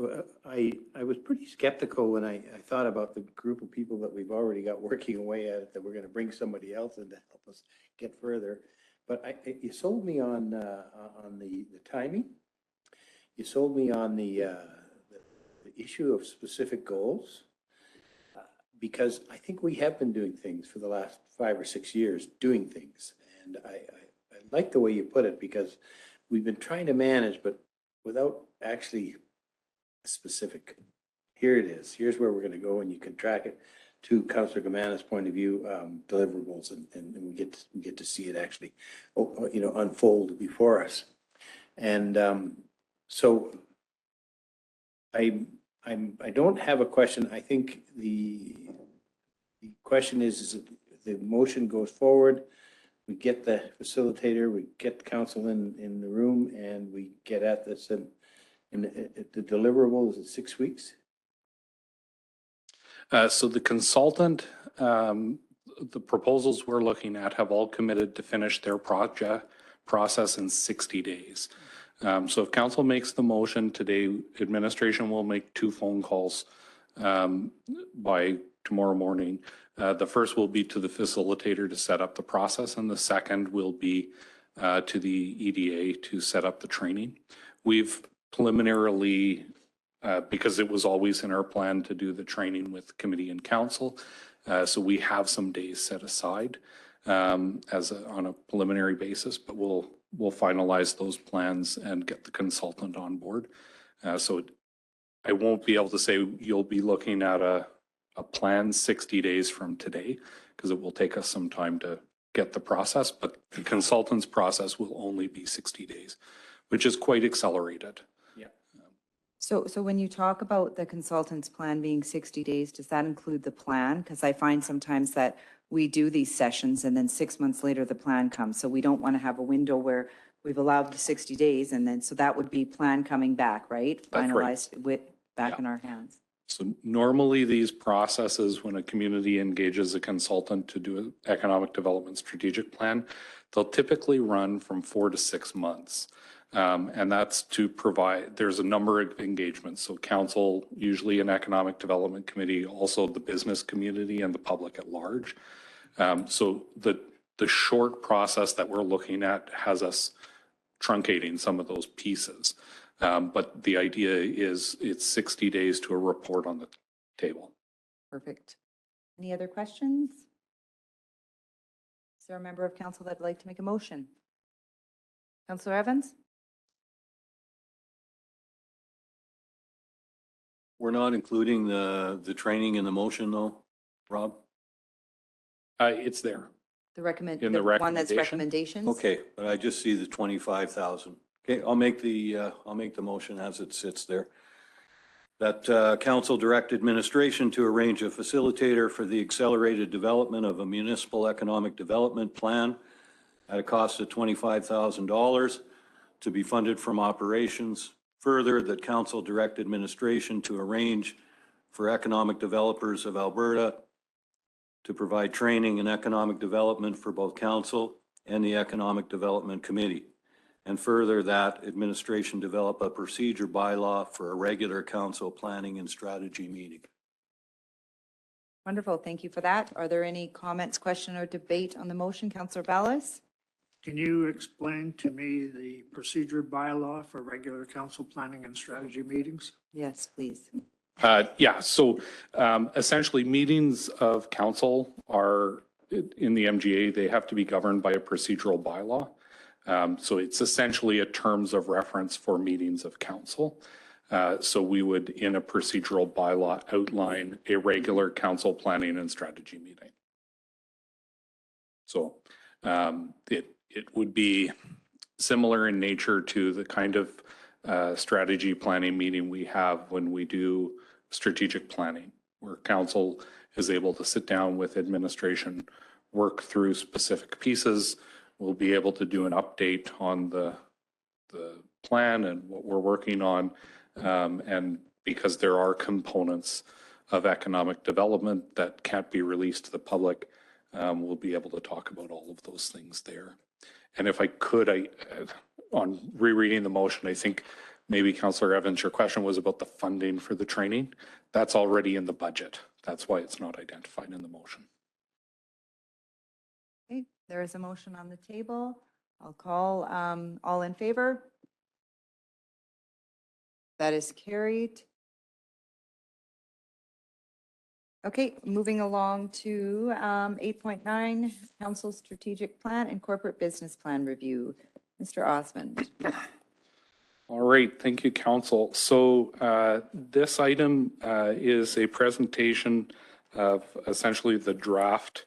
I was pretty skeptical when I thought about the group of people that we've already got working away at it, that we're going to bring somebody else in to help us get further. But you sold me on the timing. You sold me on the issue of specific goals, because I think we have been doing things for the last 5 or 6 years, doing things. And I like the way you put it, because we've been trying to manage, but without actually a specific, here it is, here's where we're going to go, and you can track it to Councillor Gamana's point of view, deliverables, and we get to see it actually, unfold before us. And so I don't have a question. I think the question is the motion goes forward, we get the facilitator, we get council in the room, and we get at this. And the deliverable is 6 weeks. So the consultant, the proposals we're looking at have all committed to finish their process in 60 days. So if council makes the motion today, administration will make 2 phone calls by tomorrow morning. The first will be to the facilitator to set up the process, and the second will be to the EDA to set up the training. We've preliminarily, because it was always in our plan to do the training with committee and council, So we have some days set aside on a preliminary basis, but we'll finalize those plans and get the consultant on board. So I won't be able to say you'll be looking at a plan 60 days from today, because it will take us some time to get the process, but the consultant's process will only be 60 days, which is quite accelerated. So when you talk about the consultant's plan being 60 days, does that include the plan? Because I find sometimes that we do these sessions and then 6 months later the plan comes. So we don't want to have a window where we've allowed the 60 days and then, so that would be plan coming back, right? That's right. Finalized with, back in our hands. So normally these processes, when a community engages a consultant to do an economic development strategic plan, they'll typically run from 4 to 6 months. And that's to provide, there's a number of engagements. So council, usually an economic development committee, also the business community and the public at large. So the short process that we're looking at has us truncating some of those pieces. But the idea is it's 60 days to a report on the table. Perfect. Any other questions? Is there a member of council that'd like to make a motion? Councillor Evans? We're not including the training in the motion though, Rob? It's there. The recommend, In the the one that's recommendation? recommendations? Okay, but I just see the 25,000. Okay, I'll make the motion as it sits there. That council direct administration to arrange a facilitator for the accelerated development of a municipal economic development plan at a cost of $25,000 to be funded from operations. Further, that council direct administration to arrange for economic developers of Alberta to provide training in economic development for both council and the Economic Development Committee. And further, that administration develop a procedure bylaw for a regular council planning and strategy meeting. Wonderful. Thank you for that. Are there any comments, question, or debate on the motion? Councillor Ballas? Can you explain to me the procedure bylaw for regular council planning and strategy meetings? Yes, please. Yeah, so essentially meetings of council are in the MGA, they have to be governed by a procedural bylaw. So it's essentially a terms of reference for meetings of council. So we would, in a procedural bylaw, outline a regular council planning and strategy meeting. So it would be similar in nature to the kind of strategy planning meeting we have when we do strategic planning, where council is able to sit down with administration, work through specific pieces. We'll be able to do an update on the plan and what we're working on. And because there are components of economic development that can't be released to the public, we'll be able to talk about all of those things there. And if I could, on rereading the motion, I think maybe Councillor Evans, your question was about the funding for the training. That's already in the budget. That's why it's not identified in the motion. Okay, there is a motion on the table. I'll call all in favor. That is carried. Okay, moving along to 8.9, Council Strategic Plan and Corporate Business Plan Review. Mr. Osmond. All right, thank you, Council. So this item is a presentation of essentially the draft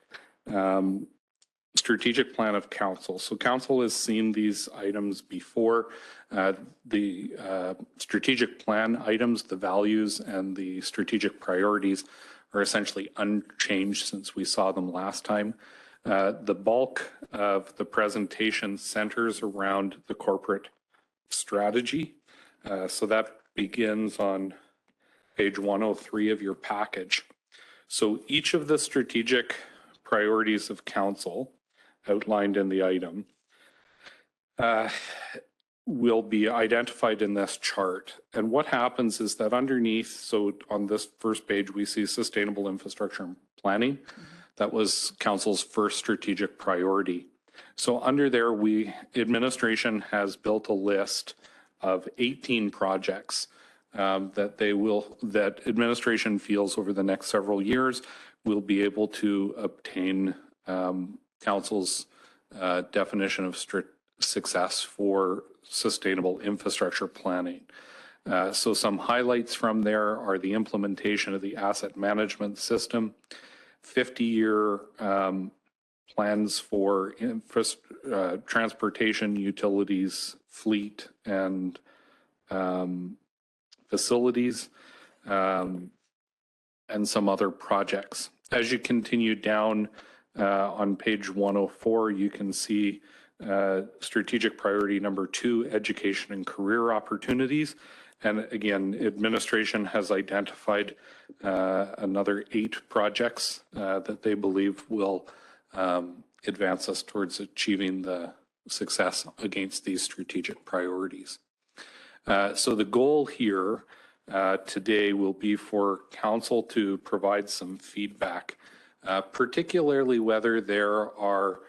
strategic plan of Council. So Council has seen these items before. The strategic plan items, the values and the strategic priorities are essentially unchanged since we saw them last time. The bulk of the presentation centers around the corporate strategy. So that begins on page 103 of your package. So each of the strategic priorities of council outlined in the item will be identified in this chart. And what happens is that underneath, so on this first page, we see sustainable infrastructure and planning. That was council's first strategic priority. So under there, administration has built a list of 18 projects that administration feels over the next several years we'll be able to obtain council's definition of success for sustainable infrastructure planning. So some highlights from there are the implementation of the asset management system, 50-year plans for transportation, utilities, fleet, and facilities, and some other projects. As you continue down on page 104, you can see strategic priority number 2, education and career opportunities. And again, administration has identified another 8 projects that they believe will advance us towards achieving the success against these strategic priorities. So the goal here today will be for council to provide some feedback, particularly whether there are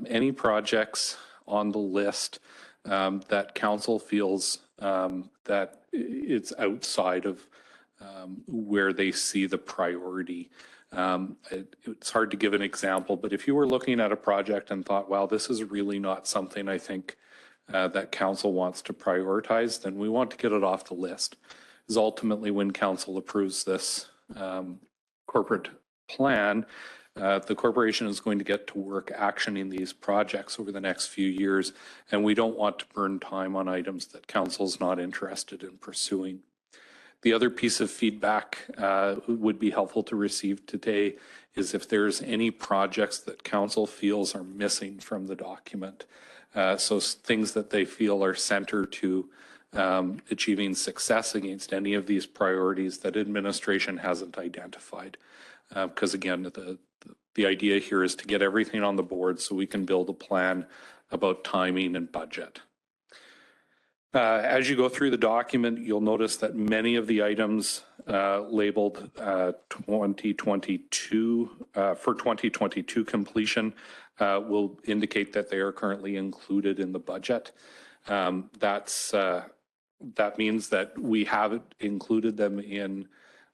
any projects on the list that council feels that it's outside of where they see the priority. It's hard to give an example, but if you were looking at a project and thought, wow, this is really not something I think that council wants to prioritize, then we want to get it off the list. Because ultimately when council approves this corporate plan, the corporation is going to get to work actioning these projects over the next few years, and we don't want to burn time on items that council's not interested in pursuing. The other piece of feedback would be helpful to receive today is if there's any projects that council feels are missing from the document. So things that they feel are center to achieving success against any of these priorities that administration hasn't identified. Because again, the idea here is to get everything on the board so we can build a plan about timing and budget. As you go through the document, you'll notice that many of the items labeled 2022 for 2022 completion will indicate that they are currently included in the budget. That means that we have included them in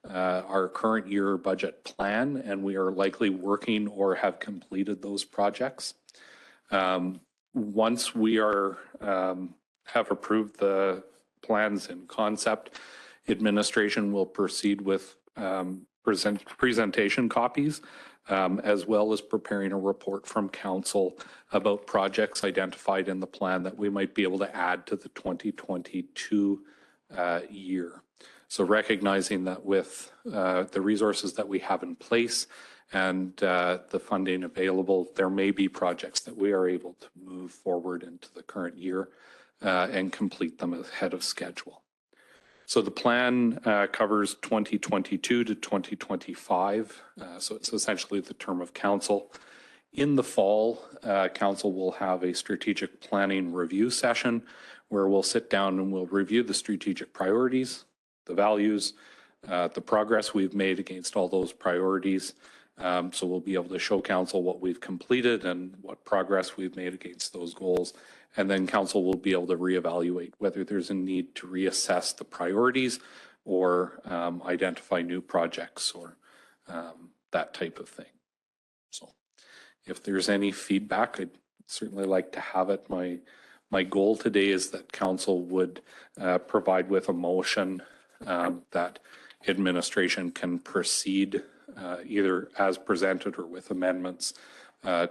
our current year budget plan, and we are likely working or have completed those projects. Once we are have approved the plans in concept, administration will proceed with presentation copies, as well as preparing a report from council about projects identified in the plan that we might be able to add to the 2022 year. So recognizing that with the resources that we have in place and the funding available, there may be projects that we are able to move forward into the current year and complete them ahead of schedule. So the plan covers 2022 to 2025. So it's essentially the term of council. In the fall, council will have a strategic planning review session where we'll sit down and we'll review the strategic priorities, the values, the progress we've made against all those priorities. So we'll be able to show council what we've completed and what progress we've made against those goals. And then council will be able to reevaluate whether there's a need to reassess the priorities or identify new projects or that type of thing. So if there's any feedback, I'd certainly like to have it. My goal today is that council would provide with a motion that administration can proceed either as presented or with amendments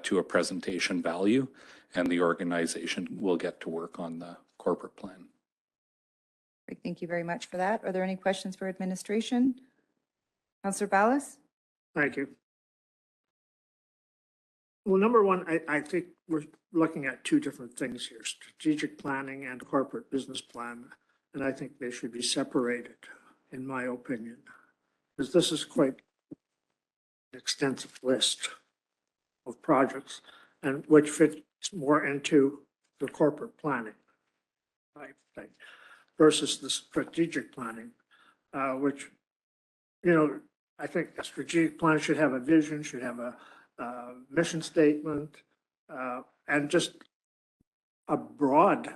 to a presentation value, and the organization will get to work on the corporate plan. Great, thank you very much for that. Are there any questions for administration? Councillor Ballas? Thank you. Well, number one, I think we're looking at two different things here, strategic planning and corporate business plan. And I think they should be separated, in my opinion, because this is quite an extensive list of projects and which fits more into the corporate planning type thing versus the strategic planning, which, you know, I think a strategic plan should have a vision, should have a mission statement, and just a broad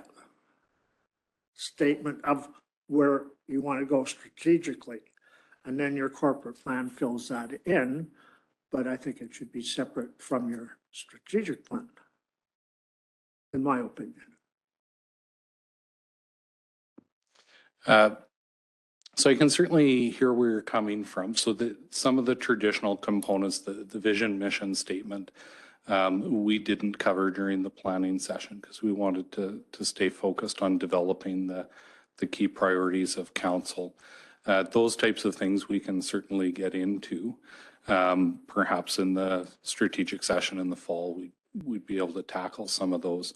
statement of where you want to go strategically. And then your corporate plan fills that in but I think it should be separate from your strategic plan, in my opinion. So I can certainly hear where you're coming from. So some of the traditional components, the vision, mission statement, we didn't cover during the planning session because we wanted to stay focused on developing the key priorities of council. Those types of things we can certainly get into. Perhaps in the strategic session in the fall, we'd be able to tackle some of those.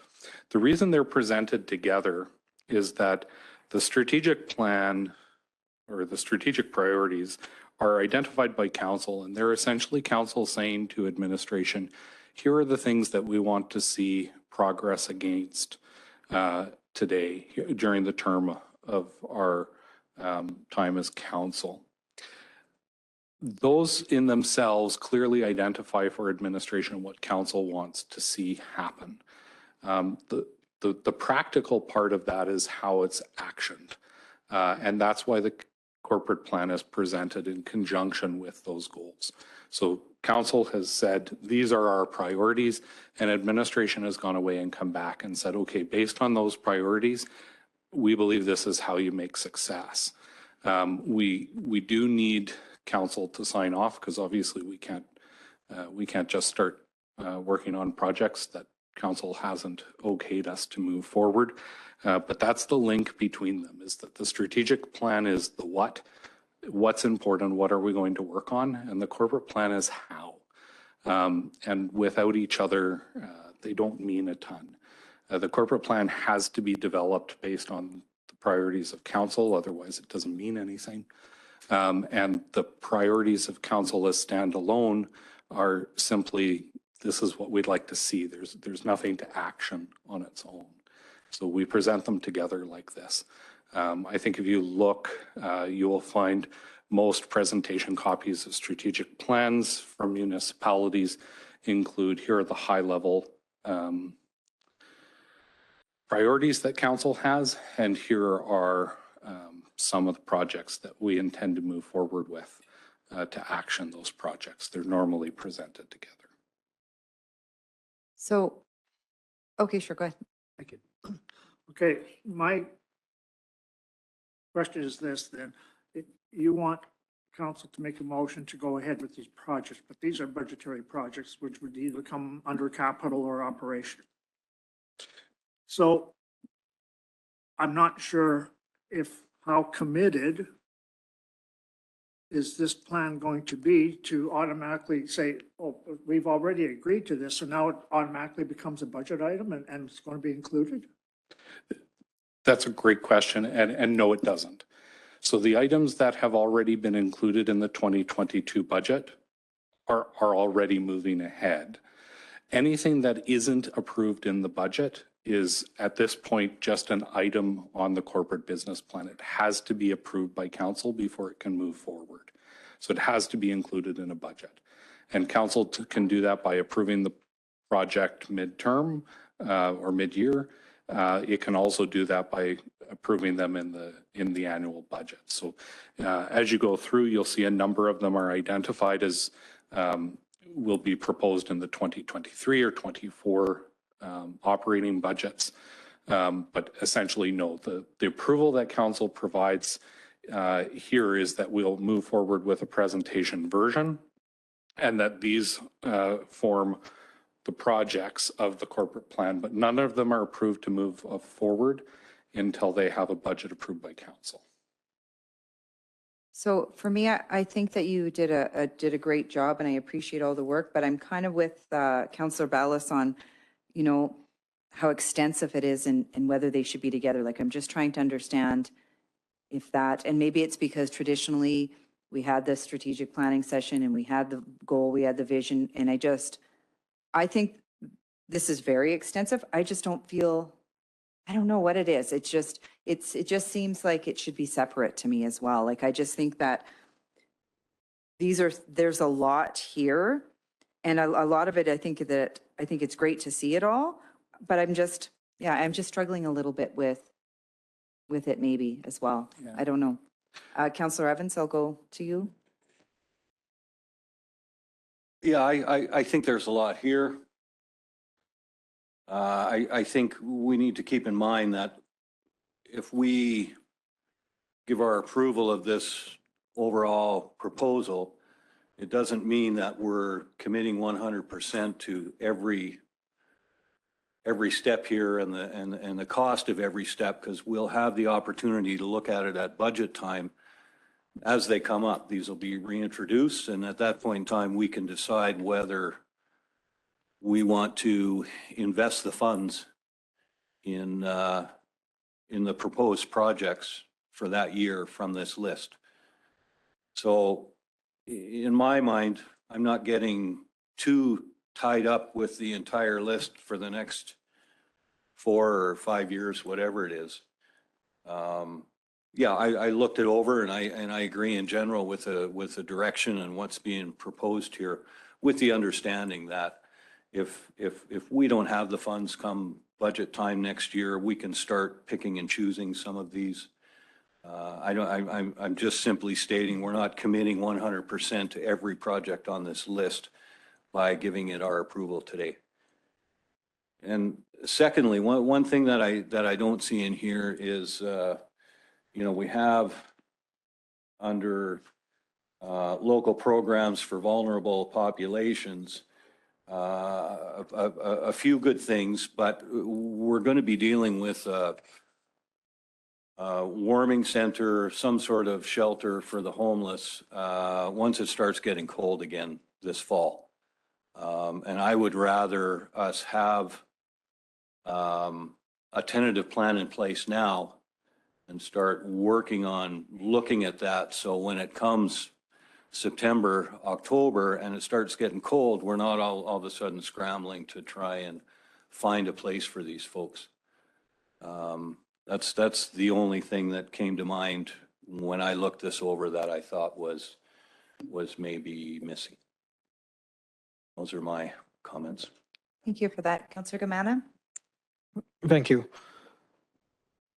The reason they're presented together is that the strategic plan or the strategic priorities are identified by council, and they're essentially council saying to administration, here are the things that we want to see progress against today during the term of our time as council. Those in themselves clearly identify for administration what council wants to see happen. The practical part of that is how it's actioned. And that's why the corporate plan is presented in conjunction with those goals. So council has said, these are our priorities, and administration has gone away and come back and said, okay, based on those priorities, we believe this is how you make success. We do need council to sign off because obviously we can't just start working on projects that council hasn't okayed us to move forward. But that's the link between them, is that the strategic plan is the what's important, what are we going to work on, and the corporate plan is how. And without each other, they don't mean a ton. The corporate plan has to be developed based on the priorities of council, otherwise it doesn't mean anything. And the priorities of council as standalone are simply, this is what we'd like to see. There's nothing to action on its own. So we present them together like this. I think if you look, you will find most presentation copies of strategic plans from municipalities include, here are the high level priorities that council has, and here are some of the projects that we intend to move forward with to action those projects. They're normally presented together. So, okay, sure, go ahead. Thank you. Okay, my question is this then. You want council to make a motion to go ahead with these projects, but these are budgetary projects which would either come under capital or operation. So I'm not sure how committed is this plan going to be to automatically say, oh, we've already agreed to this, so now it automatically becomes a budget item and it's going to be included? That's a great question, and no, it doesn't. So the items that have already been included in the 2022 budget are already moving ahead. Anything that isn't approved in the budget is at this point just an item on the corporate business plan. It has to be approved by council before it can move forward. So it has to be included in a budget. And council can do that by approving the project midterm or mid-year. It can also do that by approving them in the annual budget. So as you go through, you'll see a number of them are identified as will be proposed in the 2023 or 24 operating budgets. But essentially, no, the approval that council provides here is that we'll move forward with a presentation version and that these form the projects of the corporate plan, but none of them are approved to move forward until they have a budget approved by council. So for me, I think that you did a great job and I appreciate all the work, but I'm kind of with Councillor Ballas on, you know, how extensive it is and whether they should be together. Like, I'm just trying to understand if that, and maybe it's because traditionally we had the strategic planning session and we had the goal, we had the vision, and I think this is very extensive. I just don't feel, I don't know what it is. It just seems like it should be separate to me as well. Like, I just think that there's a lot here, and a lot of it, I think it's great to see it all, but I'm just struggling a little bit with it maybe as well. Yeah. I don't know. Councillor Evans, I'll go to you. Yeah, I think there's a lot here. I think we need to keep in mind that if we give our approval of this overall proposal, it doesn't mean that we're committing 100% to every step here and the cost of every step, because we'll have the opportunity to look at it at budget time as they come up. These will be reintroduced, and at that point in time, we can decide whether we want to invest the funds in the proposed projects for that year from this list. So in my mind, I'm not getting too tied up with the entire list for the next 4 or 5 years, whatever it is. Yeah, I looked it over and I agree in general with the direction and what's being proposed here, with the understanding that if we don't have the funds come budget time next year, we can start picking and choosing some of these. I'm just simply stating we're not committing 100% to every project on this list by giving it our approval today. And secondly, one thing that I don't see in here is, we have under local programs for vulnerable populations, a few good things, but we're going to be dealing with a warming center, some sort of shelter for the homeless once it starts getting cold again this fall. And I would rather us have a tentative plan in place now and start working on looking at that. So when it comes September, October, and it starts getting cold, we're not all of a sudden scrambling to try and find a place for these folks. That's the only thing that came to mind when I looked this over that I thought was maybe missing. Those are my comments. Thank you for that. Councillor Gamana? Thank you.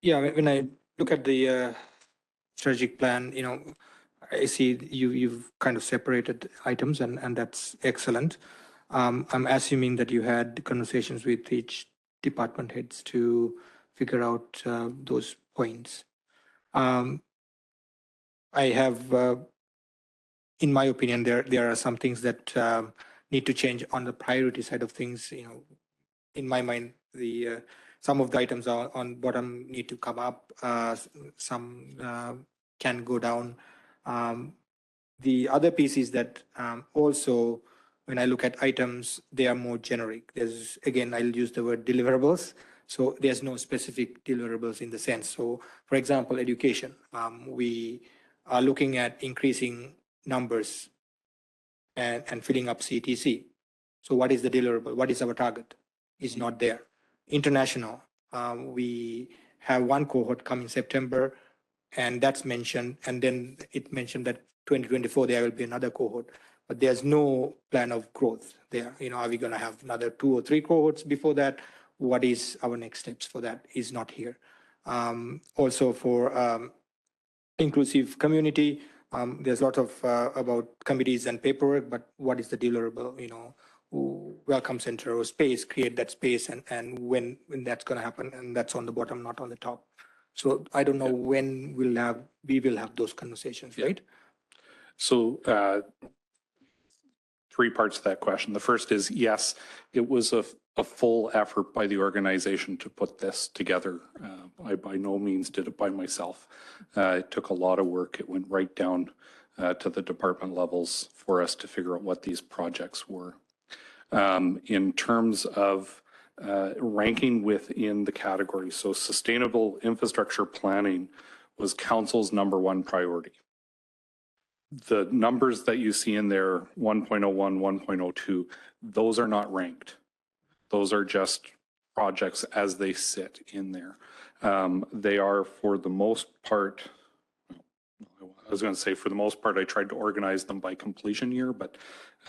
Yeah, when I look at the strategic plan, I see you've kind of separated items, and that's excellent. I'm assuming that you had conversations with each department heads to figure out those points. I have, in my opinion, there are some things that need to change on the priority side of things. In my mind, some of the items on bottom need to come up. Some can go down. The other piece is that also, when I look at items, they are more generic. There's, again, I'll use the word deliverables. So there's no specific deliverables in the sense. So, for example, education. We are looking at increasing numbers and filling up CTC. So what is the deliverable? What is our target? Is not there. International. We have one cohort coming September, and that's mentioned. And then it mentioned that 2024 there will be another cohort, but there's no plan of growth there. Are we going to have another 2 or 3 cohorts before that? What is our next steps for that is not here. Also for inclusive community, there's a lot of about committees and paperwork, but what is the deliverable? Welcome center or space, create that space, and when that's going to happen, and that's on the bottom, not on the top. So I don't know when we will have those conversations, right? So 3 parts to that question. The first is, yes, it was a full effort by the organization to put this together. I by no means did it by myself. It took a lot of work. It went right down to the department levels for us to figure out what these projects were. In terms of ranking within the category, so sustainable infrastructure planning was council's #1 priority. The numbers that you see in there, 1.01, 1.02, those are not ranked. Those are just projects as they sit in there. They are, for the most part, I was going to say for the most part, I tried to organize them by completion year, but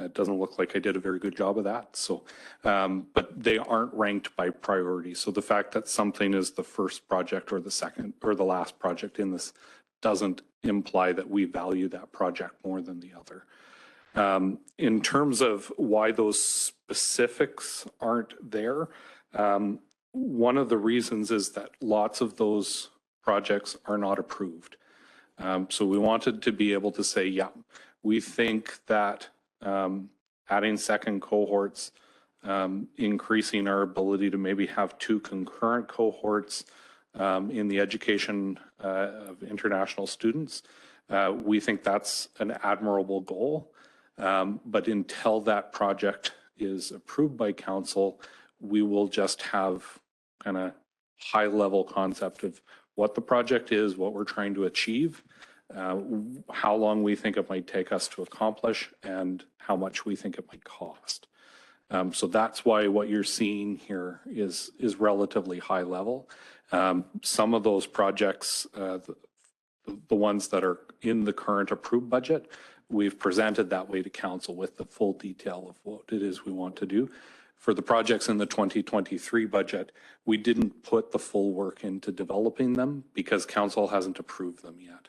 it doesn't look like I did a very good job of that. So, but they aren't ranked by priority. So the fact that something is the first project or the second or the last project in this doesn't imply that we value that project more than the other. In terms of why those specifics aren't there, one of the reasons is that lots of those projects are not approved. So we wanted to be able to say, yeah, we think that adding second cohorts, increasing our ability to maybe have 2 concurrent cohorts in the education of international students, we think that's an admirable goal. But until that project is approved by council, we will just have kind of high level concept of what the project is, what we're trying to achieve, how long we think it might take us to accomplish, and how much we think it might cost. So that's why what you're seeing here is relatively high level. Some of those projects, the ones that are in the current approved budget, we've presented that way to council with the full detail of what it is we want to do. For the projects in the 2023 budget, we didn't put the full work into developing them because council hasn't approved them yet.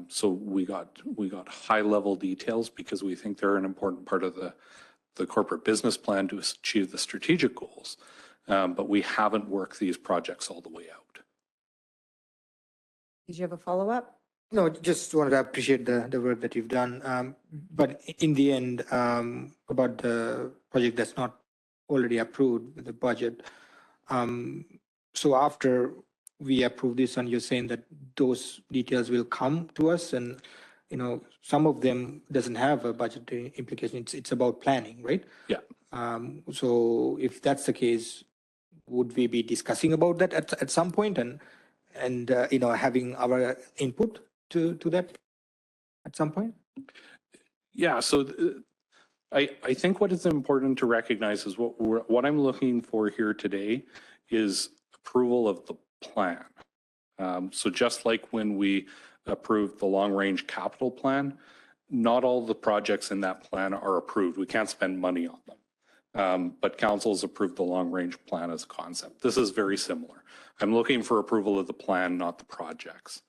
So we got high level details because we think they're an important part of the corporate business plan to achieve the strategic goals. But we haven't worked these projects all the way out. Did you have a follow-up? No, just wanted to appreciate the work that you've done. But in the end, about the project that's not already approved with the budget. So after we approve this and you're saying that those details will come to us and, you know, some of them doesn't have a budgetary implication. It's about planning, right? Yeah. So if that's the case, would we be discussing about that at some point and you know, having our input to that at some point? Yeah, so I think what is important to recognize is what I'm looking for here today is approval of the plan. So just like when we approved the long-range capital plan, not all the projects in that plan are approved. We can't spend money on them. But council's approved the long-range plan as a concept. This is very similar. I'm looking for approval of the plan, not the projects.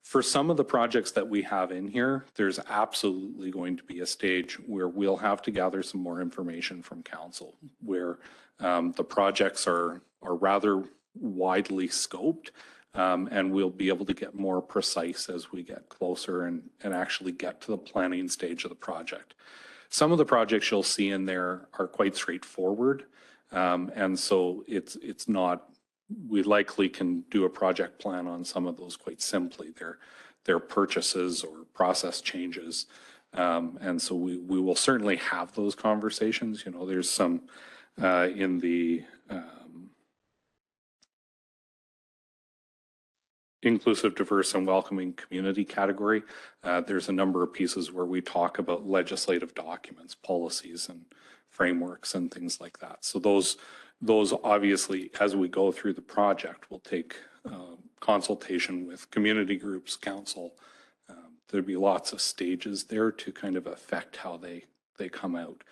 For some of the projects that we have in here, there's absolutely going to be a stage where we'll have to gather some more information from council, where the projects are rather widely scoped, and we'll be able to get more precise as we get closer and actually get to the planning stage of the project. Some of the projects you'll see in there are quite straightforward, and so it's not. We likely can do a project plan on some of those quite simply. They're purchases or process changes. And so we will certainly have those conversations. You know, there's some in the inclusive, diverse, and welcoming community category. There's a number of pieces where we talk about legislative documents, policies, and frameworks and things like that. So those obviously, as we go through the project, will take consultation with community groups, council. There'd be lots of stages there to kind of affect how they come out.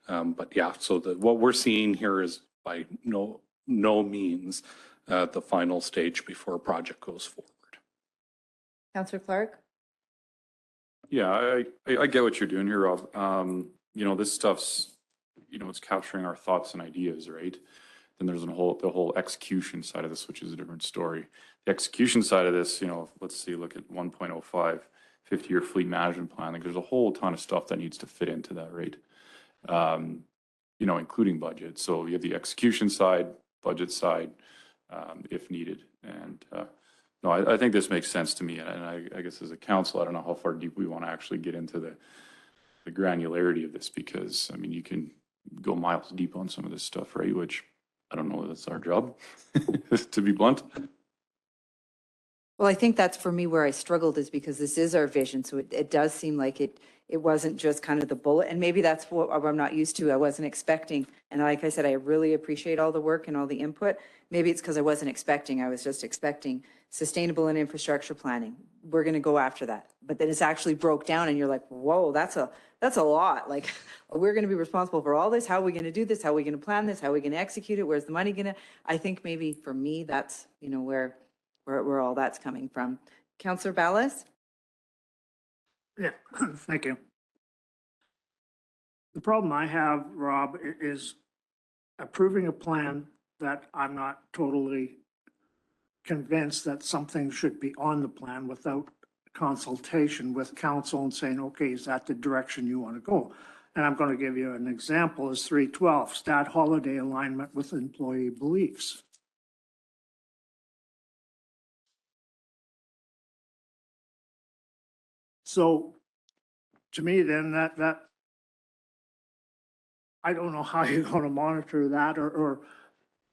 But yeah, so what we're seeing here is by no means the final stage before a project goes forward. Councillor Clark? Yeah, I get what you're doing here, Rob. You know, this stuff's, you know, it's capturing our thoughts and ideas, right? Then there's the whole execution side of this, which is a different story. The execution side of this, you know, let's see, look at 1.05, 50-year fleet management plan. Like there's a whole ton of stuff that needs to fit into that, right? You know, including budget. So you have the execution side, budget side, if needed. And no, I think this makes sense to me. And I guess as a council, I don't know how far deep we want to actually get into the granularity of this, because I mean, you can go miles deep on some of this stuff, right? Which I don't know if that's our job, to be blunt. Well, I think that's for me where I struggled, is because this is our vision. So it does seem like it wasn't just kind of the bullet. And maybe that's what I'm not used to. I wasn't expecting. And like I said, I really appreciate all the work and all the input. Maybe it's because I wasn't expecting. I was just expecting sustainable and infrastructure planning. We're going to go after that. But then it's actually broke down and you're like, whoa, that's a lot. Like, we're going to be responsible for all this. How are we going to do this? How are we going to plan this? How are we going to execute it? Where's the money going to? I think maybe for me, that's, you know, where all that's coming from. Councillor Ballas? Yeah, thank you. The problem I have, Rob, is approving a plan that I'm not totally convinced that something should be on the plan without consultation with council and saying, okay, is that the direction you want to go? And I'm going to give you an example is 312, stat holiday alignment with employee beliefs. So to me, then that I don't know how you're going to monitor that or,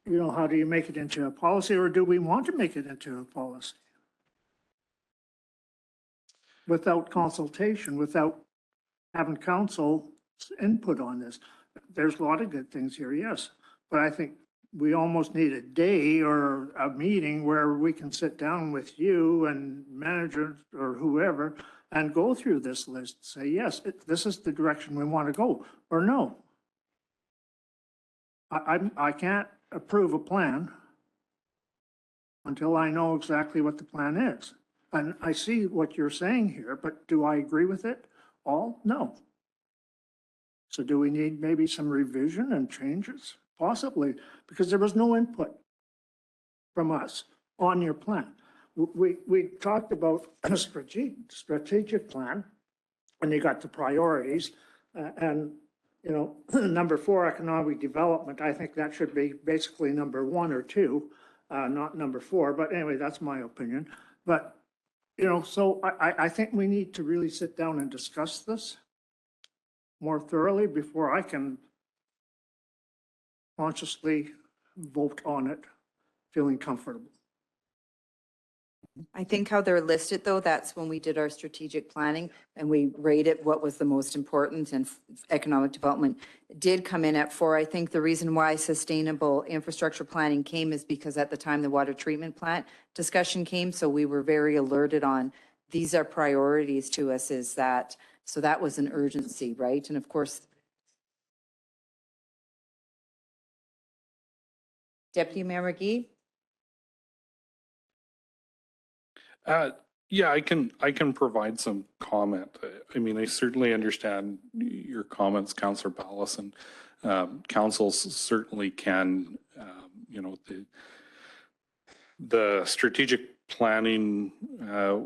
you know, how do you make it into a policy or do we want to make it into a policy? Without consultation, without having council input on this. There's a lot of good things here, yes. But I think we almost need a day or a meeting where we can sit down with you and managers or whoever and go through this list, say, yes, this is the direction we want to go, or no. I can't approve a plan until I know exactly what the plan is. And I see what you're saying here, but do I agree with it all? No. So do we need maybe some revision and changes? Possibly, because there was no input from us on your plan. We talked about a strategic plan, and you got the priorities, and you know, number 4, economic development. I think that should be basically number 1 or 2, not number 4. But anyway, that's my opinion. But you know, so I think we need to really sit down and discuss this more thoroughly before I can consciously vote on it, feeling comfortable. I think how they're listed, though, that's when we did our strategic planning and we rated what was the most important, and economic development did come in at 4. I think the reason why sustainable infrastructure planning came is because at the time the water treatment plant discussion came, so we were very alerted on these are priorities to us, is that, so that was an urgency, right? And of course, Deputy Mayor McGee? Yeah, I can provide some comment. I mean, I certainly understand your comments, Councillor Ballas, and councils certainly can, you know, the strategic planning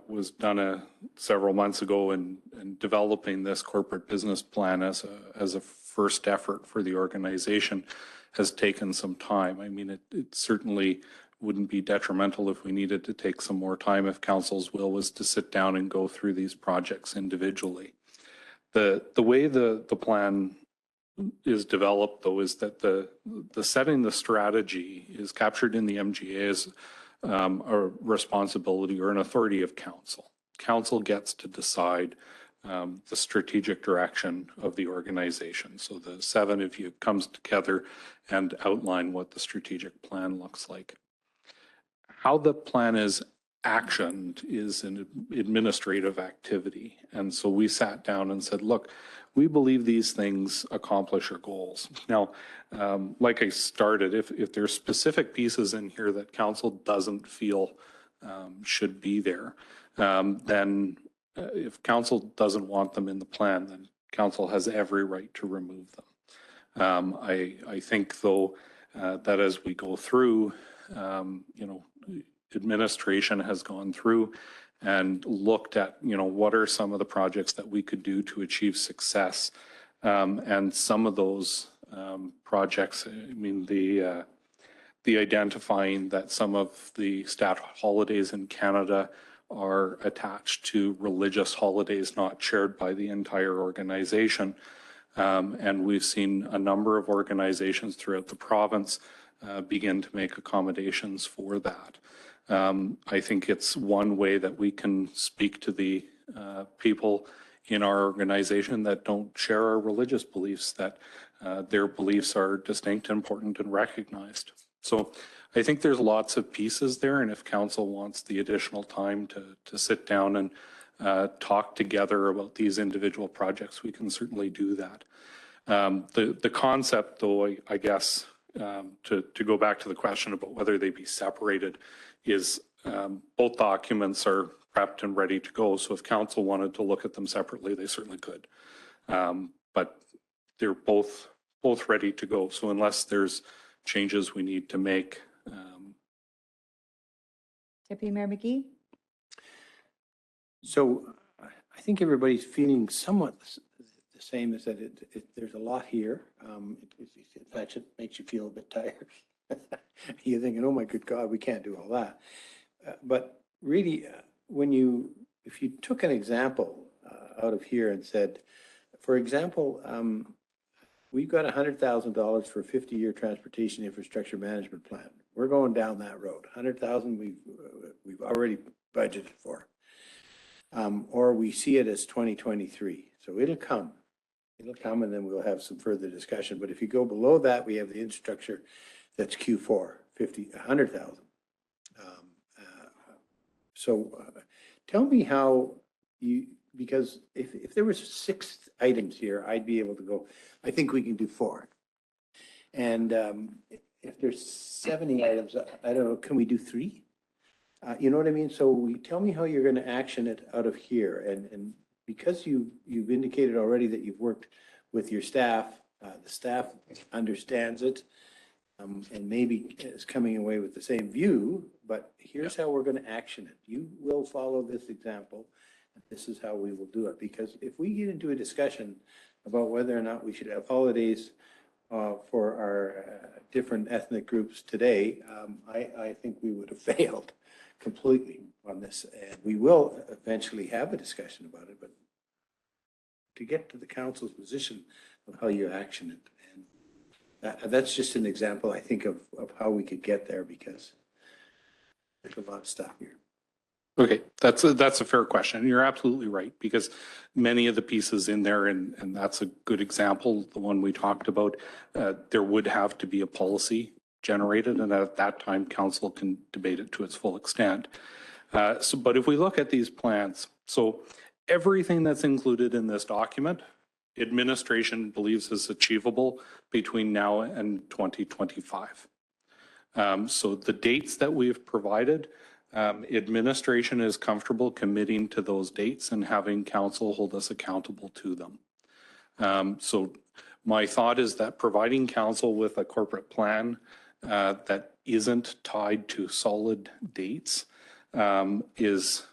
was done several months ago, and developing this corporate business plan as a first effort for the organization has taken some time. I mean, it certainly wouldn't be detrimental if we needed to take some more time if council's will was to sit down and go through these projects individually. The way the plan is developed, though, is that the setting the strategy is captured in the MGA as a responsibility or an authority of council. Council gets to decide the strategic direction of the organization. So the 7 of you comes together and outline what the strategic plan looks like. How the plan is actioned is an administrative activity. And so we sat down and said, look, we believe these things accomplish our goals. Now, like I started, if there's specific pieces in here that council doesn't feel should be there, then if council doesn't want them in the plan, then council has every right to remove them. I think, though, that as we go through, you know, administration has gone through and looked at, you know, what are some of the projects that we could do to achieve success. And some of those projects, I mean, the identifying that some of the stat holidays in Canada are attached to religious holidays not shared by the entire organization. And we've seen a number of organizations throughout the province begin to make accommodations for that. I think it's one way that we can speak to the people in our organization that don't share our religious beliefs, that their beliefs are distinct, important, and recognized. So I think there's lots of pieces there, and if council wants the additional time to sit down and talk together about these individual projects, we can certainly do that. The concept, though, I guess, to go back to the question about whether they be separated, is both documents are prepped and ready to go. So if council wanted to look at them separately, they certainly could. But they're both ready to go. So unless there's changes we need to make. Deputy Mayor McGee? So I think everybody's feeling somewhat the same, is that there's a lot here. That just makes you feel a bit tired. You're thinking, oh my good God, we can't do all that. But really, if you took an example out of here and said, for example, we've got $100,000 for a 50-year transportation infrastructure management plan. We're going down that road. 100,000 we've already budgeted for. Or we see it as 2023. So it'll come. It'll come, and then we'll have some further discussion. But if you go below that, we have the infrastructure that's Q4, 100,000. Tell me how because if there was 6 items here, I'd be able to go, I think we can do 4. And if there's 70 items, I don't know, can we do 3? You know what I mean? So tell me how you're going to action it out of here. And because you've indicated already that you've worked with your staff, the staff understands it, and maybe is coming away with the same view, but here's how we're going to action it. You will follow this example, and this is how we will do it. Because if we get into a discussion about whether or not we should have holidays for our different ethnic groups today, I think we would have failed completely on this. And we will eventually have a discussion about it, but to get to the council's position of how you action it. And that's just an example, I think, of how we could get there, because there's a lot of stuff here. Okay, that's a fair question. You're absolutely right, because many of the pieces in there, and that's a good example, the one we talked about, there would have to be a policy generated, and at that time, council can debate it to its full extent. But if we look at these plans, so everything that's included in this document, administration believes is achievable between now and 2025. So the dates that we've provided, administration is comfortable committing to those dates and having council hold us accountable to them. So my thought is that providing council with a corporate plan that isn't tied to solid dates is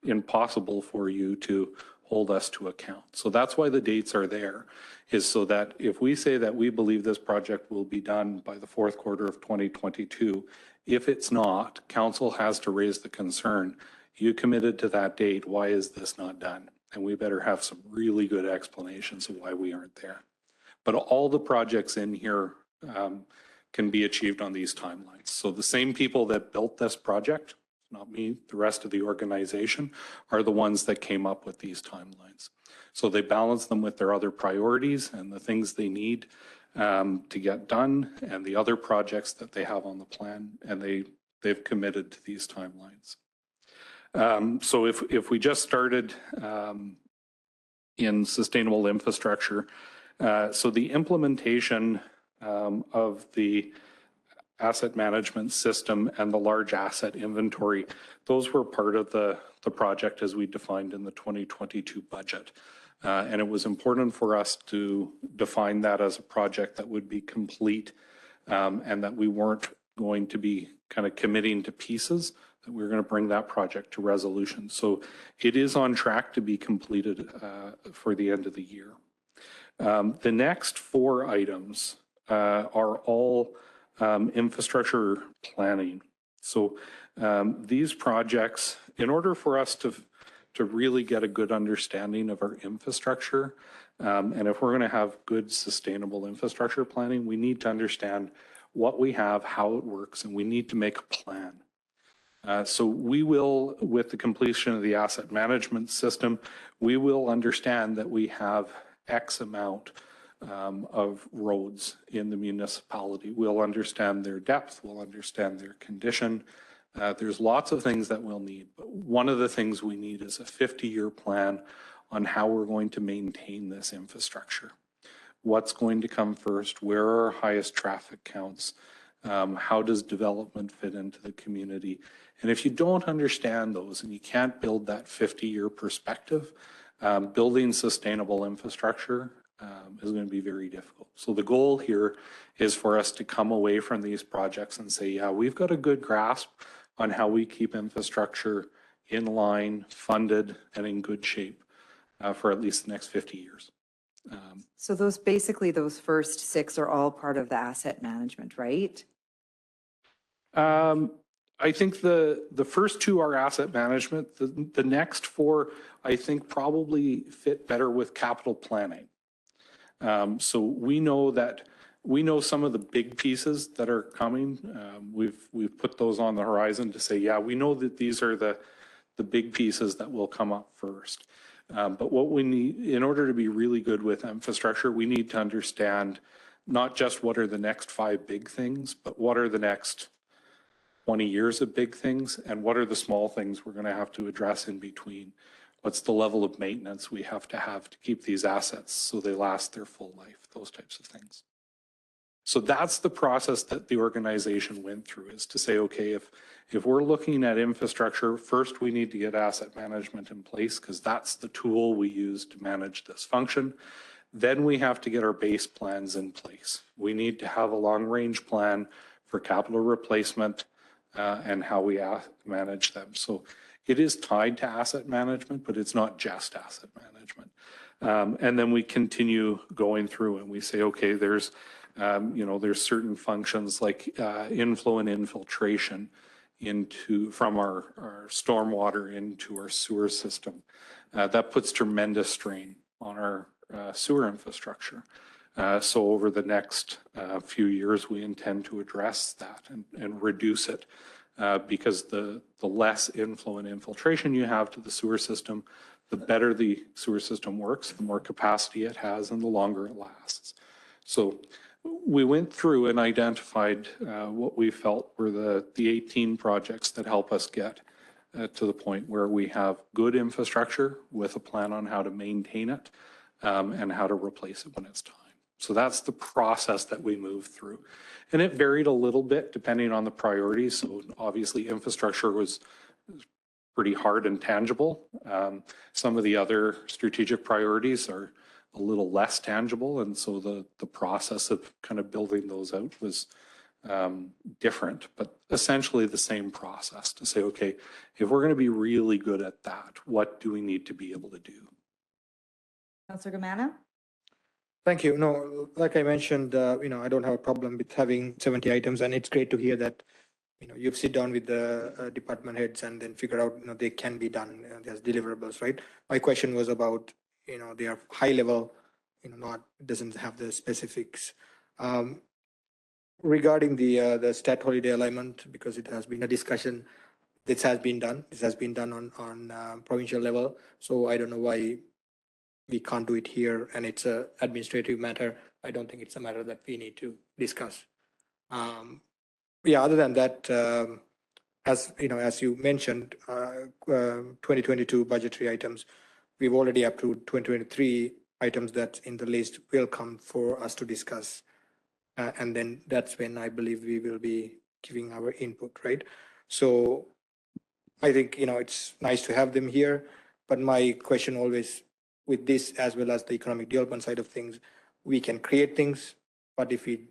impossible for you to hold us to account. So that's why the dates are there, is so that if we say that we believe this project will be done by the 4th quarter of 2022, if it's not, council has to raise the concern, you committed to that date, why is this not done? And we better have some really good explanations of why we aren't there. But all the projects in here can be achieved on these timelines. So the same people that built this project, not me, the rest of the organization, are the ones that came up with these timelines. So they balance them with their other priorities and the things they need to get done, and the other projects that they have on the plan, and they've committed to these timelines. So if we just started in sustainable infrastructure, so the implementation of the asset management system and the large asset inventory, those were part of the project as we defined in the 2022 budget. And it was important for us to define that as a project that would be complete, and that we weren't going to be kind of committing to pieces, that we were going to bring that project to resolution. So it is on track to be completed for the end of the year. The next 4 items are all infrastructure planning. So these projects, in order for us to really get a good understanding of our infrastructure, and if we're going to have good sustainable infrastructure planning, we need to understand what we have, how it works, and we need to make a plan. So we will, with the completion of the asset management system, we will understand that we have X amount of roads in the municipality. We'll understand their depth, we'll understand their condition. There's lots of things that we'll need, but one of the things we need is a 50-year plan on how we're going to maintain this infrastructure. What's going to come first? Where are our highest traffic counts? How does development fit into the community? And if you don't understand those and you can't build that 50-year perspective, building sustainable infrastructure is going to be very difficult. So the goal here is for us to come away from these projects and say, yeah, we've got a good grasp on how we keep infrastructure in line, funded, and in good shape for at least the next 50 years. So those, basically those first 6 are all part of the asset management, right? I think the first 2 are asset management. The next 4, I think, probably fit better with capital planning. So we know some of the big pieces that are coming. We've put those on the horizon to say, yeah, we know that these are the big pieces that will come up first. But what we need, in order to be really good with infrastructure, we need to understand not just what are the next 5 big things, but what are the next 20 years of big things, and what are the small things we're going to have to address in between. What's the level of maintenance we have to keep these assets so they last their full life, those types of things. So that's the process that the organization went through, is to say, okay, if we're looking at infrastructure, first we need to get asset management in place, because that's the tool we use to manage this function. Then we have to get our base plans in place. We need to have a long-range plan for capital replacement and how we manage them. So it is tied to asset management, but it's not just asset management. And then we continue going through and we say, okay, there's certain functions like inflow and infiltration from our stormwater into our sewer system. That puts tremendous strain on our sewer infrastructure. So over the next few years, we intend to address that and reduce it because the less inflow and infiltration you have to the sewer system, the better the sewer system works, the more capacity it has, and the longer it lasts. So we went through and identified what we felt were the 18 projects that help us get to the point where we have good infrastructure with a plan on how to maintain it and how to replace it when it's time. So that's the process that we moved through. And it varied a little bit depending on the priorities. So obviously infrastructure was pretty hard and tangible. Some of the other strategic priorities are a little less tangible. And so the process of kind of building those out was different, but essentially the same process to say, okay, if we're going to be really good at that, what do we need to be able to do? Councillor Gamana? Thank you. No, like I mentioned, I don't have a problem with having 70 items, and it's great to hear that, you sit down with the department heads and then figure out, they can be done. There's deliverables, right? My question was about, they are high level, doesn't have the specifics. Regarding the stat holiday alignment, because it has been a discussion, this has been done. This has been done on provincial level. So I don't know why we can't do it here, and it's a administrative matter. I don't think it's a matter that we need to discuss. Other than that, as you mentioned, 2022 budgetary items, we've already approved 2023 items that in the list will come for us to discuss. And then that's when I believe we will be giving our input, right? So I think, it's nice to have them here, but my question always with this, as well as the economic development side of things, we can create things, but if we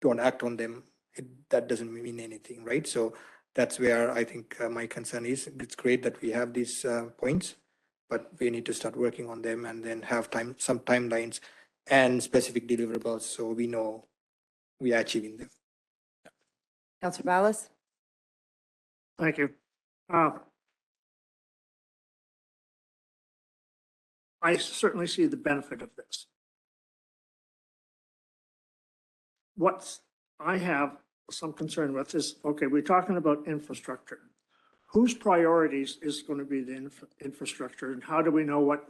don't act on them, that doesn't mean anything, right? So that's where I think my concern is. It's great that we have these points, but we need to start working on them and then have some timelines and specific deliverables so we know we are achieving them. Councillor Ballas? Thank you. I certainly see the benefit of this. What I have some concern with is, okay, we're talking about infrastructure. Whose priorities is going to be the infrastructure, and how do we know what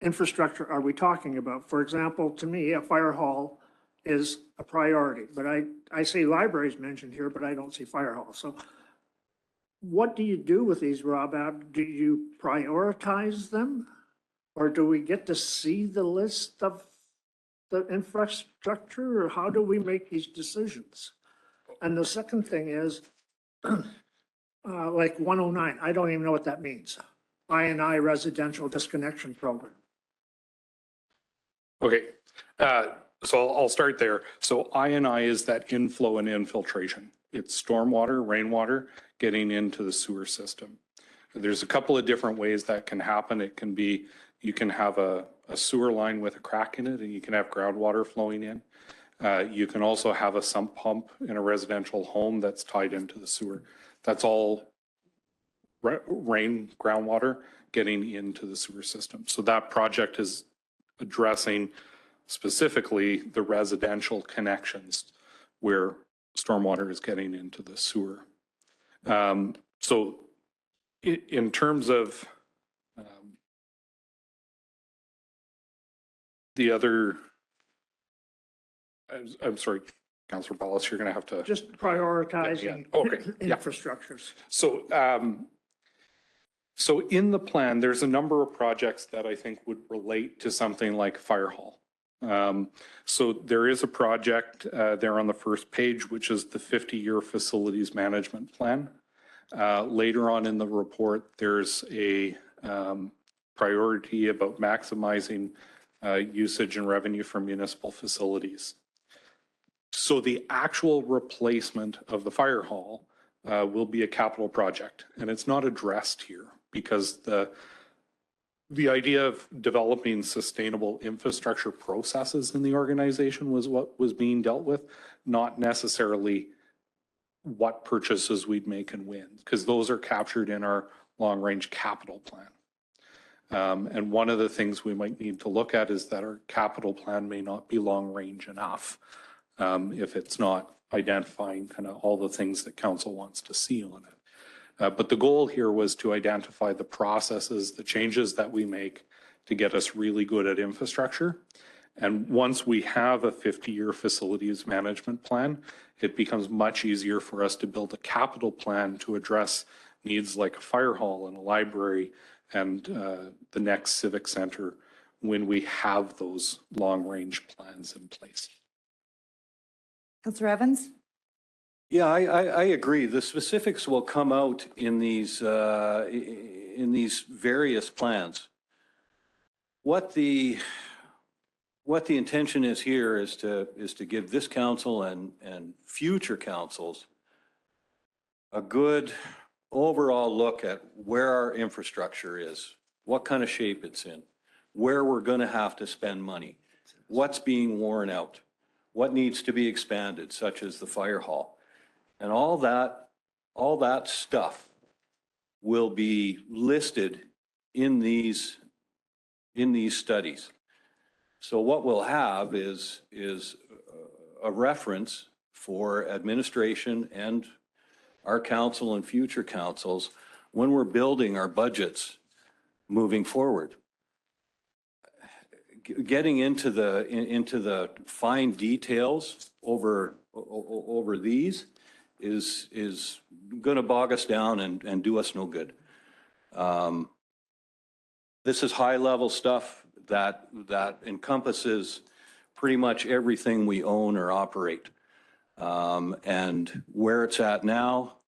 infrastructure are we talking about? For example, to me, a fire hall is a priority, but I see libraries mentioned here, but I don't see fire halls. So what do you do with these, Rob? Do you prioritize them? Or do we get to see the list of the infrastructure, or how do we make these decisions? And the second thing is, like 109, I don't even know what that means. I&I Residential Disconnection Program. Okay, so I'll start there. So I&I is that inflow and infiltration. It's stormwater, rainwater getting into the sewer system. There's a couple of different ways that can happen. It can be, you can have a sewer line with a crack in it and you can have groundwater flowing in. You can also have a sump pump in a residential home that's tied into the sewer. That's all rain groundwater getting into the sewer system. So that project is addressing specifically the residential connections where stormwater is getting into the sewer. So in terms of the other, I'm sorry, Councillor Ballas, you're going to have to. Just prioritizing Okay, yeah. infrastructures. So, so in the plan, there's a number of projects that I think would relate to something like fire hall. So there is a project there on the first page, which is the 50-year facilities management plan. Later on in the report, there's a priority about maximizing usage and revenue from municipal facilities. So the actual replacement of the fire hall will be a capital project, and it's not addressed here because the idea of developing sustainable infrastructure processes in the organization was what was being dealt with, not necessarily what purchases we'd make and when, because those are captured in our long-range capital plan. And one of the things we might need to look at is that our capital plan may not be long-range enough if it's not identifying kind of all the things that council wants to see on it. But the goal here was to identify the processes, the changes that we make to get us really good at infrastructure. And once we have a 50-year facilities management plan, it becomes much easier for us to build a capital plan to address needs like a fire hall and a library and the next civic center when we have those long-range plans in place. Councillor Evans? Yeah, I agree. The specifics will come out in these various plans. What the intention is here is to give this council and future councils a good overall look at where our infrastructure is, what kind of shape it's in, where we're going to have to spend money, what's being worn out, what needs to be expanded, such as the fire hall. And all that stuff will be listed in these studies. So what we'll have is a reference for administration and our council and future councils when we're building our budgets moving forward. Getting into the fine details over these is going to bog us down and do us no good. This is high level stuff that encompasses pretty much everything we own or operate. And where it's at now,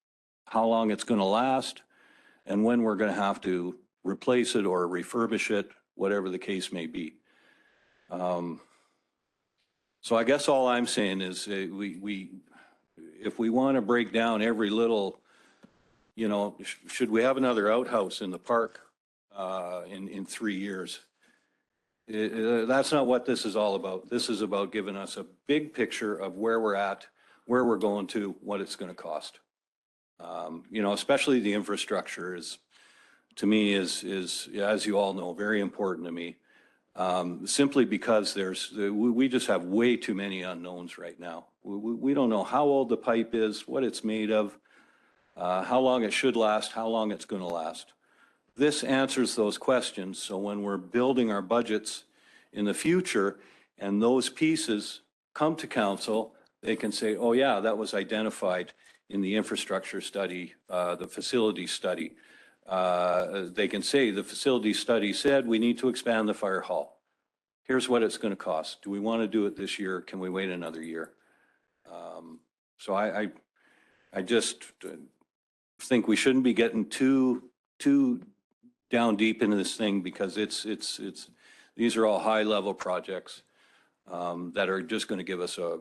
how long it's going to last, and when we're going to have to replace it or refurbish it, whatever the case may be. So I guess all I'm saying is if we want to break down every little, should we have another outhouse in the park in 3 years? That's not what this is all about. This is about giving us a big picture of where we're at, where we're going to, what it's going to cost. Especially the infrastructure to me, is, as you all know, very important to me. Simply because we just have way too many unknowns right now. We don't know how old the pipe is, what it's made of, how long it should last, how long it's going to last. This answers those questions. So when we're building our budgets in the future and those pieces come to council, they can say, oh yeah, that was identified in the infrastructure study, the facility study. They can say the facility study said we need to expand the fire hall. Here's what it's going to cost. Do we want to do it this year? Can we wait another year? So I just think we shouldn't be getting too down deep into this thing because These are all high-level projects that are just going to give us a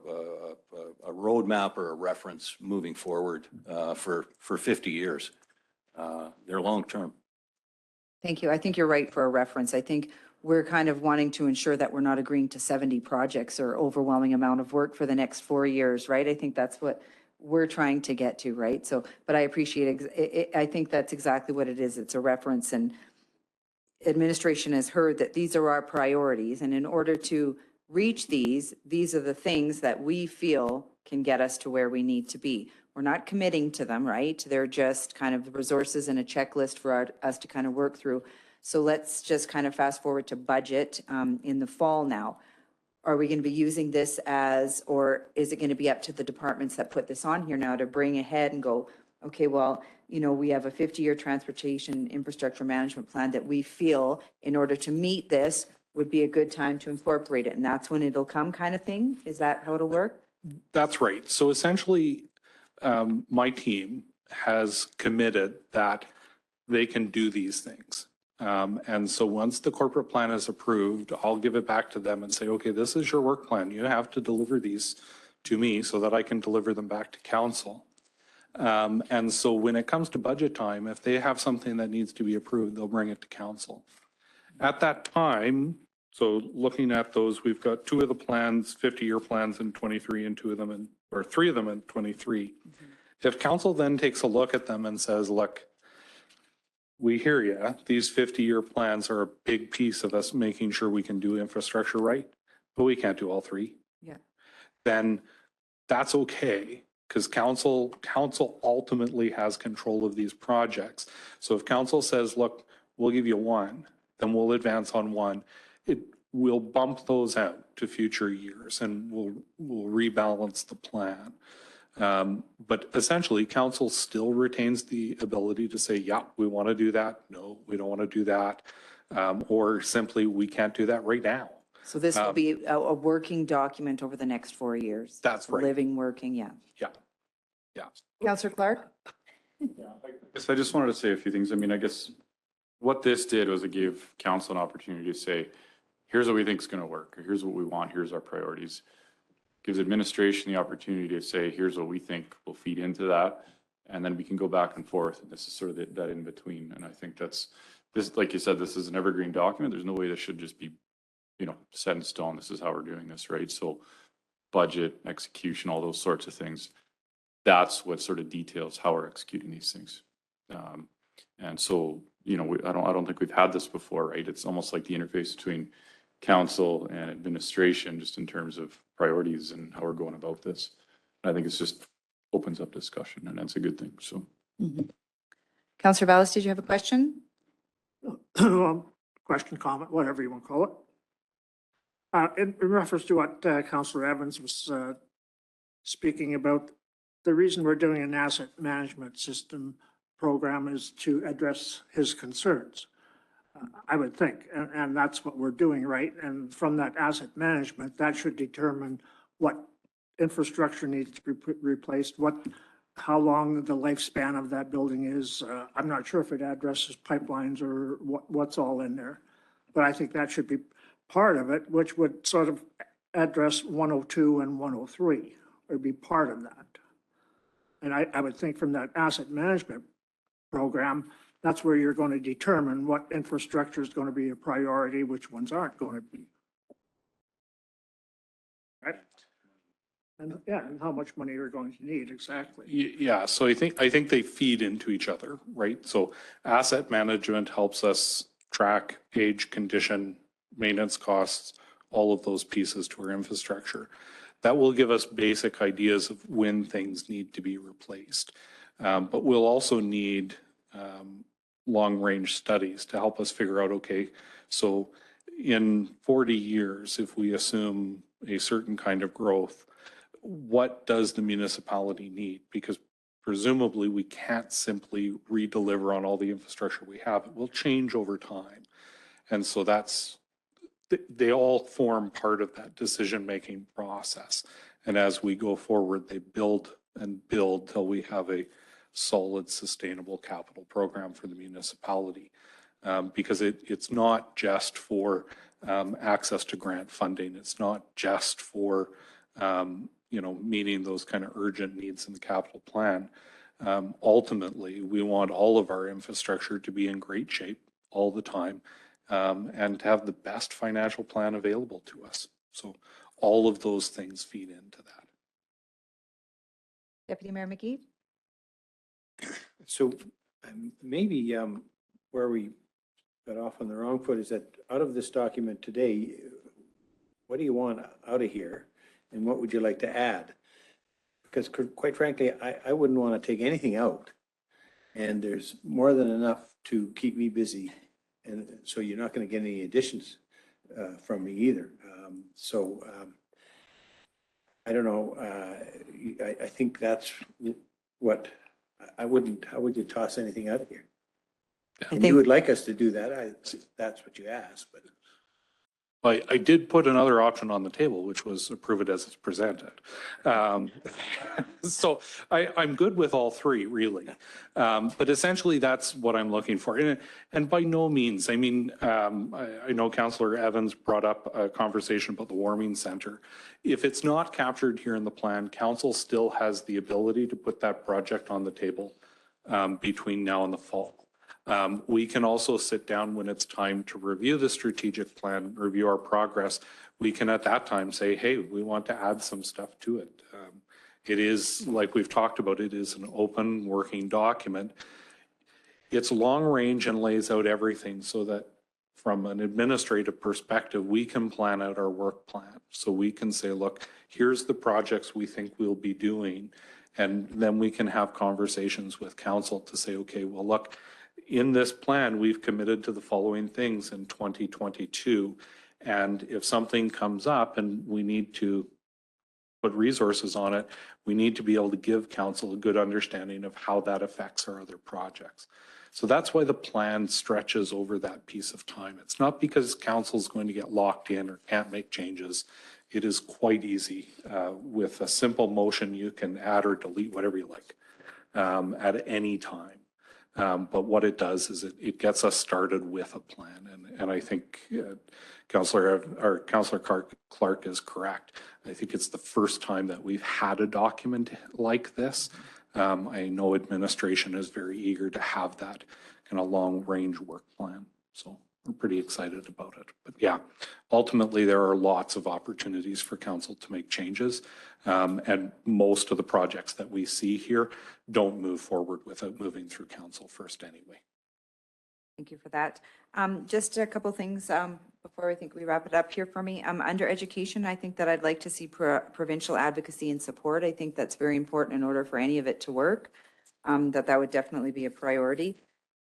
roadmap or a reference moving forward for 50 years. They're long-term. Thank you. I think you're right for a reference. I think we're kind of wanting to ensure that we're not agreeing to 70 projects or overwhelming amount of work for the next 4 years, right? I think that's what we're trying to get to, right? So, but I appreciate it. I think that's exactly what it is. It's a reference, and administration has heard that these are our priorities. And in order to reach these are the things that we feel can get us to where we need to be. We're not committing to them, right? They're just kind of resources and a checklist for us to kind of work through. So let's just kind of fast forward to budget in the fall now. Are we going to be using this as, or is it going to be up to the departments that put this on here now to bring ahead and go, okay, well, you know, we have a 50-year transportation infrastructure management plan that we feel in order to meet this would be a good time to incorporate it. And that's when it'll come kind of thing? Is that how it'll work? That's right. So essentially, my team has committed that they can do these things. And so once the corporate plan is approved, I'll give it back to them and say, okay, this is your work plan. You have to deliver these to me so that I can deliver them back to council. And so when it comes to budget time, if they have something that needs to be approved, they'll bring it to council. At that time, so looking at those, we've got 2 of the plans, 50-year plans in 23 and 2 of them or 3 of them in 23. If council then takes a look at them and says, look, we hear you, these 50-year plans are a big piece of us making sure we can do infrastructure right, but we can't do all 3. Yeah. Then that's okay, because council ultimately has control of these projects. So if council says, look, we'll give you 1, then we'll advance on 1. We'll bump those out to future years and we'll rebalance the plan. But essentially, council still retains the ability to say, yeah, we want to do that. No, we don't want to do that. Or simply, we can't do that right now. So this will be a working document over the next 4 years. That's right. Living, working, yeah. Yeah. Yeah. Councillor Clark? I just wanted to say a few things. I mean, I guess what this did was it gave council an opportunity to say, here's what we think is going to work. Here's what we want. Here's our priorities. Gives administration the opportunity to say, here's what we think will feed into that. And then we can go back and forth. And this is sort of that in between. And I think this, like you said, this is an evergreen document. There's no way this should just be, you know, set in stone. This is how we're doing this, right? So budget, execution, all those sorts of things. That's what sort of details how we're executing these things. And so, you know, I don't think we've had this before, right? It's almost like the interface between council and administration, just in terms of priorities and how we're going about this. I think it's just opens up discussion, and that's a good thing. So, Councillor Ballas, did you have a question? Question, comment, whatever you want to call it. In reference to what Councillor Evans was speaking about, the reason we're doing an asset management system program is to address his concerns. I would think, and that's what we're doing, right? And from that asset management, that should determine what infrastructure needs to be replaced, how long the lifespan of that building is. I'm not sure if it addresses pipelines or what's all in there, but I think that should be part of it, which would sort of address 102 and 103, or be part of that. And I would think from that asset management program, that's where you're going to determine what infrastructure is going to be a priority, which ones aren't going to be. Right? And yeah, and how much money you're going to need exactly. Yeah, so I think they feed into each other, right? So asset management helps us track age, condition, maintenance costs, all of those pieces to our infrastructure. That will give us basic ideas of when things need to be replaced. But we'll also need long-range studies to help us figure out, okay, so in 40 years, if we assume a certain kind of growth, what does the municipality need? Because presumably we can't simply redeliver on all the infrastructure we have. It will change over time. And so they all form part of that decision-making process. And as we go forward, they build and build till we have a solid, sustainable capital program for the municipality. Because it's not just for access to grant funding. It's not just for, meeting those kind of urgent needs in the capital plan. Ultimately, we want all of our infrastructure to be in great shape all the time, and to have the best financial plan available to us. So all of those things feed into that. Deputy Mayor McGee? So maybe where we got off on the wrong foot is that out of this document today, what do you want out of here? And what would you like to add? Because quite frankly, I wouldn't want to take anything out. And there's more than enough to keep me busy. And so you're not going to get any additions from me either. I don't know. I think that's what I wouldn't. How would you toss anything out of here? And you would like us to do that. That's what you asked, but. I did put another option on the table, which was approve it as it's presented. So I'm good with all three, really. But essentially, that's what I'm looking for. And by no means, I mean, I know Councillor Evans brought up a conversation about the warming center. If it's not captured here in the plan, council still has the ability to put that project on the table between now and the fall. We can also sit down when it's time to review the strategic plan, review our progress. We can at that time say, hey, we want to add some stuff to it. It is, like we've talked about, it is an open working document. It's long range and lays out everything so that from an administrative perspective, we can plan out our work plan. So we can say, look, here's the projects we think we'll be doing. And then we can have conversations with council to say, okay, well, look, in this plan, we've committed to the following things in 2022. And if something comes up and we need to put resources on it, we need to be able to give council a good understanding of how that affects our other projects. So that's why the plan stretches over that piece of time. It's not because council is going to get locked in or can't make changes. It is quite easy. With a simple motion, you can add or delete whatever you like at any time. But what it does is it gets us started with a plan. And I think Councillor Clark is correct. I think it's the first time that we've had a document like this. I know administration is very eager to have that kind of long range work plan. So we're pretty excited about it. But yeah, ultimately there are lots of opportunities for council to make changes. And most of the projects that we see here don't move forward without moving through council first anyway. Thank you for that. Just a couple things before I think we wrap it up here for me. Under education, I think that I'd like to see provincial advocacy and support. I think that's very important in order for any of it to work, that would definitely be a priority.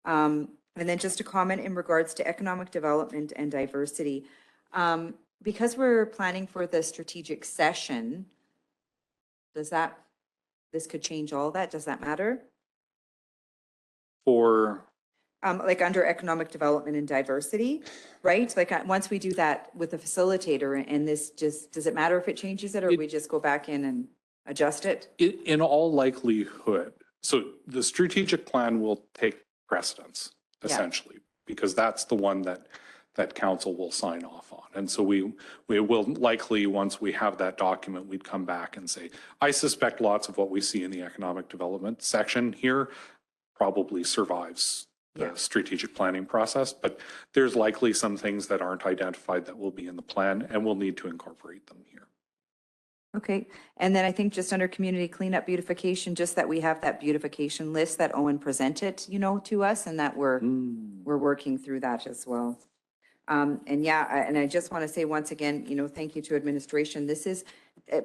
And then just a comment in regards to economic development and diversity. Because we're planning for the strategic session, this could change all that? Does that matter? For like under economic development and diversity, right? Like once we do that with the facilitator and this just, does it matter if it changes it or we just go back in and adjust it? In all likelihood, so the strategic plan will take precedence essentially, because that's the one that council will sign off on. And so we will likely, once we have that document, we'd come back and say, I suspect lots of what we see in the economic development section here probably survives the strategic planning process, but there's likely some things that aren't identified that will be in the plan and we'll need to incorporate them here. Okay. And then I think just under community cleanup beautification, just that we have that beautification list that Owen presented, to us, and that we're working through that as well. And I just want to say once again, thank you to administration. This is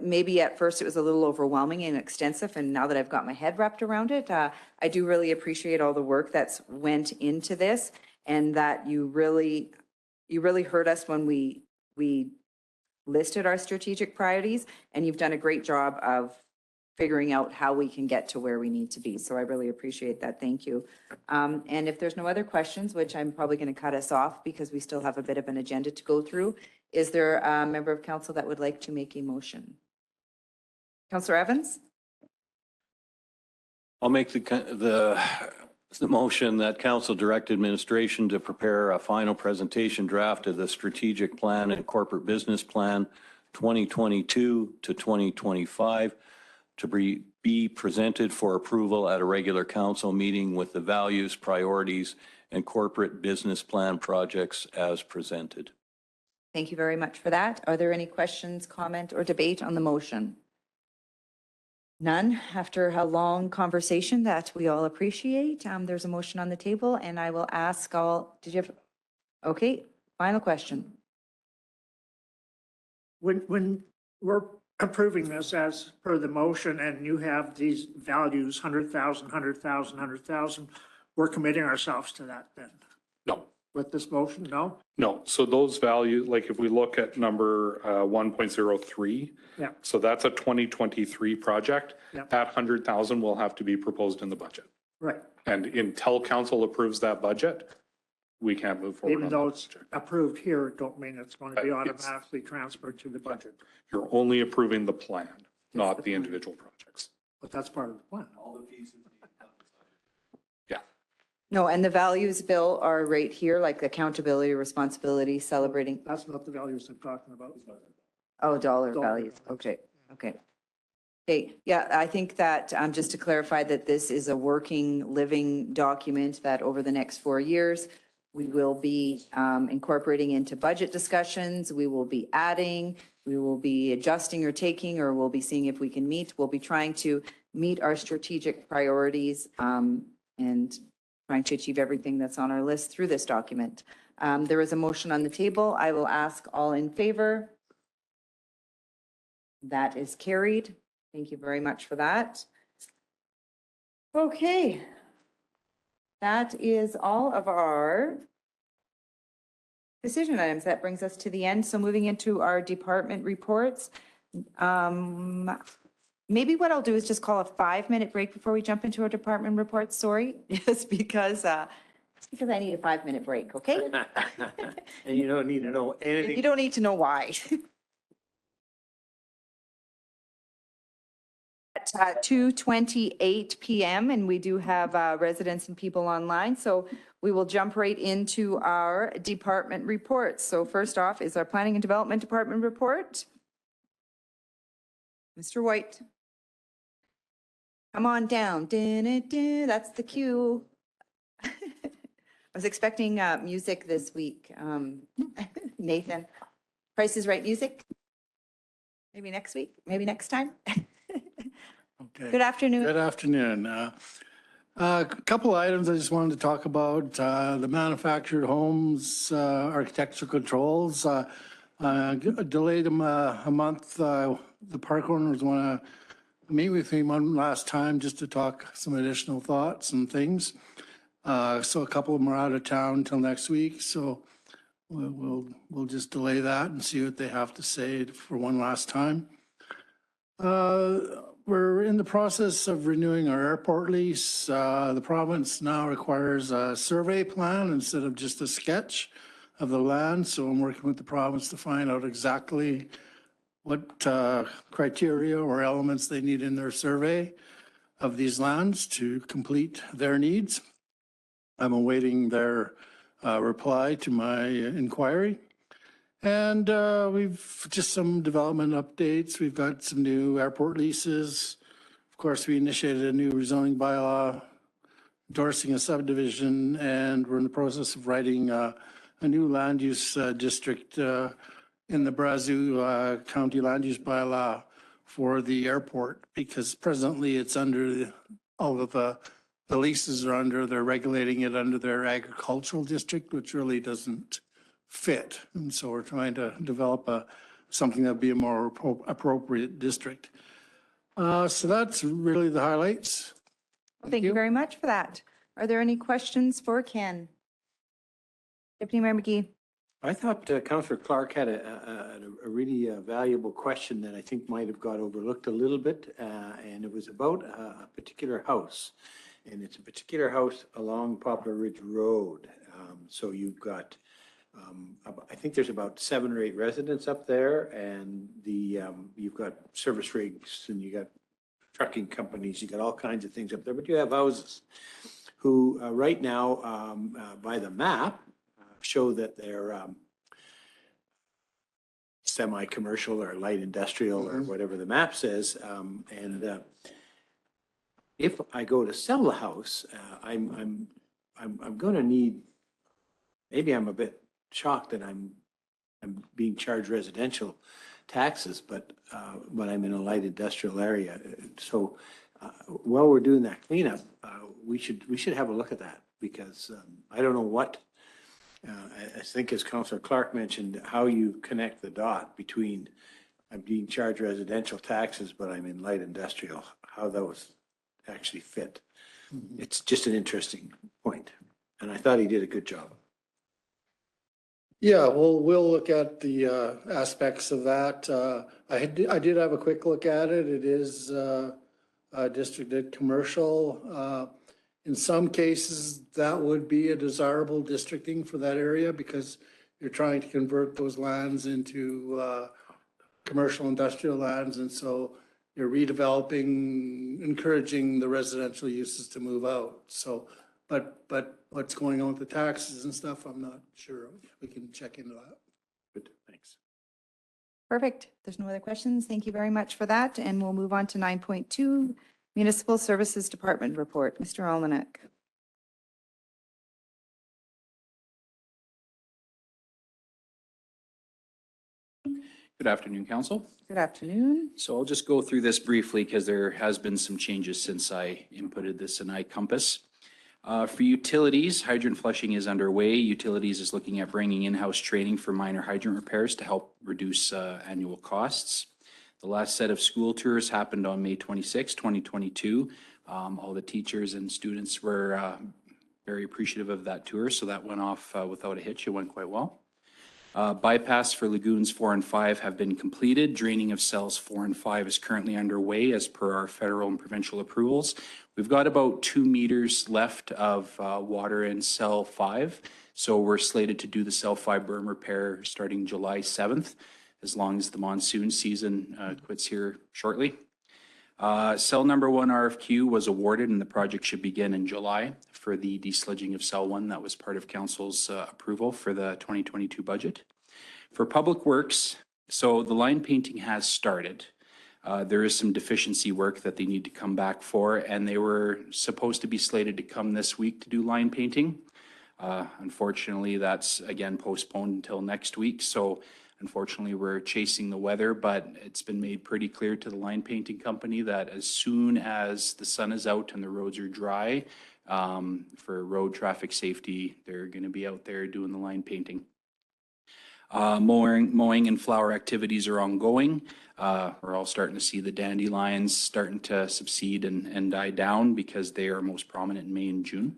maybe at first it was a little overwhelming and extensive. And now that I've got my head wrapped around it, I do really appreciate all the work that's went into this, and that you really heard us when we listed our strategic priorities, and you've done a great job of figuring out how we can get to where we need to be. So I really appreciate that. Thank you. And if there's no other questions, which I'm probably going to cut us off because we still have a bit of an agenda to go through, is there a member of council that would like to make a motion? Councillor Evans? I'll make the It's the motion that council direct administration to prepare a final presentation draft of the strategic plan and corporate business plan 2022 to 2025 to be presented for approval at a regular council meeting with the values, priorities, and corporate business plan projects as presented. Thank you very much for that. Are there any questions, comment, or debate on the motion? None. After a long conversation that we all appreciate, there's a motion on the table, and I will ask all, did you have, okay, final question. When we're approving this as per the motion and you have these values, 100,000, 100,000, 100,000, we're committing ourselves to that then? No. With this motion, no? No, so those values, like if we look at number 1.03, Yeah. so that's a 2023 project. Yeah. That 100,000 will have to be proposed in the budget. Right. And until council approves that budget, we can't move forward. Even on though that it's project. approved here, it don't mean it's going to be It's- automatically transferred to the budget. You're only approving the plan, not the individual projects. But that's part of the plan. Yeah. No, and the values, Bill, are right here, like accountability, responsibility, celebrating, That's not the values I'm talking about. oh, dollar Dollar values. Okay, okay. Okay, yeah, I think that, just to clarify that this is a working, living document that over the next 4 years, we will be incorporating into budget discussions. We will be adding, we will be adjusting or taking, or we'll be seeing if we can meet. We'll be trying to meet our strategic priorities and trying to achieve everything that's on our list through this document. There is a motion on the table. I will ask all in favor. That is carried. Thank you very much for that. Okay. That is all of our decision items. That brings us to the end. So moving into our department reports. Maybe what I'll do is just call a 5-minute break before we jump into our department reports. Sorry, just because I need a 5-minute break, okay? And you don't need to know anything. You don't need to know why. At 2:28 PM, and we do have residents and people online, so we will jump right into our department reports. So first off is our Planning and Development Department report. Mr. White. Come on down. That's the cue. I was expecting music this week. Nathan, Price is Right music? Maybe next week, maybe next time? Okay. Good afternoon. Good afternoon. A couple items I just wanted to talk about. The manufactured homes, architectural controls. Delayed them a month. The park owners want to meet with me one last time just to talk some additional thoughts and things. So a couple of them are out of town until next week. So we'll just delay that and see what they have to say for one last time. We're in the process of renewing our airport lease. The province now requires a survey plan instead of just a sketch of the land. So I'm working with the province to find out exactly what criteria or elements they need in their survey of these lands to complete their needs. I'm awaiting their reply to my inquiry. And we've just some development updates. We've got some new airport leases. Of course, we initiated a new rezoning bylaw, endorsing a subdivision, and we're in the process of writing a new land use district in the Brazeau County Land Use Bylaw for the airport, because presently it's under all of the leases are under, they're regulating it under their agricultural district, which really doesn't fit. And so we're trying to develop something that'd be a more appropriate district. So that's really the highlights. Thank you very much for that. Are there any questions for Ken? Deputy Mayor McGee. I thought Councillor Clark had a really valuable question that I think might have got overlooked a little bit, and it was about a particular house. And it's a particular house along Poplar Ridge Road. So you've got, I think there's about 7 or 8 residents up there, and you've got service rigs, and you got trucking companies, you got all kinds of things up there, but you have houses. who right now, by the map, show that they're semi-commercial or light industrial or whatever the map says. And if I go to sell the house, I'm going to need, maybe I'm a bit shocked that I'm being charged residential taxes, but I'm in a light industrial area. So while we're doing that cleanup, we should have a look at that, because I don't know what, I think as Councillor Clark mentioned, how you connect the dot between I'm being charged residential taxes, but I'm in light industrial, how those actually fit. It's just an interesting point, and I thought he did a good job. Yeah, well, we'll look at the aspects of that. I did have a quick look at it. It is districted commercial. In some cases, that would be a desirable districting for that area, because you're trying to convert those lands into commercial industrial lands. And so you're redeveloping, encouraging the residential uses to move out. So, but what's going on with the taxes and stuff, I'm not sure. We can check into that. Good, thanks. Perfect. There's no other questions. Thank you very much for that. And we'll move on to 9.2, Municipal Services Department Report. Mr. Almanek. Good afternoon, Council. Good afternoon. So I'll just go through this briefly because there has been some changes since I inputted this in iCompass. For utilities, hydrant flushing is underway. Utilities is looking at bringing in-house training for minor hydrant repairs to help reduce annual costs. The last set of school tours happened on May 26, 2022. All the teachers and students were very appreciative of that tour, so that went off without a hitch. It went quite well. Bypass for lagoons 4 and 5 have been completed. Draining of cells 4 and 5 is currently underway as per our federal and provincial approvals. We've got about 2 meters left of water in cell 5. So we're slated to do the cell 5 berm repair starting July 7th, as long as the monsoon season quits here shortly. Cell number 1 RFQ was awarded, and the project should begin in July for the desludging of cell 1. That was part of council's approval for the 2022 budget. For public works, so the line painting has started. There is some deficiency work that they need to come back for, and they were supposed to be slated to come this week to do line painting. Unfortunately, that's again postponed until next week. So unfortunately, we're chasing the weather, but it's been made pretty clear to the line painting company that as soon as the sun is out and the roads are dry, for road traffic safety, they're going to be out there doing the line painting. Mowing and flower activities are ongoing. We're all starting to see the dandelions starting to subside and die down because they are most prominent in May and June.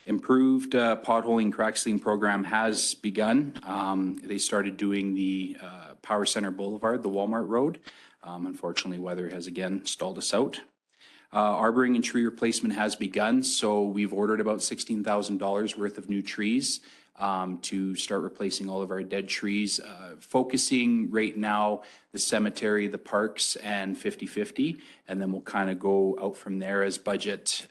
Improved potholing crack sealing program has begun. They started doing the Power Center Boulevard, the Walmart Road. Unfortunately, weather has again stalled us out. Arboring and tree replacement has begun, so we've ordered about $16,000 worth of new trees to start replacing all of our dead trees, focusing right now the cemetery, the parks, and 50/50, and then we'll kind of go out from there as budget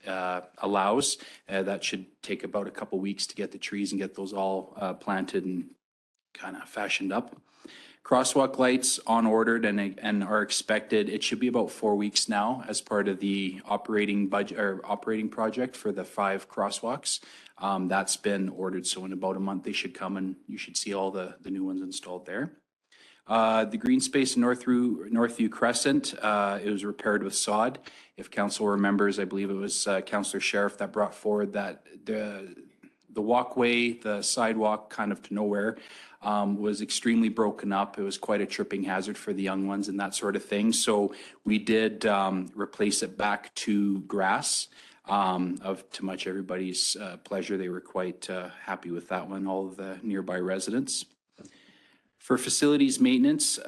allows. That should take about a couple weeks to get the trees and get those all planted and kind of fashioned up. Crosswalk lights on ordered and are expected. It should be about 4 weeks now as part of the operating budget or operating project for the 5 crosswalks. That's been ordered, so in about a month they should come and you should see all the new ones installed there. The green space in Northview Crescent, it was repaired with sod. If council remembers, I believe it was Councillor Sheriff that brought forward that the walkway, the sidewalk kind of to nowhere, was extremely broken up. It was quite a tripping hazard for the young ones and that sort of thing. So we did replace it back to grass. To much everybody's pleasure. They were quite happy with that one, all of the nearby residents. For facilities maintenance,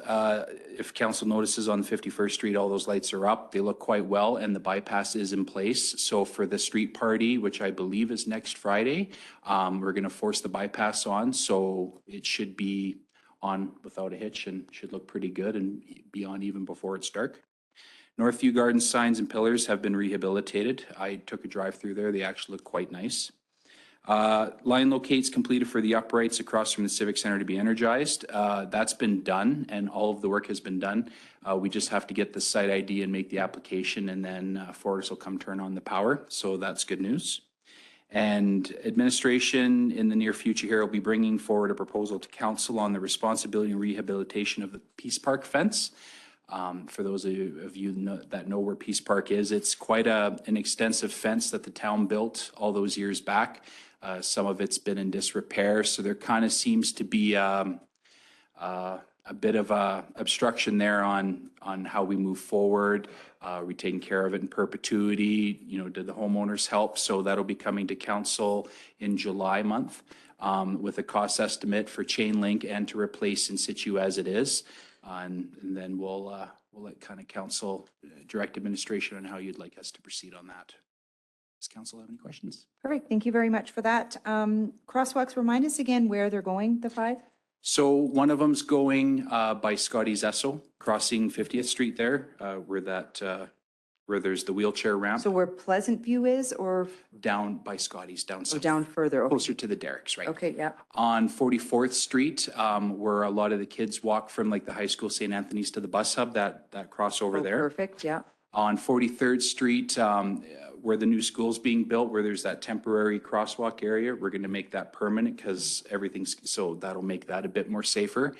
if council notices on 51st Street, all those lights are up. They look quite well and the bypass is in place. So for the street party, which I believe is next Friday, we're going to force the bypass on. So it should be on without a hitch and should look pretty good and be on even before it's dark. Northview Gardens signs and pillars have been rehabilitated. I took a drive through there. They actually look quite nice. Line locates completed for the uprights across from the Civic Center to be energized. That's been done and all of the work has been done. We just have to get the site ID and make the application, and then Fortis will come turn on the power. So that's good news. And administration in the near future here will be bringing forward a proposal to council on the responsibility and rehabilitation of the Peace Park fence. For those of you that know where Peace Park is, it's quite an extensive fence that the town built all those years back. Some of it's been in disrepair, so there kind of seems to be a bit of a obstruction there on how we move forward. We taking care of it in perpetuity? You know, did the homeowners help? So that'll be coming to council in July month with a cost estimate for chain link and to replace in situ as it is. And then we'll let kind of council direct administration on how you'd like us to proceed on that. Does council have any questions? Perfect. Thank you very much for that. Crosswalks, remind us again where they're going, the 5? So one of them's going by Scotty's Esso, crossing 50th Street there, where there's the wheelchair ramp. So where Pleasant View is, or Down by Scotty's, down or south, down further? Okay. closer to the derricks, right? Okay, yeah. On 44th Street, where a lot of the kids walk from like the high school St. Anthony's to the bus hub, that crossover Oh, there. Perfect, yeah. On 43rd Street, where the new school's being built, where there's that temporary crosswalk area, we're going to make that permanent because so that'll make that a bit more safer.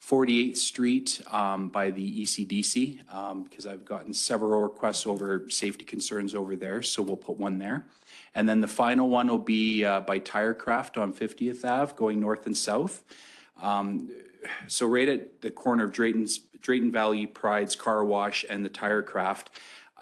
48th Street by the ECDC, because I've gotten several requests over safety concerns over there, so we'll put one there. And then the final one will be by Tirecraft on 50th Ave, going north and south. So right at the corner of Drayton Valley Pride's Car Wash and the Tirecraft,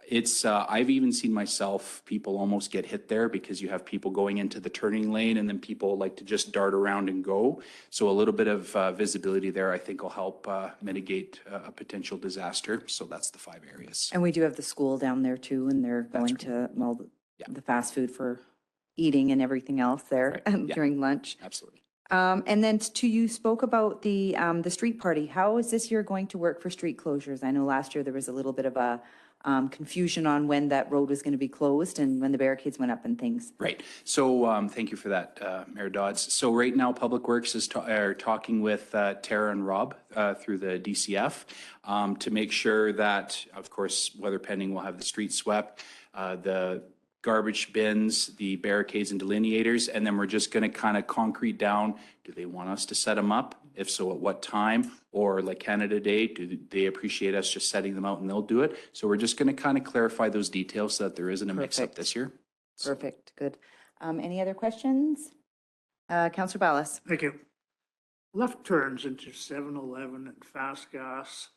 it's, I've even seen myself, people almost get hit there because you have people going into the turning lane and then people like to just dart around and go. So a little bit of visibility there, I think will help mitigate a potential disaster. So that's the 5 areas. And we do have the school down there too, and they're going to, well, the fast food for eating and everything else there during lunch. Absolutely. And then you spoke about the street party. How is this year going to work for street closures? I know last year there was a little bit of a confusion on when that road was going to be closed and when the barricades went up and things. Right. So thank you for that, Mayor Dodds. So right now, Public Works is are talking with Tara and Rob through the DCF to make sure that, of course, weather pending, we'll have the street swept, the garbage bins, the barricades and delineators, and then we're just going to kind of concrete down, do they want us to set them up? If so, at what time? Or like Canada Day, do they appreciate us just setting them out and they'll do it? So we're just going to kind of clarify those details so that there isn't a mix-up this year. Perfect, good. Any other questions? Councillor Ballas. Thank you. Left turns into 7-Eleven and Fast Gas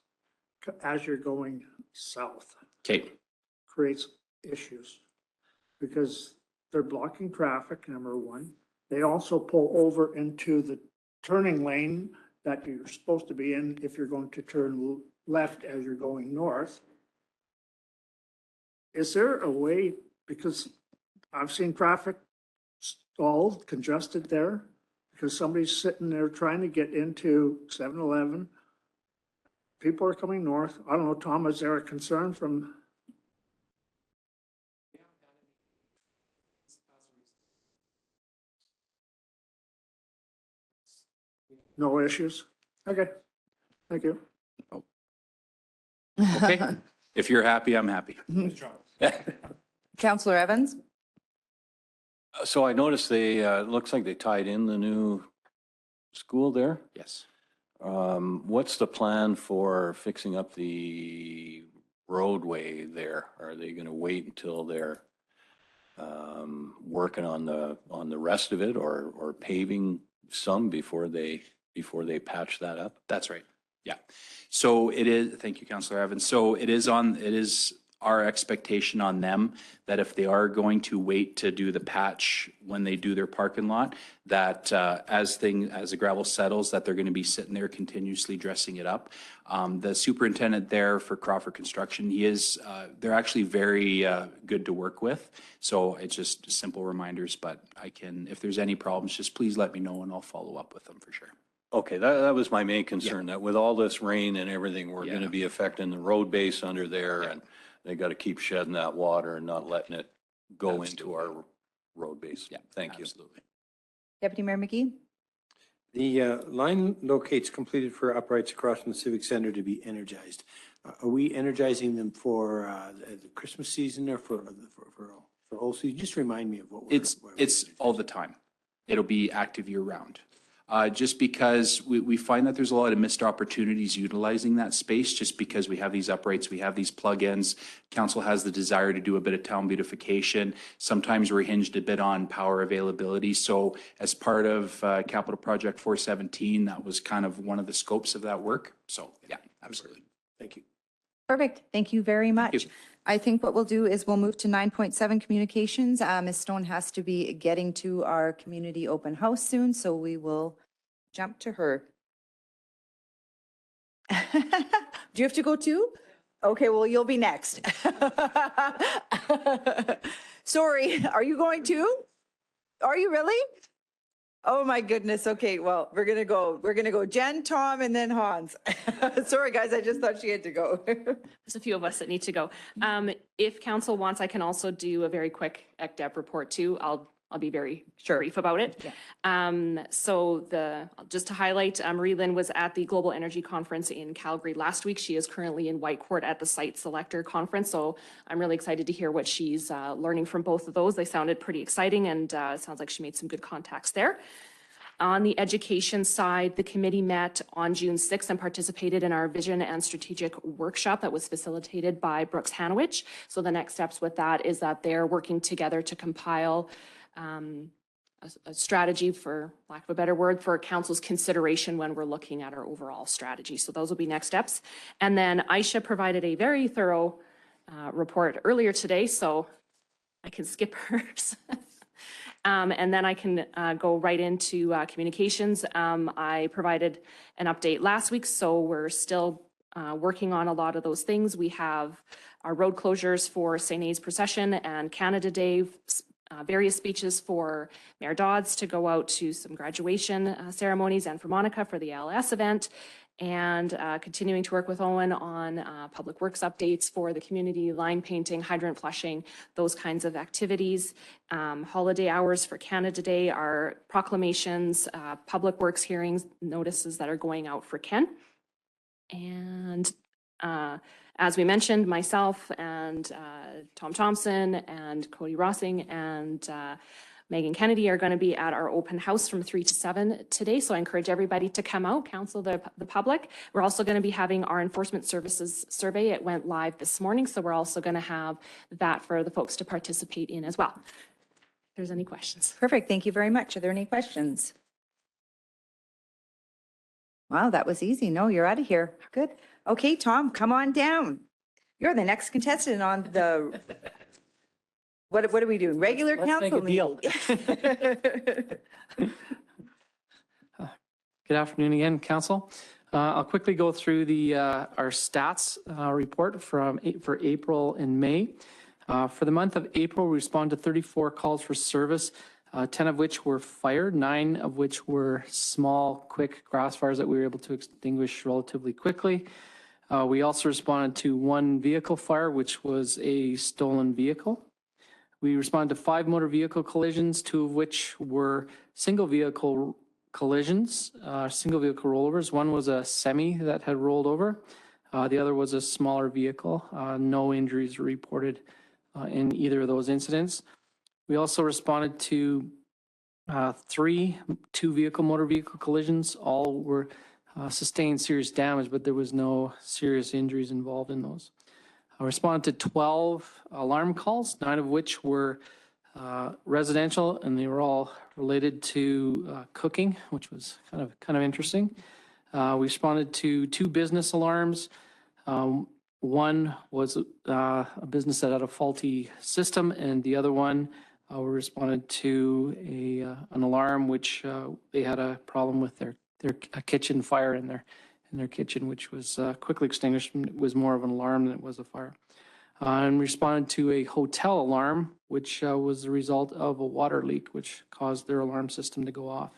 as you're going south Okay. creates issues because they're blocking traffic, number one. They also pull over into the turning lane that you're supposed to be in if you're going to turn left as you're going north. Is there a way, because I've seen traffic stalled, congested there, because somebody's sitting there trying to get into 7-Eleven. People are coming north. I don't know, Tom, is there a concern from? No issues? Okay, thank you. Okay. If you're happy, I'm happy. Councillor Evans. So I noticed they, looks like they tied in the new school there. Yes. What's the plan for fixing up the roadway there? Are they going to wait until they're working on the rest of it or paving some before they patch that up? That's right. Yeah. So it is, thank you, Councillor Evans. So it is our expectation on them that if they are going to wait to do the patch when they do their parking lot, that as the gravel settles, that they're going to be sitting there continuously dressing it up. The superintendent there for Crawford Construction, they're actually very good to work with. So it's just simple reminders, but if there's any problems, just please let me know and I'll follow up with them for sure. Okay, that was my main concern, that with all this rain and everything, we're going to be affecting the road base under there. And they got to keep shedding that water and not letting it go into our road base. Yeah, Thank you. absolutely. Deputy Mayor McGee? The line locates completed for uprights across from the Civic Center to be energized. Are we energizing them for the Christmas season or for whole season? Just remind me of what we're. It's all the time. It'll be active year round. Just because we find that there's a lot of missed opportunities utilizing that space, just because we have these uprights, we have these plug-ins. Council has the desire to do a bit of town beautification. Sometimes we're hinged a bit on power availability. So as part of Capital Project 417, that was kind of one of the scopes of that work. So yeah, absolutely. Thank you. Perfect. Thank you very much. I think what we'll do is we'll move to 9.7 communications. Ms. Stone has to be getting to our community open house soon, so we will jump to her. Do you have to go too? Okay, well, you'll be next. Sorry, are you going too? Are you really? Oh my goodness. Okay, well, we're gonna go Jen, Tom, and then Hans. Sorry, guys, I just thought she had to go. There's a few of us that need to go. If council wants, I can also do a very quick ECDEP report too. I'll be very brief about it. Just to highlight, Marie Lynn was at the Global Energy Conference in Calgary last week. She is currently in Whitecourt at the Site Selector Conference. So I'm really excited to hear what she's learning from both of those. They sounded pretty exciting, and it sounds like she made some good contacts there. On the education side, the committee met on June 6th and participated in our vision and strategic workshop that was facilitated by Brooks Hanowich. So the next steps with that is that they're working together to compile a strategy, for lack of a better word, for council's consideration when we're looking at our overall strategy. So those will be next steps. And then Aisha provided a very thorough report earlier today, so I can skip hers. And then I can go right into communications. I provided an update last week, so we're still working on a lot of those things. We have our road closures for St. A's procession and Canada Day, various speeches for Mayor Dodds to go out to some graduation ceremonies, and for Monica for the ALS event, and continuing to work with Owen on public works updates for the community, line painting, hydrant flushing, those kinds of activities. Holiday hours for Canada Day, our proclamations, public works hearings, notices that are going out for Ken. And as we mentioned, myself and Tom Thompson and Cody Rossing and Megan Kennedy are going to be at our open house from 3 to 7 today. So I encourage everybody to come out, counsel the public. We're also going to be having our enforcement services survey. It went live this morning, so we're also going to have that for the folks to participate in as well. If there's any questions. Perfect. Thank you very much. Are there any questions? Wow, that was easy. No, you're out of here. Good. Okay, Tom, come on down. You're the next contestant on the, what are we doing? Regular council meeting? Good afternoon again, council. I'll quickly go through our stats report for April and May. For the month of April, we responded to 34 calls for service, 10 of which were fire, 9 of which were small, quick grass fires that we were able to extinguish relatively quickly. We also responded to 1 vehicle fire, which was a stolen vehicle. We responded to 5 motor vehicle collisions, 2 of which were single vehicle collisions, single vehicle rollovers. One was a semi that had rolled over. The other was a smaller vehicle. No injuries were reported in either of those incidents. We also responded to 3 two-vehicle motor vehicle collisions. All were sustained serious damage, but there was no serious injuries involved in those. I responded to 12 alarm calls, 9 of which were residential, and they were all related to cooking, which was kind of interesting. We responded to 2 business alarms. One was a business that had a faulty system, and the other one we responded to an alarm which they had a problem with a kitchen fire in their kitchen, which was quickly extinguished. It was more of an alarm than it was a fire. And responded to a hotel alarm, which was the result of a water leak, which caused their alarm system to go off.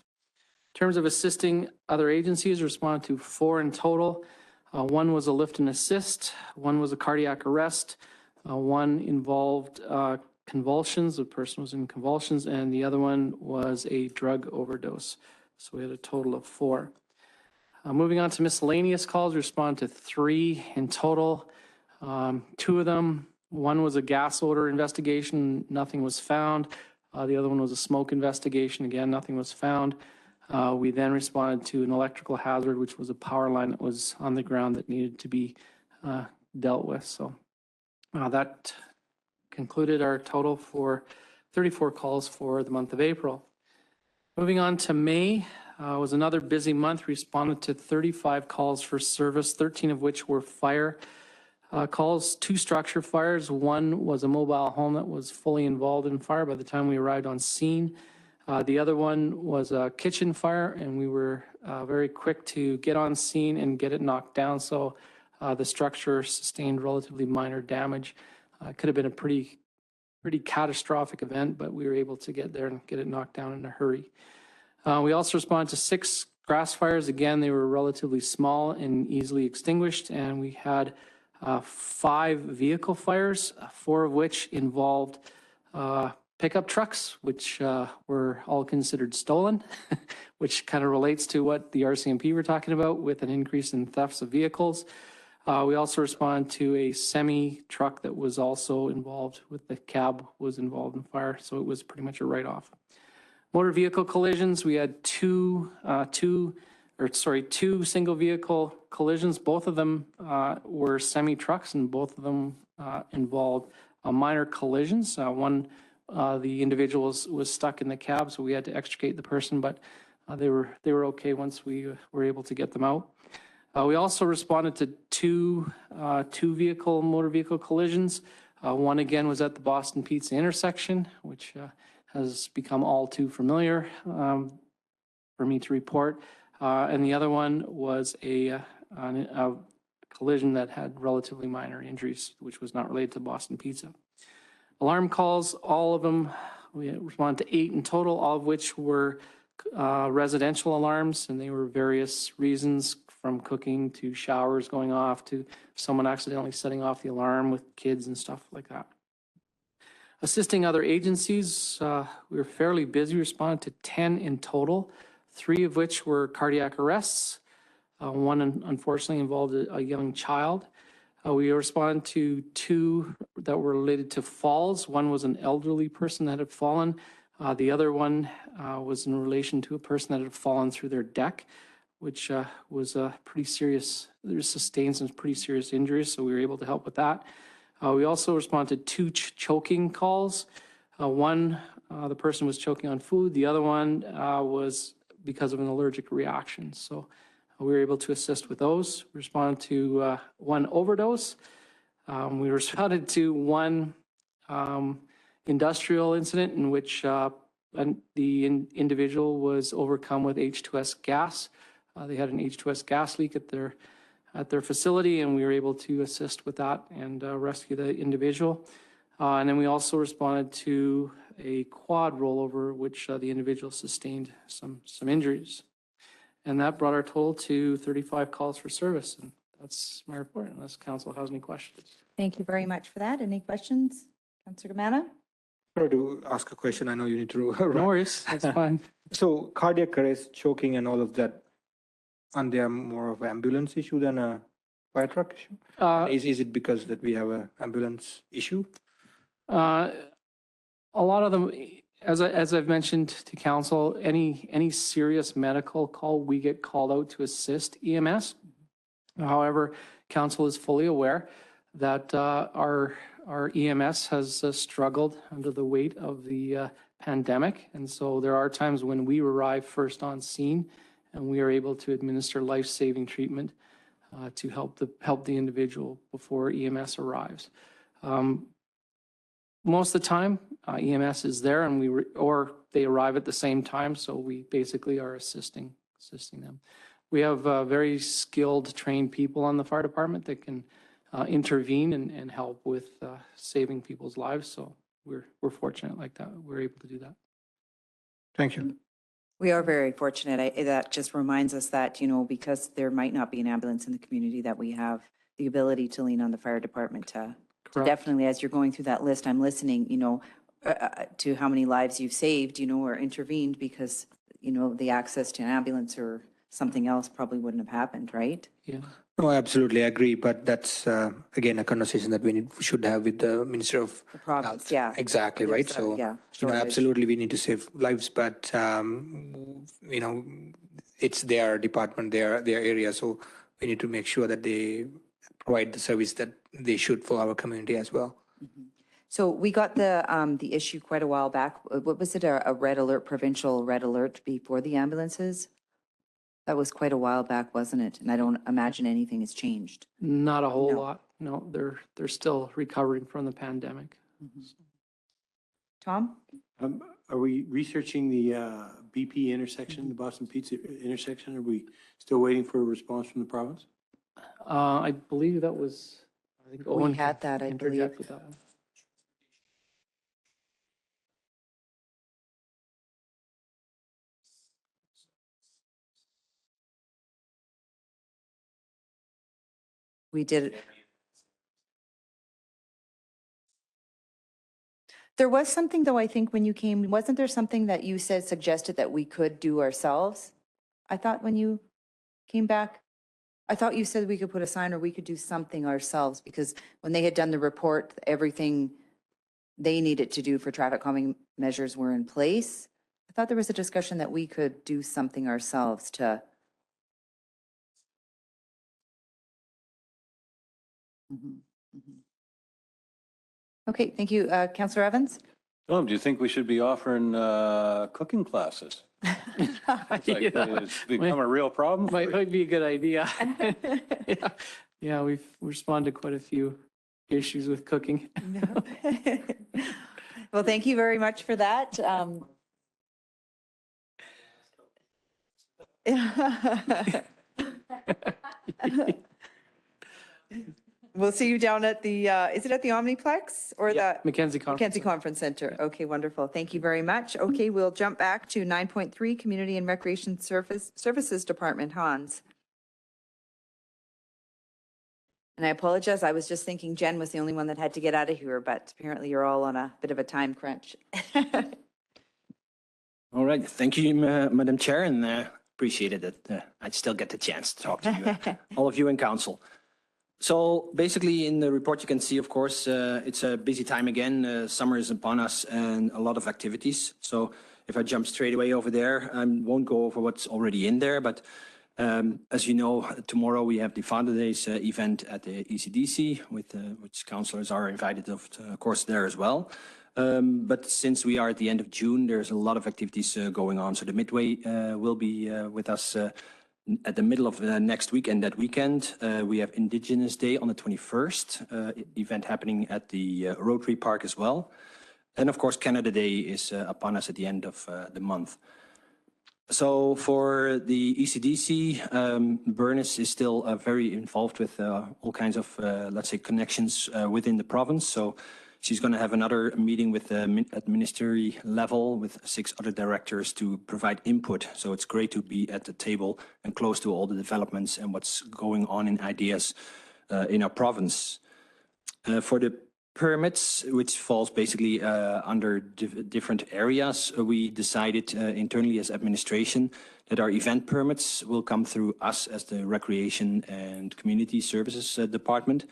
In terms of assisting other agencies, responded to 4 in total. 1 was a lift and assist, 1 was a cardiac arrest, One involved convulsions, the person was in convulsions, and the other one was a drug overdose. So we had a total of 4. Moving on to miscellaneous calls, we responded to 3 in total. 2 of them, one was a gas odor investigation, nothing was found. The other one was a smoke investigation, again, nothing was found. We then responded to an electrical hazard, which was a power line that was on the ground that needed to be dealt with. So that concluded our total for 34 calls for the month of April. Moving on to May, was another busy month. We responded to 35 calls for service, 13 of which were fire calls, 2 structure fires. One was a mobile home that was fully involved in fire by the time we arrived on scene. The other one was a kitchen fire, and we were very quick to get on scene and get it knocked down. So the structure sustained relatively minor damage. It could have been a pretty catastrophic event, but we were able to get there and get it knocked down in a hurry. We also responded to 6 grass fires. Again, they were relatively small and easily extinguished, and we had 5 vehicle fires, 4 of which involved pickup trucks, which were all considered stolen, which kind of relates to what the RCMP were talking about with an increase in thefts of vehicles. We also responded to a semi-truck that was also involved with the cab was involved in fire, so it was pretty much a write-off. Motor vehicle collisions, we had 2 single vehicle collisions. Both of them were semi-trucks, and both of them involved minor collisions. One, the individual was stuck in the cab, so we had to extricate the person, but they were okay once we were able to get them out. We also responded to 2 motor vehicle collisions. One again was at the Boston Pizza intersection, which has become all too familiar for me to report. And the other one was a collision that had relatively minor injuries, which was not related to Boston Pizza. Alarm calls, all of them, we responded to 8 in total, all of which were residential alarms, and they were various reasons, from cooking to showers going off to someone accidentally setting off the alarm with kids and stuff like that. Assisting other agencies, we were fairly busy. We responded to 10 in total, 3 of which were cardiac arrests. One unfortunately involved a young child. We responded to 2 that were related to falls. One was an elderly person that had fallen. The other one was in relation to a person that had fallen through their deck, which was pretty serious. They sustained some pretty serious injuries, so we were able to help with that. We also responded to 2 choking calls. One, the person was choking on food. The other one was because of an allergic reaction. So we were able to assist with those. We responded to 1 overdose. We responded to 1 industrial incident in which the individual was overcome with H2S gas. They had an H2S gas leak at their facility, and we were able to assist with that and rescue the individual. And then we also responded to a quad rollover, which the individual sustained some injuries. And that brought our total to 35 calls for service. And that's my report, unless council has any questions. Thank you very much for that. Any questions? Councillor Gamana? Sorry to ask a question. I know you need to. No worries, that's fine. So cardiac arrest, choking and all of that, and they are more of an ambulance issue than a fire truck issue? Is it because that we have an ambulance issue? A lot of them, as I've mentioned to council, any serious medical call, we get called out to assist EMS. However, council is fully aware that our EMS has struggled under the weight of the pandemic. And so there are times when we arrive first on scene and we are able to administer life-saving treatment to help the individual before EMS arrives. Most of the time, EMS is there, and or they arrive at the same time, so we basically are assisting them. We have very skilled, trained people on the fire department that can intervene and help with saving people's lives. So we're fortunate like that. We're able to do that. Thank you. We are very fortunate. That just reminds us that, because there might not be an ambulance in the community, that we have the ability to lean on the fire department to So definitely, as you're going through that list, I'm listening, to how many lives you've saved, or intervened because, the access to an ambulance or something else probably wouldn't have happened, right? Yeah. No, I absolutely agree, but that's, again, a conversation that should have with the Minister of The province, Health. yeah. Exactly, right? There's, So, yeah, you know, shortage. absolutely, we need to save lives, but, it's their department, their area, so we need to make sure that they provide the service that they should for our community as well. So we got the issue quite a while back. What was it, a red alert, provincial red alert before the ambulances? That was quite a while back, wasn't it? And I don't imagine anything has changed. Not a whole No. lot. No, they're still recovering from the pandemic. Tom? Are we researching the BP intersection, the Boston Pizza intersection? Are we still waiting for a response from the province? I believe that was, I think Owen We had that, I interject believe. with that one. We did. There was something though, I think when you came, wasn't there something that you said suggested that we could do ourselves? I thought when you came back, I thought you said we could put a sign or we could do something ourselves because when they had done the report, everything they needed to do for traffic calming measures were in place. I thought there was a discussion that we could do something ourselves to. Okay, thank you. Councillor Evans? Tom, do you think we should be offering cooking classes? It's like, it's become a real problem. for you. Might be a good idea. Yeah, we've responded to quite a few issues with cooking. Well, thank you very much for that. We'll see you down at the, is it at the Omniplex or the? Mackenzie Conference. Mackenzie Conference Center. Okay, wonderful. Thank you very much. Okay, we'll jump back to 9.3, Community and Recreation Services Department, Hans. And I apologize, I was just thinking Jen was the only one that had to get out of here, but apparently you're all on a bit of a time crunch. All right, thank you, Madam Chair, and appreciate it that I still get the chance to talk to you, all of you in council. So basically in the report you can see, of course, it's a busy time again. Summer is upon us and a lot of activities. So if I jump straight away over there, I won't go over what's already in there, but as you know, tomorrow we have the Father Days event at the ECDC, with which councillors are invited, of course, there as well. But since we are at the end of June, there's a lot of activities going on. So the Midway will be with us at the middle of next week and that weekend. We have Indigenous Day on the 21st, event happening at the Rotary Park as well. And of course, Canada Day is upon us at the end of the month. So for the ECDC, Bernice is still very involved with all kinds of, let's say, connections within the province. So she's going to have another meeting with at ministry level with 6 other directors to provide input. So it's great to be at the table and close to all the developments and what's going on in ideas in our province. For the permits, which falls basically under different areas, we decided internally as administration that our event permits will come through us as the Recreation and Community Services Department.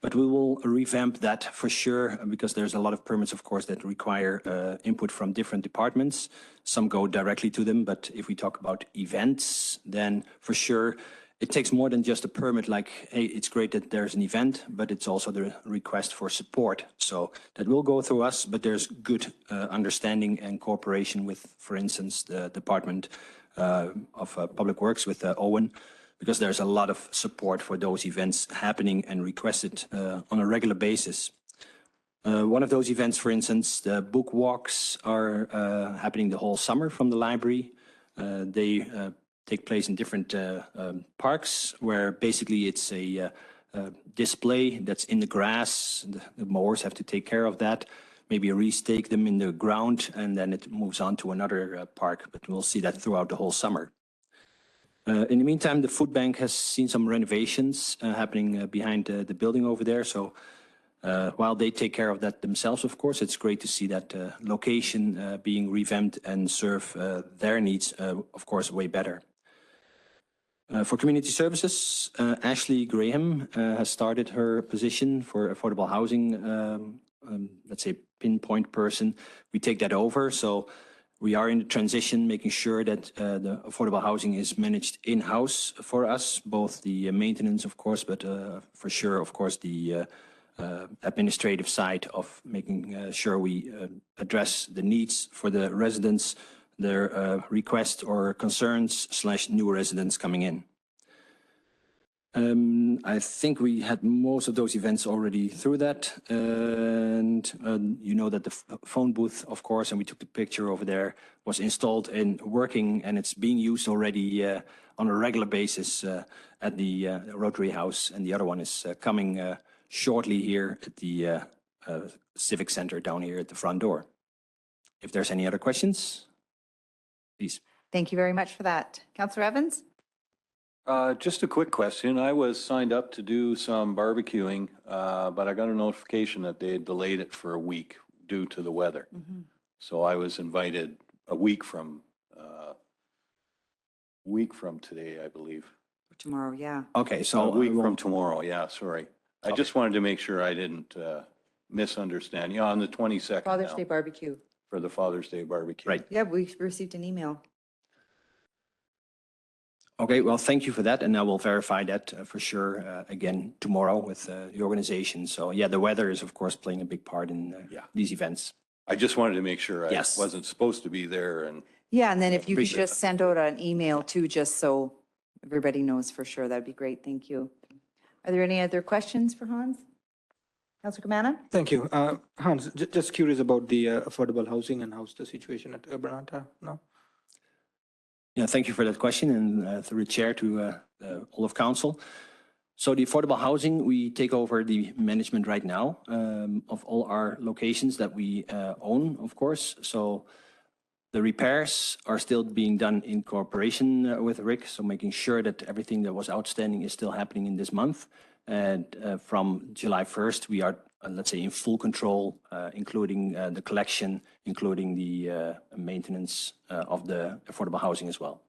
But we will revamp that for sure, because there's a lot of permits, of course, that require input from different departments. Some go directly to them, but if we talk about events, then for sure it takes more than just a permit, like, hey, it's great that there's an event, but it's also the request for support. So that will go through us, but there's good understanding and cooperation with, for instance, the Department of Public Works with Owen, because there's a lot of support for those events happening and requested on a regular basis. One of those events, for instance, the book walks are happening the whole summer from the library. They take place in different parks, where basically it's a display that's in the grass. The mowers have to take care of that, maybe restake them in the ground, and then it moves on to another park. But we'll see that throughout the whole summer. In the meantime, the food bank has seen some renovations happening behind the building over there. So While they take care of that themselves, of course, it's great to see that location being revamped and serve their needs, of course, way better. For community services, Ashley Graham has started her position for affordable housing, let's say pinpoint person. We take that over. So we are in the transition, making sure that the affordable housing is managed in-house for us, both the maintenance, of course, but for sure, of course, the administrative side of making sure we address the needs for the residents, their requests or concerns / new residents coming in. I think we had most of those events already through that. And you know that the phone booth, of course, and we took the picture over there, was installed and working, and it's being used already on a regular basis at the Rotary House. And the other one is coming shortly here at the Civic Center down here at the front door. If there's any other questions, please. Thank you very much for that. Councillor Evans? Just a quick question. I was signed up to do some barbecuing, but I got a notification that they had delayed it for a week due to the weather. So I was invited a week from today, I believe. Tomorrow, yeah. Okay, so A week from tomorrow, yeah, sorry. I just wanted to make sure I didn't misunderstand. Yeah, on the 22nd Father's now, Day barbecue. for the Father's Day barbecue. Right. Yeah, we received an email. Okay, well, thank you for that, and I will verify that for sure again tomorrow with the organization. So yeah, the weather is of course playing a big part in these events. I just wanted to make sure I Yes. wasn't supposed to be there and Yeah, and then if you could Appreciate just send out an email too, just so everybody knows for sure, that'd be great. Thank you. Are there any other questions for Hans? Councillor Kamana? Thank you. Hans, just curious about the affordable housing and how's the situation at Urbanata now? Yeah, thank you for that question, and through the chair to all of council. So the affordable housing, we take over the management right now of all our locations that we own, of course. So the repairs are still being done in cooperation with Rick, so making sure that everything that was outstanding is still happening in this month. And from July 1st, we are, let's say, in full control, including the collection, including the maintenance of the affordable housing as well.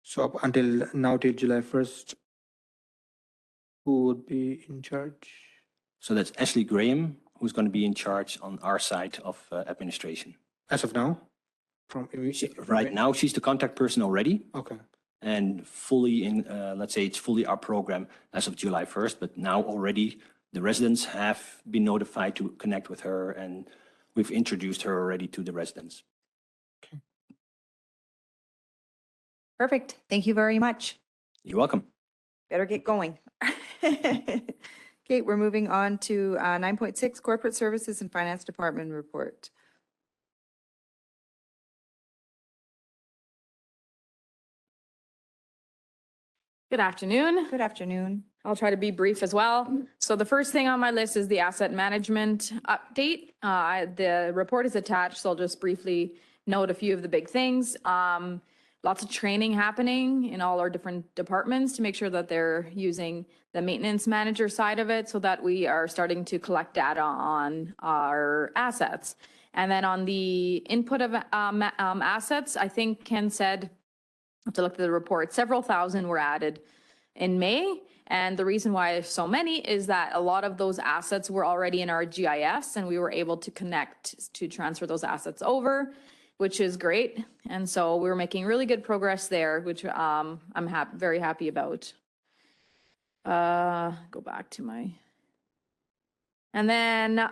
So up until now, till July 1st, who would be in charge? So that's Ashley Graham, who's going to be in charge on our side of administration. As of now? Right now, she's the contact person already. Okay. And fully in, let's say it's fully our program as of July 1st, but now already the residents have been notified to connect with her, and we've introduced her already to the residents. Perfect. Thank you very much. You're welcome. Better get going. Okay, we're moving on to 9.6, Corporate Services and Finance Department Report. Good afternoon. Good afternoon. I'll try to be brief as well. So the first thing on my list is the asset management update. The report is attached, so I'll just briefly note a few of the big things. Lots of training happening in all our different departments to make sure that they're using the maintenance manager side of it so that we are starting to collect data on our assets. And then on the input of assets, I think Ken said, I have to look at the report, several thousand were added in May. And the reason why so many is that a lot of those assets were already in our GIS, and we were able to connect to transfer those assets over, which is great. And so we're making really good progress there, which I'm very happy about. Go back to my, and then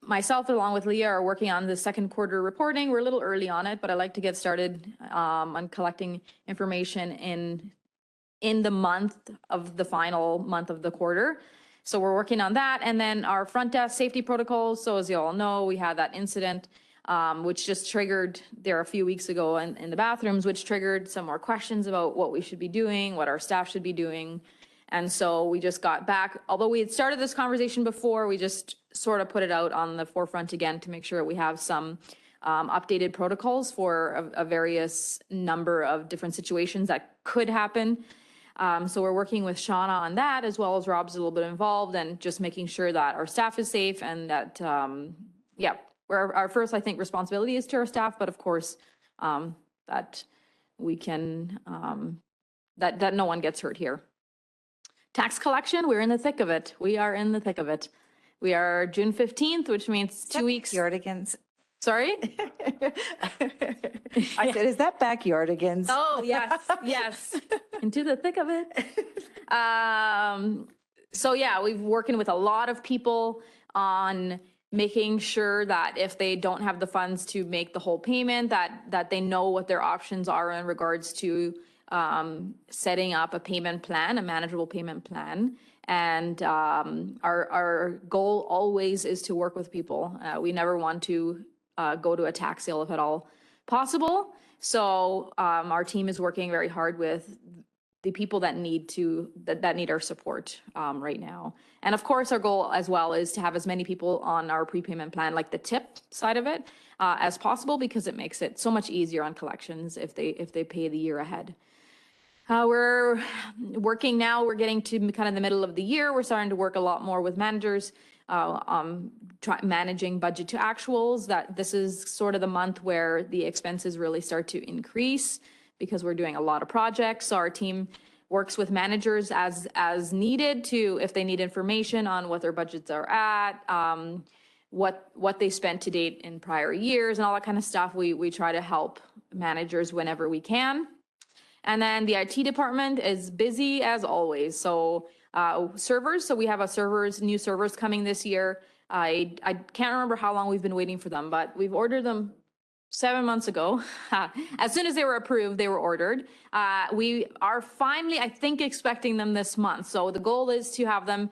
myself, along with Leah, are working on the second quarter reporting. We're a little early on it, but I like to get started on collecting information in the month of the final month of the quarter. So we're working on that. And then our front desk safety protocols. So as you all know, we had that incident, which just triggered there a few weeks ago in the bathrooms, which triggered some more questions about what we should be doing, what our staff should be doing. And so we just got back, although we had started this conversation before, we just sort of put it out on the forefront again to make sure we have some updated protocols for a various number of different situations that could happen. So we're working with Shauna on that, as well as Rob's a little bit involved, and just making sure that our staff is safe and that, yeah, where our first, I think, responsibility is to our staff, but of course, that we can, that no one gets hurt here. Tax collection, we're in the thick of it. We are in the thick of it. We are June 15th, which means 2 weeks. Yardigans. Sorry? I said, is that backyardigans? Oh, yes, yes. Into the thick of it. So yeah, we've working with a lot of people on making sure that if they don't have the funds to make the whole payment, that they know what their options are in regards to setting up a payment plan, a manageable payment plan. And our goal always is to work with people. We never want to go to a tax sale if at all possible. So our team is working very hard with the people that need our support right now. And of course, our goal as well is to have as many people on our prepayment plan, like the tip side of it, as possible, because it makes it so much easier on collections if they pay the year ahead. We're working now, we're getting to kind of the middle of the year. We're starting to work a lot more with managers, managing budget to actuals. That this is sort of the month where the expenses really start to increase because we're doing a lot of projects. So our team works with managers as needed to, if they need information on what their budgets are at, what they spent to date in prior years and all that kind of stuff. We try to help managers whenever we can. And then the IT department is busy as always. So servers, so we have new servers coming this year. I can't remember how long we've been waiting for them, but we've ordered them 7 months ago. As soon as they were approved, they were ordered. We are finally, I think, expecting them this month. So the goal is to have them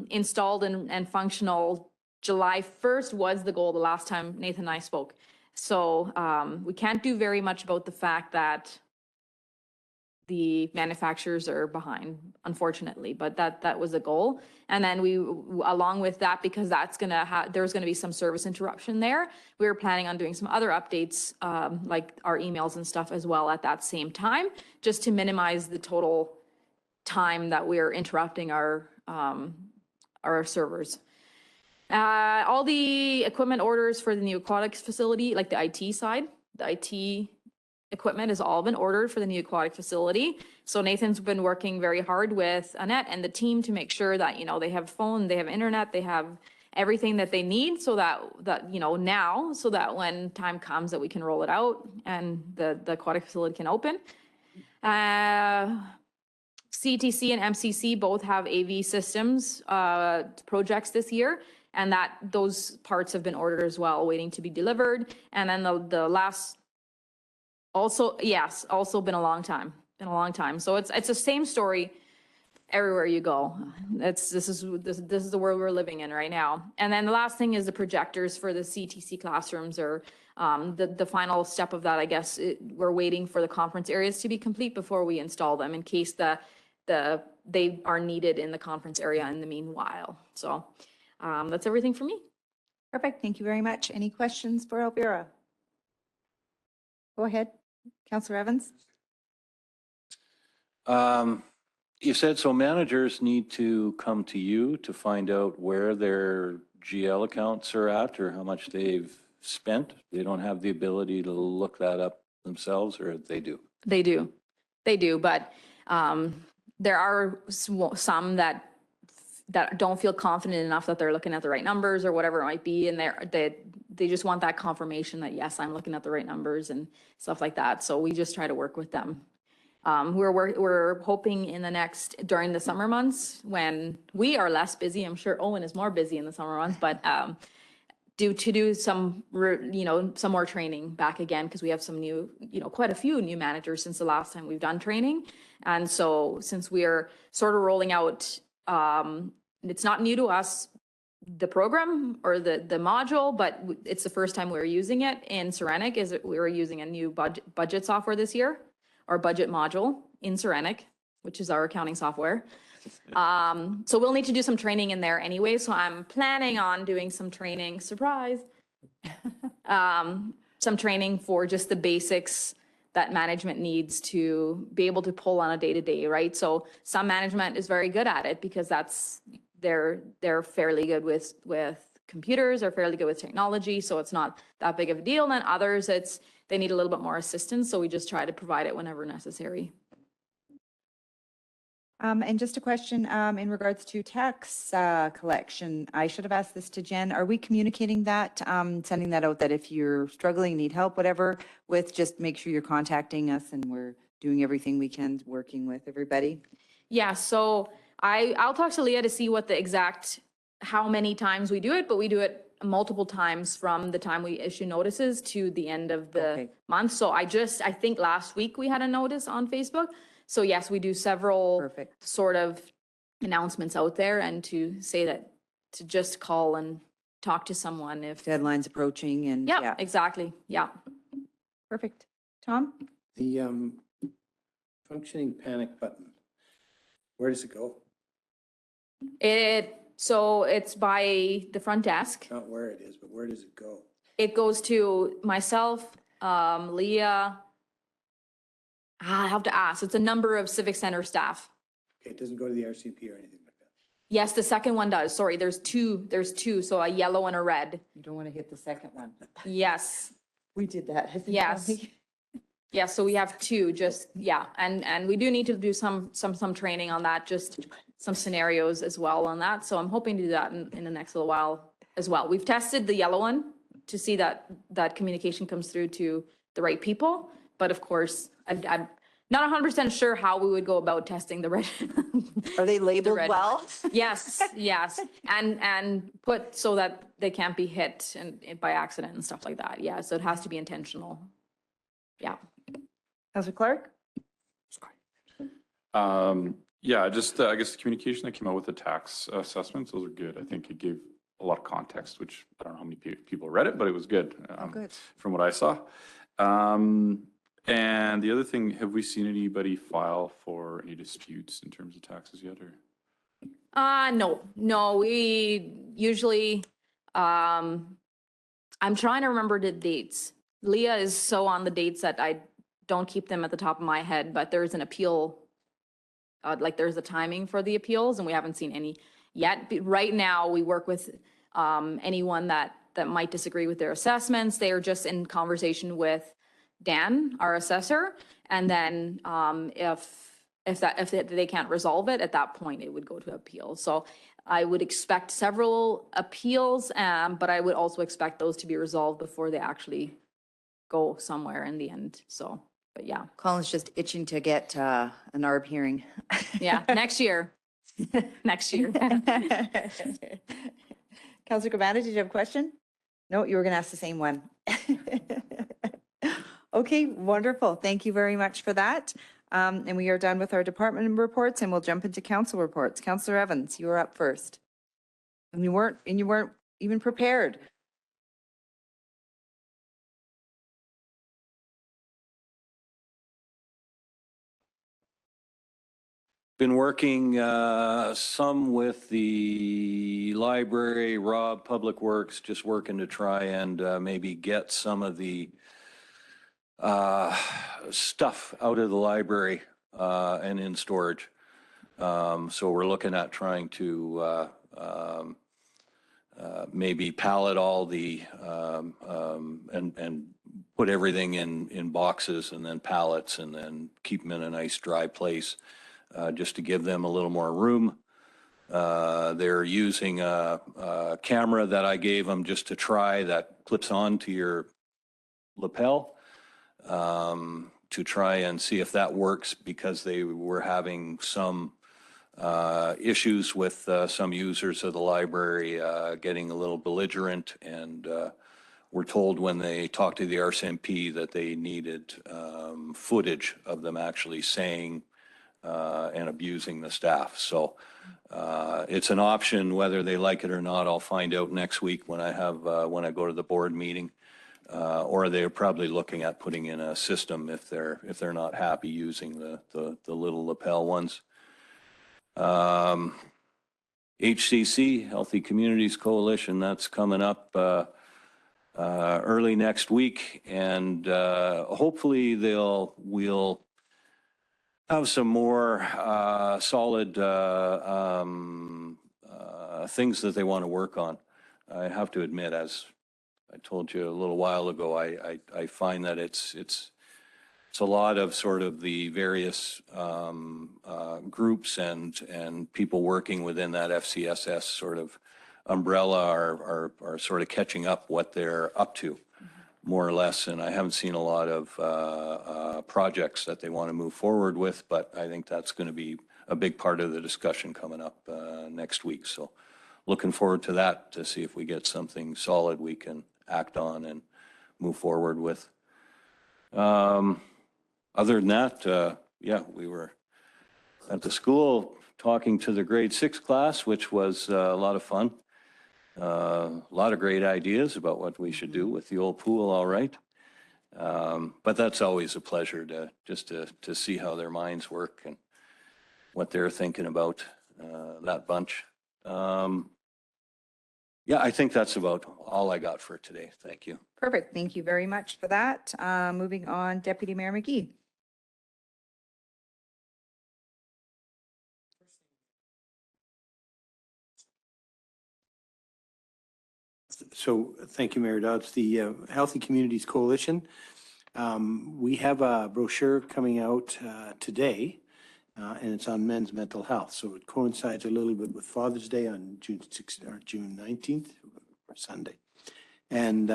installed and functional. July 1st was the goal the last time Nathan and I spoke. So we can't do very much about the fact that the manufacturers are behind, unfortunately, but that was a goal. And then we, along with that, because there's gonna be some service interruption there, we were planning on doing some other updates, like our emails and stuff as well at that same time, just to minimize the total time that we're interrupting our servers. All the equipment orders for the new aquatics facility, like the IT side, the IT equipment has all been ordered for the new aquatic facility. So Nathan's been working very hard with Annette and the team to make sure that, they have phone, they have internet, they have everything that they need so that now, so that when time comes that we can roll it out and the aquatic facility can open. CTC and MCC both have AV systems projects this year, and those parts have been ordered as well, waiting to be delivered. And then the last, also been a long time. So it's the same story everywhere you go. This is the world we're living in right now. And then the last thing is the projectors for the CTC classrooms, or the final step of that, I guess. We're waiting for the conference areas to be complete before we install them, in case they are needed in the conference area in the meanwhile. So that's everything for me. Perfect. Thank you very much. Any questions for Elvira? Go ahead, Councillor Evans. You said so managers need to come to you to find out where their GL accounts are at or how much they've spent. They don't have the ability to look that up themselves, or they do? They do, but there are some that don't feel confident enough that they're looking at the right numbers or whatever it might be, and they just want that confirmation that, yes, I'm looking at the right numbers and stuff like that. So we just try to work with them. We're hoping during the summer months, when we are less busy. I'm sure Owen is more busy in the summer months, but to do some more training back again, because we have some new, quite a few new managers since the last time we've done training. And so since we're sort of rolling out, it's not new to us, the program or the module, but it's the first time we're using it in Sarenic. We were using a new budget software this year, our budget module in Sarenic, which is our accounting software. So we'll need to do some training in there anyway. So I'm planning on doing some training, surprise, some training for just the basics that management needs to be able to pull on a day-to-day, right? So some management is very good at it because they're fairly good with computers, are fairly good with technology, so it's not that big of a deal. And others, they need a little bit more assistance, so we just try to provide it whenever necessary. And just a question in regards to tax collection. I should have asked this to Jen. Are we communicating that, sending that out that if you're struggling, need help, whatever, with just make sure you're contacting us and we're doing everything we can working with everybody? Yeah, so I'll talk to Leah to see what the exact, how many times we do it, but we do it multiple times from the time we issue notices to the end of the month. So I think last week we had a notice on Facebook. So yes, we do several sort of announcements out there and to say that, to just call and talk to someone if. Deadline's approaching and. Yeah, exactly. Yeah. Perfect. Tom? The functioning panic button, where does it go? So it's by the front desk. Not where it is, but where does it go? It goes to myself, Leah. I have to ask. It's a number of Civic Center staff. Okay, it doesn't go to the RCP or anything like that. Yes, the second one does. Sorry, there's two, so a yellow and a red. You don't want to hit the second one. Yes. We did that. I think, Yes. Yeah, so we have two, and we do need to do some training on that, just some scenarios as well on that. So I'm hoping to do that in the next little while as well. We've tested the yellow one to see that communication comes through to the right people. But of course, I'm not 100% sure how we would go about testing the red. Are they labeled well? Yes, yes. And put so that they can't be hit and by accident and stuff like that. Yeah, so it has to be intentional. Yeah. Councilor Clark? Yeah, just, I guess the communication that came out with the tax assessments, those are good. I think it gave a lot of context, which I don't know how many people read it, but it was good. Good. From what I saw. And the other thing, have we seen anybody file for any disputes in terms of taxes yet, or? No, we usually, I'm trying to remember the dates. Leah is so on the dates that I don't keep them at the top of my head, but there's an appeal, there's a timing for the appeals and we haven't seen any yet. But right now we work with anyone that might disagree with their assessments. They are just in conversation with Dan, our assessor. And then if they can't resolve it, at that point, it would go to appeal. So I would expect several appeals, but I would also expect those to be resolved before they actually go somewhere in the end. So, but yeah. Colin's just itching to get an ARB hearing. Yeah, next year. Next year. Councilor Cabana, did you have a question? No, you were going to ask the same one. Okay, wonderful. Thank you very much for that. And we are done with our department reports and we'll jump into council reports. Councilor Evans, you are up first. And you weren't even prepared. Been working some with the library, Rob, Public Works, just working to try and maybe get some of the stuff out of the library and in storage. So we're looking at trying to maybe pallet all the and put everything in boxes and then pallets and then keep them in a nice dry place. Just to give them a little more room. They're using a camera that I gave them just to try that clips on to your lapel to try and see if that works because they were having some issues with some users of the library getting a little belligerent and were told when they talked to the RCMP that they needed footage of them actually saying and abusing the staff. So it's an option, whether they like it or not. I'll find out next week when I have when I go to the board meeting, or they're probably looking at putting in a system if they're not happy using the little lapel ones. HCC, Healthy Communities Coalition, that's coming up early next week, and hopefully we'll have some more solid things that they want to work on. I have to admit, as I told you a little while ago, I find that it's a lot of sort of the various groups and people working within that FCSS sort of umbrella are sort of catching up what they're up to, more or less. And I haven't seen a lot of projects that they want to move forward with, but I think that's going to be a big part of the discussion coming up next week. So looking forward to that, to see if we get something solid we can act on and move forward with. Other than that, yeah, we were at the school talking to the grade 6 class, which was a lot of fun. A lot of great ideas about what we should do with the old pool, all right. But that's always a pleasure to see how their minds work and what they're thinking about, that bunch. Yeah, I think that's about all I got for today. Thank you. Perfect. Thank you very much for that. Moving on, Deputy Mayor McGee. So thank you, Mayor Dodds. The Healthy Communities Coalition, we have a brochure coming out today, and it's on men's mental health. So it coincides a little bit with Father's Day on June 16th or June 19th, or Sunday. And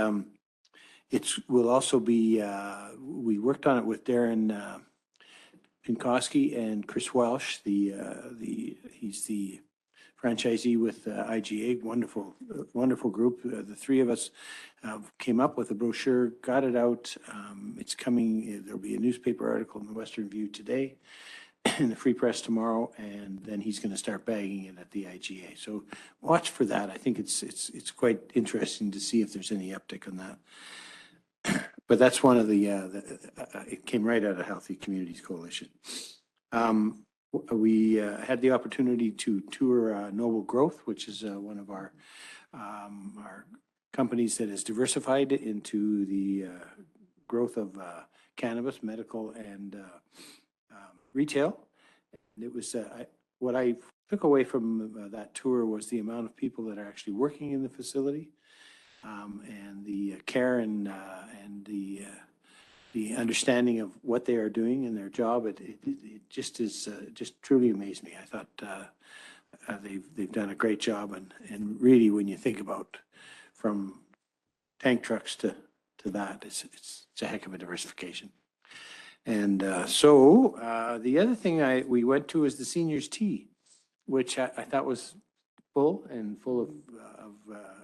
it will also be, we worked on it with Darren Pinkowski and Chris Welsh. He's the franchisee with IGA, wonderful group. The three of us came up with a brochure, got it out. It's coming, there'll be a newspaper article in the Western View today, in the Free Press tomorrow, and then he's going to start bagging it at the IGA. So watch for that. I think it's quite interesting to see if there's any uptick on that. But that's one of the, it came right out of Healthy Communities Coalition. We had the opportunity to tour Noble Growth, which is one of our companies that is diversified into the growth of cannabis, medical, and retail. And it was what I took away from that tour was the amount of people that are actually working in the facility, and the care and the understanding of what they are doing in their job. It just is just truly amazed me. I thought they've done a great job, and really when you think about from tank trucks to that, it's a heck of a diversification. And so the other thing we went to is the seniors' tea, which I thought was full of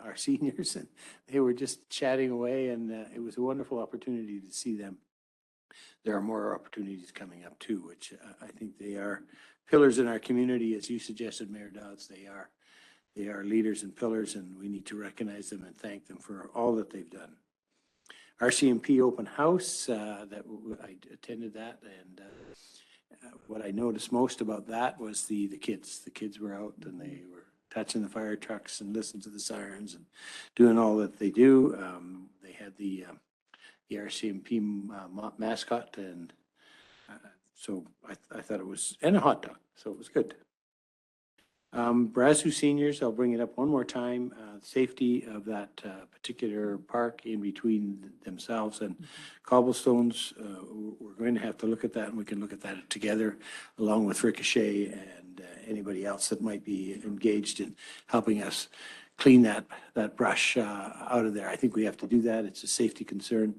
our seniors, and they were just chatting away, and it was a wonderful opportunity to see them. There are more opportunities coming up too, which I think they are pillars in our community, as you suggested, Mayor Dodds. They are leaders and pillars, and we need to recognize them and thank them for all that they've done. RCMP open house, that I attended that, and what I noticed most about that was the kids. The kids were out and they were touching the fire trucks and listening to the sirens and doing all that they do. They had the RCMP mascot, and so I thought it was, and a hot dog, so it was good. Brazeau seniors, I'll bring it up one more time, safety of that particular park in between themselves and cobblestones. We're going to have to look at that, and we can look at that together along with Ricochet and anybody else that might be engaged in helping us clean that brush out of there. I think we have to do that. It's a safety concern.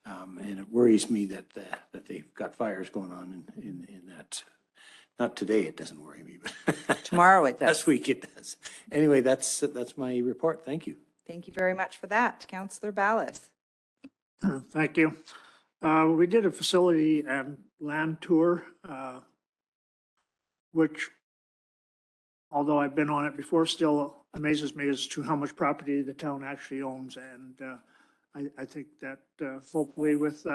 And it worries me that they've got fires going on in that. Not today, it doesn't worry me, but Tomorrow it does. This week it does. Anyway, that's my report. Thank you. Thank you very much for that. Councillor Ballas. Thank you. We did a facility and land tour, which, although I've been on it before, still amazes me as to how much property the town actually owns. And I think that hopefully with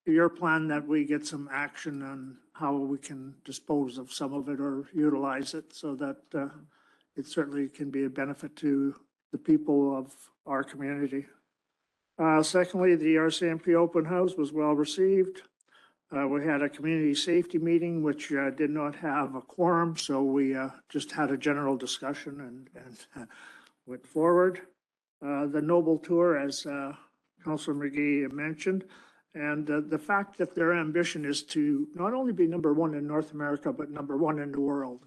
your plan that we get some action on how we can dispose of some of it or utilize it so that it certainly can be a benefit to the people of our community. Secondly, the RCMP open house was well received. We had a community safety meeting, which did not have a quorum, so we just had a general discussion and went forward. The Noble Tour, as Councilor McGee mentioned, and the fact that their ambition is to not only be number one in North America, but number one in the world.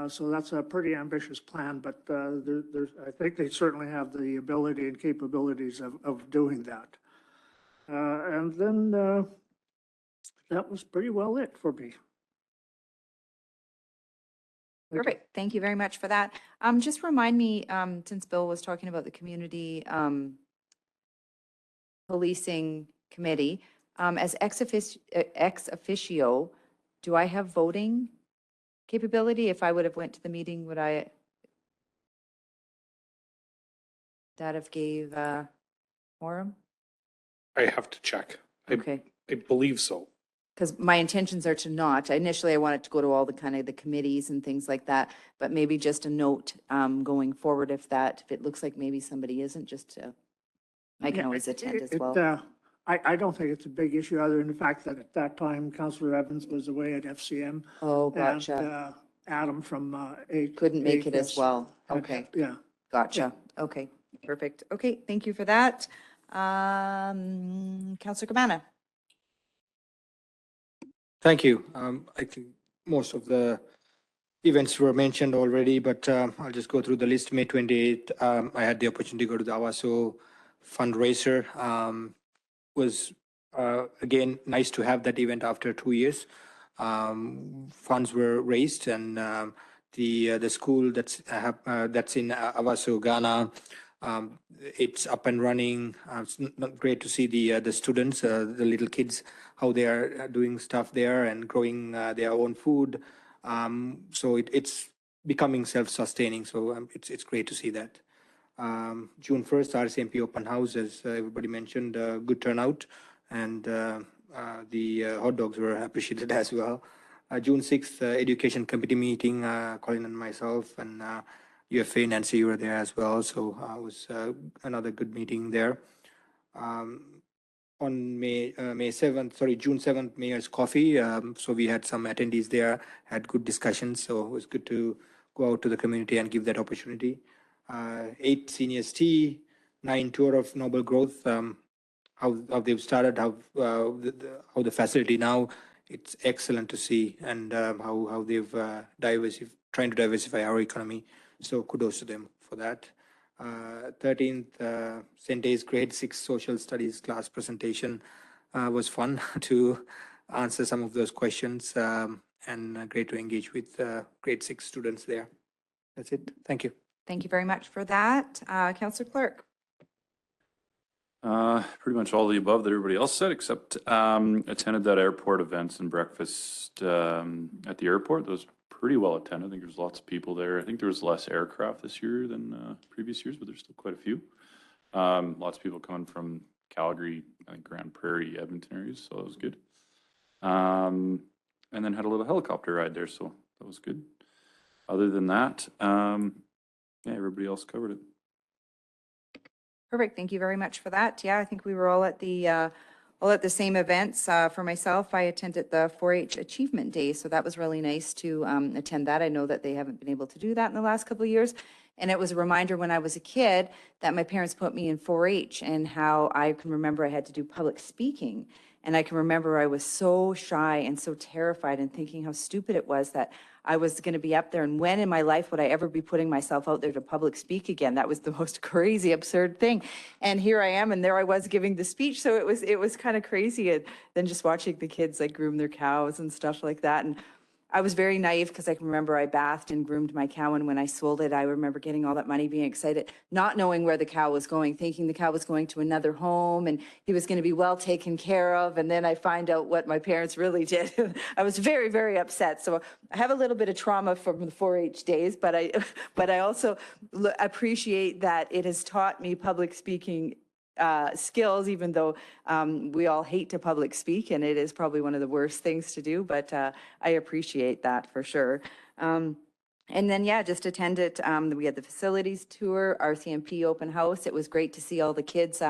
So that's a pretty ambitious plan, but I think they certainly have the ability and capabilities of doing that. And then that was pretty well it for me. Perfect. Thank you very much for that. Just remind me, since Bill was talking about the community policing committee, as ex officio, do I have voting capability? If I would have went to the meeting, would I that have gave quorum? I have to check. Okay. I believe so. Because my intentions are to not. Initially, I wanted to go to all the kind of the committees and things like that, but maybe just a note going forward if it looks like maybe somebody isn't, just to, I can always attend as well. I don't think it's a big issue, other than the fact that at that time, Councillor Evans was away at FCM. Oh, And gotcha. Adam from Couldn't make it as well. Okay. Yeah. Gotcha. Okay, perfect. Okay, thank you for that. Councillor Cabana. Thank you. I think most of the events were mentioned already, but I'll just go through the list. May 28th, I had the opportunity to go to the Awaso fundraiser. Was again nice to have that event after 2 years. Funds were raised, and the school that's in Awaso, Ghana, it's up and running. It's not great to see the students, the little kids, how they are doing stuff there and growing their own food. So it's becoming self-sustaining. So it's great to see that. June 1st, RCMP open house, as everybody mentioned, good turnout, and the hot dogs were appreciated as well. June 6th, education committee meeting, Colin and myself, and UFA, Nancy, you were there as well. So it was another good meeting there. On June 7th, Mayor's Coffee. So we had some attendees there, had good discussions. So it was good to go out to the community and give that opportunity. 8 seniors tea, 9 tour of Noble Growth. How they've started, how the facility now, it's excellent to see, and how they've trying to diversify our economy. So kudos to them for that. 13th, St. A's grade 6 social studies class presentation was fun to answer some of those questions, and great to engage with grade 6 students there. That's it. Thank you. Thank you very much for that. Councillor Clerk. Pretty much all the above that everybody else said, except attended that airport events and breakfast at the airport. That was pretty well attended. I think there's lots of people there. I think there was less aircraft this year than previous years, but there's still quite a few. Lots of people coming from Calgary, I think Grand Prairie, Edmonton areas, so that was good. And then had a little helicopter ride there, so that was good. Other than that, yeah, everybody else covered it. Perfect. Thank you very much for that. Yeah, I think we were all at the same events. For myself, I attended the 4-H Achievement Day, so that was really nice to attend that. I know that they haven't been able to do that in the last couple of years. And it was a reminder when I was a kid that my parents put me in 4-H, and how I can remember I had to do public speaking. And I can remember I was so shy and so terrified and thinking how stupid it was that I was going to be up there. And when in my life would I ever be putting myself out there to public speak again? That was the most crazy, absurd thing. And here I am, and there I was giving the speech. So it was kind of crazy. And then just watching the kids like groom their cows and stuff like that. And I was very naive because I can remember I bathed and groomed my cow, and when I sold it, I remember getting all that money, being excited, not knowing where the cow was going, thinking the cow was going to another home and he was going to be well taken care of. And then I find out what my parents really did. I was very, very upset. So I have a little bit of trauma from the 4-H days, but I also appreciate that it has taught me public speaking skills, even though we all hate to public speak, and it is probably one of the worst things to do, but I appreciate that for sure. And then, yeah, just attended, we had the facilities tour, RCMP open house. It was great to see all the kids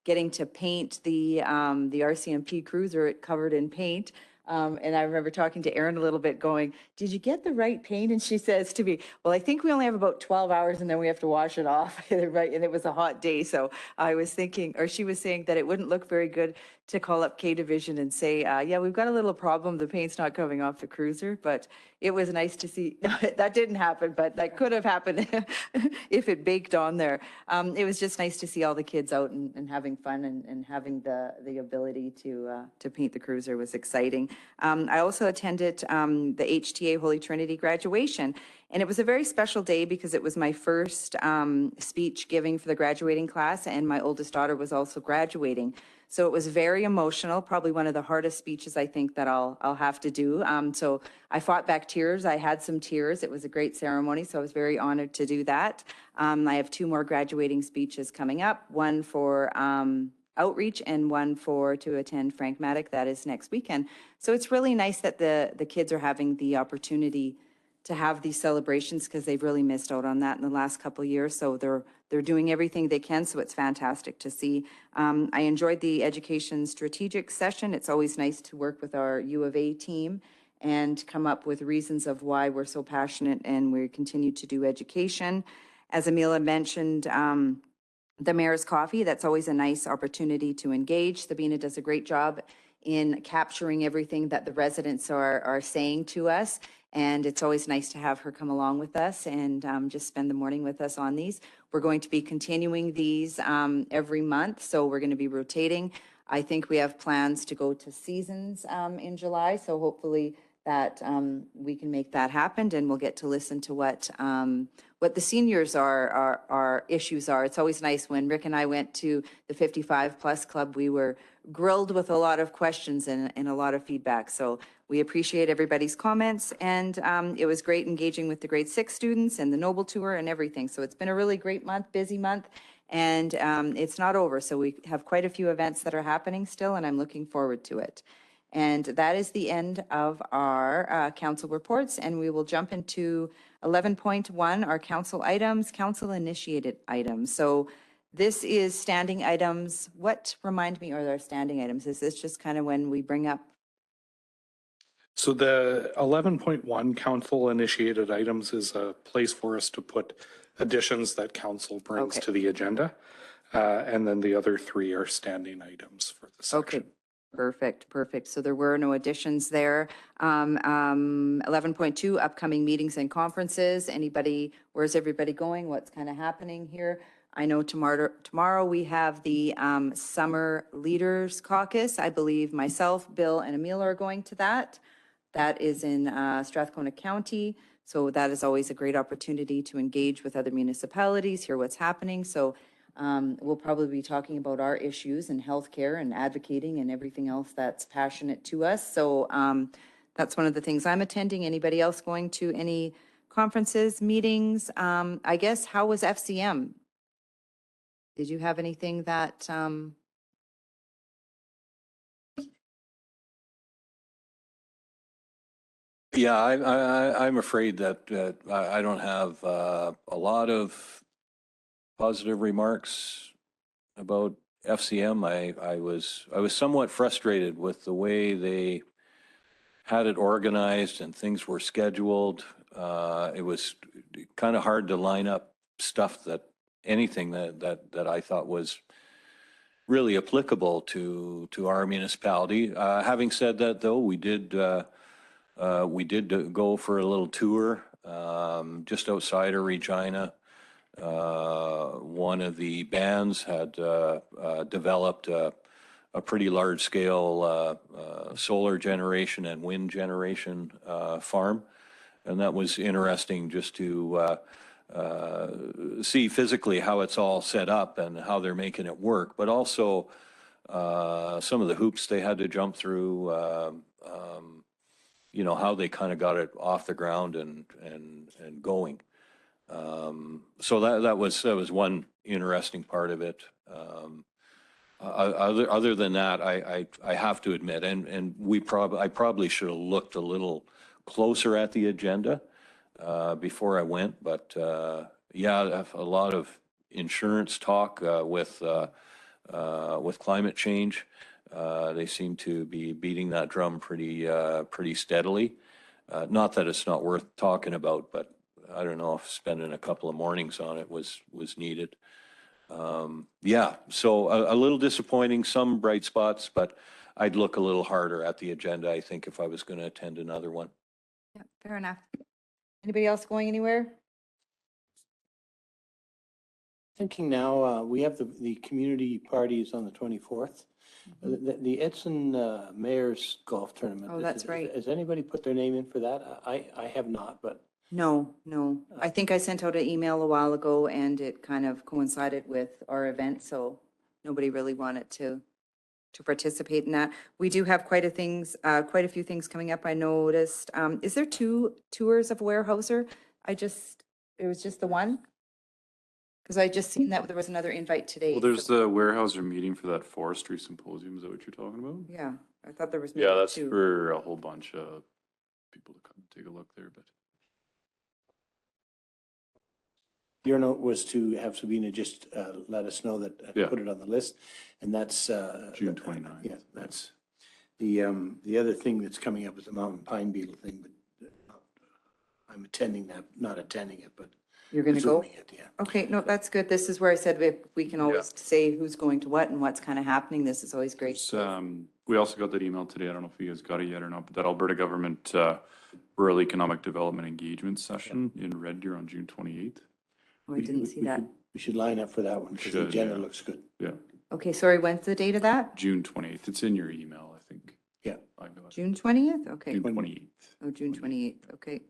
getting to paint the RCMP cruiser covered in paint. And I remember talking to Erin a little bit going, did you get the right paint? And she says to me, well, I think we only have about 12 hours and then we have to wash it off. Right. And it was a hot day. So I was thinking, or she was saying that it wouldn't look very good to call up K Division and say, yeah, we've got a little problem. The paint's not coming off the cruiser, but it was nice to see. That didn't happen, but that could have happened if it baked on there. It was just nice to see all the kids out and having fun and having the ability to paint the cruiser was exciting. I also attended the HTA Holy Trinity graduation, and it was a very special day because it was my first speech giving for the graduating class, and my oldest daughter was also graduating. So it was very emotional, probably one of the hardest speeches I think that I'll have to do. So I fought back tears. I had some tears. It was a great ceremony, so I was very honored to do that. I have 2 more graduating speeches coming up, one for outreach and one to attend Frank Maddock. That is next weekend. So it's really nice that the kids are having the opportunity to have these celebrations because they've really missed out on that in the last couple of years. So they're doing everything they can. So it's fantastic to see. I enjoyed the education strategic session. It's always nice to work with our U of A team and come up with reasons of why we're so passionate and we continue to do education. As Amila mentioned, the Mayor's Coffee, that's always a nice opportunity to engage. Sabina does a great job in capturing everything that the residents are saying to us. And it's always nice to have her come along with us and just spend the morning with us on these. We're going to be continuing these every month, so we're going to be rotating. I think we have plans to go to Seasons in July, so hopefully that we can make that happen, and we'll get to listen to what the seniors our issues are. It's always nice when Rick and I went to the 55 Plus Club, we were grilled with a lot of questions and a lot of feedback. So we appreciate everybody's comments, and it was great engaging with the grade 6 students and the Noble Tour and everything. So it's been a really great month, busy month, and it's not over. So we have quite a few events that are happening still, and I'm looking forward to it. And that is the end of our council reports, and we will jump into 11.1, our council items, council initiated items. So this is standing items. What, remind me, are our standing items? Is this just kind of when we bring up? So the 11.1 council initiated items is a place for us to put additions that council brings to the agenda. And then the other 3 are standing items for the section. Okay. Perfect. So there were no additions there. 11.2, upcoming meetings and conferences. Anybody, where's everybody going? What's kind of happening here? I know tomorrow we have the Summer Leaders Caucus. I believe myself, Bill, and Emil are going to that. That is in Strathcona County. So that is always a great opportunity to engage with other municipalities, hear what's happening. So we'll probably be talking about our issues and healthcare and advocating and everything else that's passionate to us. So that's one of the things I'm attending. Anybody else going to any conferences, meetings? I guess, how was FCM? Did you have anything that? Yeah, I'm afraid that I don't have a lot of positive remarks about FCM. I was somewhat frustrated with the way they had it organized and things were scheduled. It was kind of hard to line up stuff anything that I thought was really applicable to our municipality. Having said that, though, we did go for a little tour just outside of Regina. One of the bands had developed a pretty large-scale solar generation and wind generation farm, and that was interesting just to see physically how it's all set up and how they're making it work, but also some of the hoops they had to jump through, how they kind of got it off the ground and going. So that was one interesting part of it. Other than that, I have to admit, and I probably should have looked a little closer at the agenda. before I went, but yeah, a lot of insurance talk with climate change. They seem to be beating that drum pretty steadily. Not that it's not worth talking about, but I don't know if spending a couple of mornings on it was needed. Yeah, so a little disappointing, some bright spots, but I'd look a little harder at the agenda, I think, if I was going to attend another one. Yeah, fair enough. Anybody else going anywhere? Thinking now, we have the community parties on the 24th. The Edson Mayor's Golf Tournament. Oh, that's right. Has anybody put their name in for that? I have not, but No. I think I sent out an email a while ago and it kind of coincided with our event, so nobody really wanted to participate in that. We do have quite a few things coming up. I noticed, is there 2 tours of Weyerhaeuser? It was just the one? Because I just seen that there was another invite today. Well, there's the Weyerhaeuser meeting for that forestry symposium. Is that what you're talking about? Yeah, I thought there was. Yeah, maybe that's 2. for a whole bunch of people to come take a look there, but. your note was to have Sabina just let us know that, Yeah. put it on the list. And that's. June 29th. Yeah, that's the other thing that's coming up is the mountain pine beetle thing, but I'm attending that, not attending it, but. You're going to go? Zooming it, yeah. Okay, no, that's good. This is where I said we can always say who's going to what and what's kind of happening. This is always great. We also got that email today. I don't know if you guys got it yet or not, but that Alberta government rural economic development engagement session in Red Deer on June 28th. Oh, I didn't see that. We should line up for that one because the Should, agenda yeah. looks good. Yeah, Okay, sorry, when's the date of that? June 28th. It's in your email, I think. Yeah. I got it. June 20th? Okay. June 28th. Oh, June 28th, okay.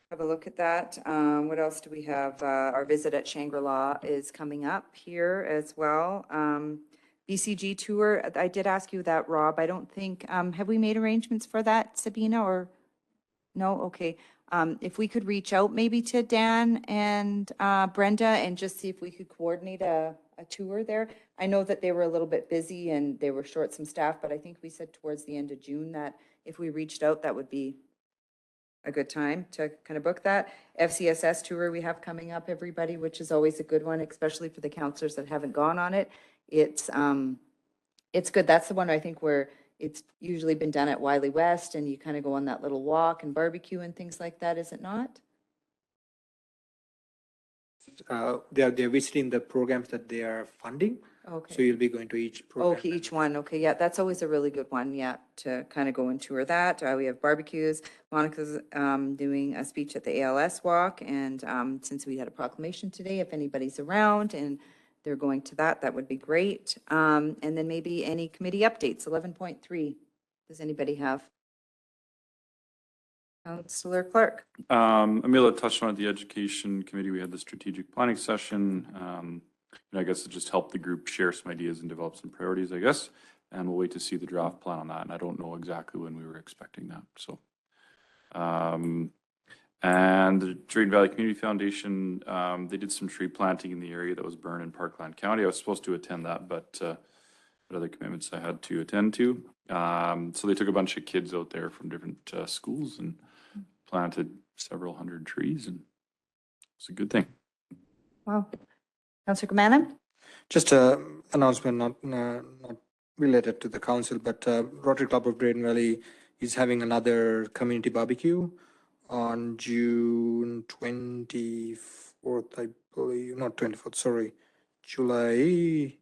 Have a look at that. What else do we have? Our visit at Shangri-La is coming up here as well. BCG tour, I did ask you that, Rob. I don't think, have we made arrangements for that, Sabina, or? No, okay. If we could reach out maybe to Dan and Brenda and just see if we could coordinate a tour there. I know that they were a little bit busy and they were short some staff, but I think we said towards the end of June that if we reached out, that would be a good time to kind of book that. FCSS tour we have coming up, everybody, which is always a good one, especially for the counselors that haven't gone on it. It's good. That's the one I think where it's usually been done at Wiley West and you kind of go on that little walk and barbecue and things like that, is it not? They're visiting the programs that they are funding. Okay. So you'll be going to each program. Okay, each one. Okay, yeah, that's always a really good one, yeah, to kind of go and tour that. We have barbecues. Monica's doing a speech at the ALS walk, and since we had a proclamation today, if anybody's around and they're going to that, that would be great. And then maybe any committee updates, 11.3. Does anybody have? Councillor Clark. Amelia touched on it, the education committee. We had the strategic planning session. And I guess it just helped the group share some ideas and develop some priorities, I guess. And we'll wait to see the draft plan on that. And I don't know exactly when we were expecting that. So, and the Drayton Valley Community Foundation, they did some tree planting in the area that was burned in Parkland County. I was supposed to attend that, but other commitments I had to attend to. So they took a bunch of kids out there from different schools and planted several hundred trees, and it's a good thing. Wow. Councillor Kamana? Just an announcement, not related to the council, but Rotary Club of Drayton Valley is having another community barbecue on June 24th, I believe, not 24th, sorry, July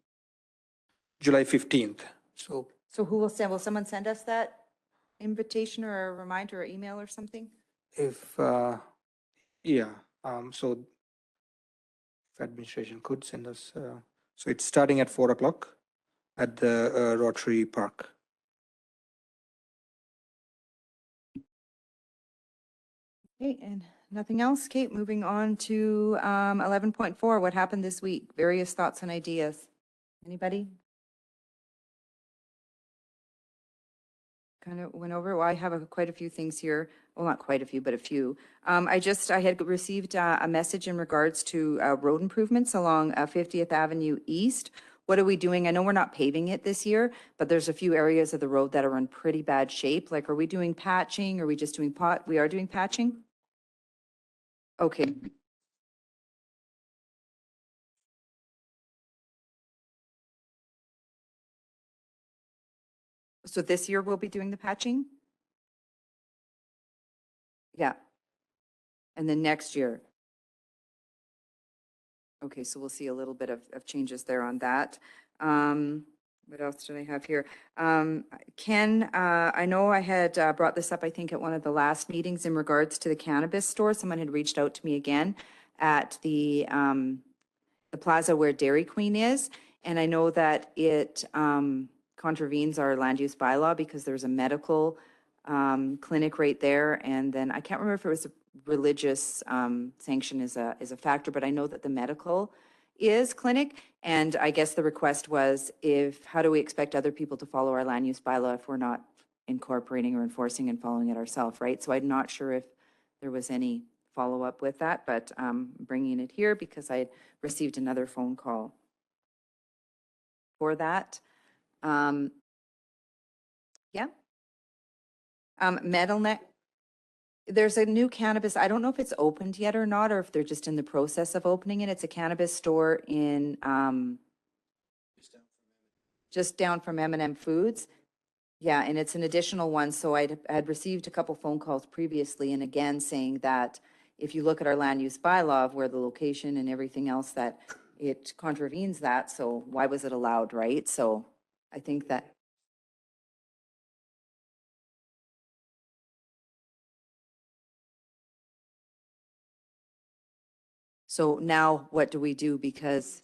15th. So who will send, will someone send us that invitation or a reminder or email or something? if, so if administration could send us, so it's starting at 4 o'clock at the Rotary Park. Okay, and nothing else? Kate, moving on to 11.4, what happened this week? Various thoughts and ideas. Anybody? Kind of went over, well, I have quite a few things here. Well, not quite a few, but a few. I had received a message in regards to road improvements along 50th Avenue East. What are we doing? I know we're not paving it this year, but there's a few areas of the road that are in pretty bad shape. Like, are we doing patching? Are we just doing we are doing patching? Okay. So this year we'll be doing the patching? Yeah. And then next year? Okay, so we'll see a little bit of changes there on that. What else did I have here? Ken, I know I had brought this up, I think, at one of the last meetings in regards to the cannabis store. Someone had reached out to me again at the plaza where Dairy Queen is. And I know that it contravenes our land use bylaw because there's a medical clinic right there. And then I can't remember if it was a religious sanction is a factor, but I know that the medical is clinic. And I guess the request was how do we expect other people to follow our land use bylaw if we're not incorporating or enforcing and following it ourselves, right? So I'm not sure if there was any follow up with that, but I'm bringing it here because I received another phone call for that. Yeah. Metal Neck. There's a new cannabis, I don't know if it's opened yet or not, or if they're just in the process of opening it. It's a cannabis store in, just down from M&M Foods. Yeah, and it's an additional one. So I'd received a couple phone calls previously, and again, saying that if you look at our land use bylaw of where the location and everything else, that it contravenes that. So why was it allowed, right? So I think that. So now what do we do? Because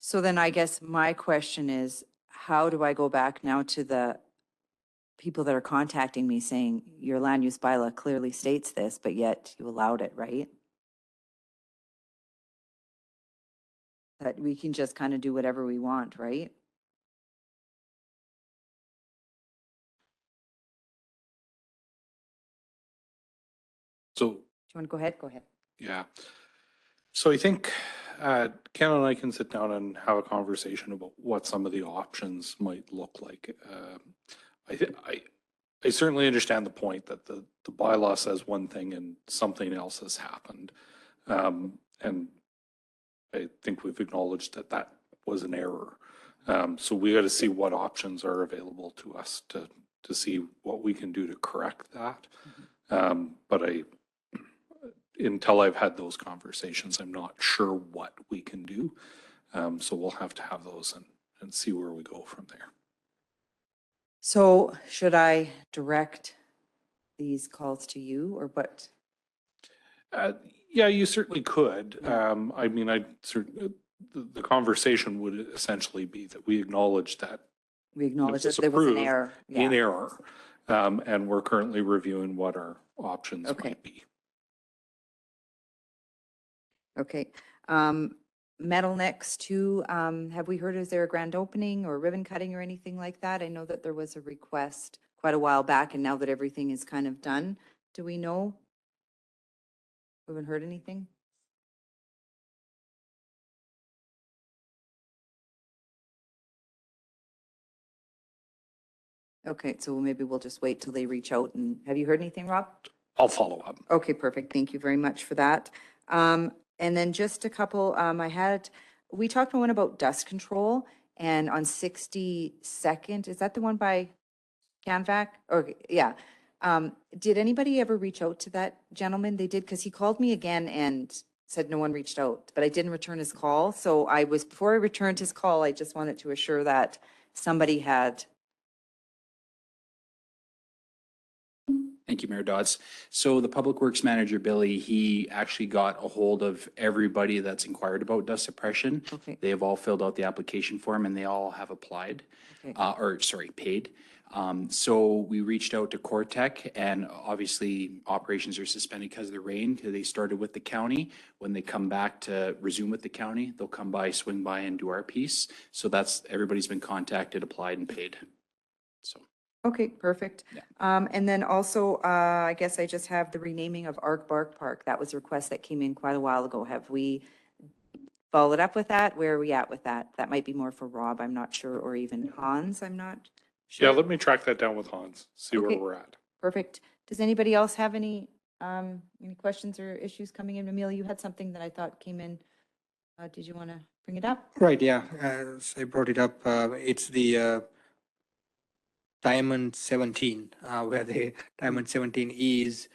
so then I guess my question is, how do I go back now to the people that are contacting me saying your land use bylaw clearly states this, but yet you allowed it, right? That we can just kind of do whatever we want, right? So, Do you want to go ahead? Go ahead. yeah. So I think Ken and I can sit down and have a conversation about what some of the options might look like. I certainly understand the point that the bylaw says one thing and something else has happened. And I think we've acknowledged that that was an error. So we got to see what options are available to us to see what we can do to correct that. But until I've had those conversations, I'm not sure what we can do. So we'll have to have those and see where we go from there. So should I direct these calls to you or what? Yeah, you certainly could. I mean, the conversation would essentially be that we acknowledge that We acknowledge it that there was an approved error. in Yeah. error. And we're currently reviewing what our options Okay. might be. Okay. Metal next to, have we heard, is there a grand opening or ribbon cutting or anything like that? I know that there was a request quite a while back, and now that everything is kind of done, do we know? We haven't heard anything? Okay, so maybe we'll just wait till they reach out. And have you heard anything, Rob? I'll follow up. Okay, perfect. Thank you very much for that. And then just a couple, we talked one about dust control, and on 62nd, is that the one by Canvac? Or, yeah. Did anybody ever reach out to that gentleman? They did, because he called me again and said no one reached out, but I didn't return his call. So before I returned his call, I just wanted to assure that somebody had. Thank you, Mayor Dodds. So the Public Works Manager, Billy, he actually got a hold of everybody that's inquired about dust suppression. Okay. They have all filled out the application form and they all have applied, Okay. paid. So we reached out to Cortec, and obviously operations are suspended because of the rain. They started with the county. When they come back to resume with the county, they'll come by, swing by and do our piece. So everybody's been contacted, applied and paid. So. Okay, perfect. And then also, I guess I just have the renaming of Ark Bark Park. That was a request that came in quite a while ago. Have we followed up with that? Where are we at with that? That might be more for Rob, I'm not sure, or even Hans, I'm not Yeah, sure. let me track that down with Hans, see where Okay. we're at. Perfect. Does anybody else have any questions or issues coming in? Emil, you had something that I thought came in. Did you want to bring it up? Right, yeah, as I brought it up, it's the Diamond 17, where the Diamond 17 is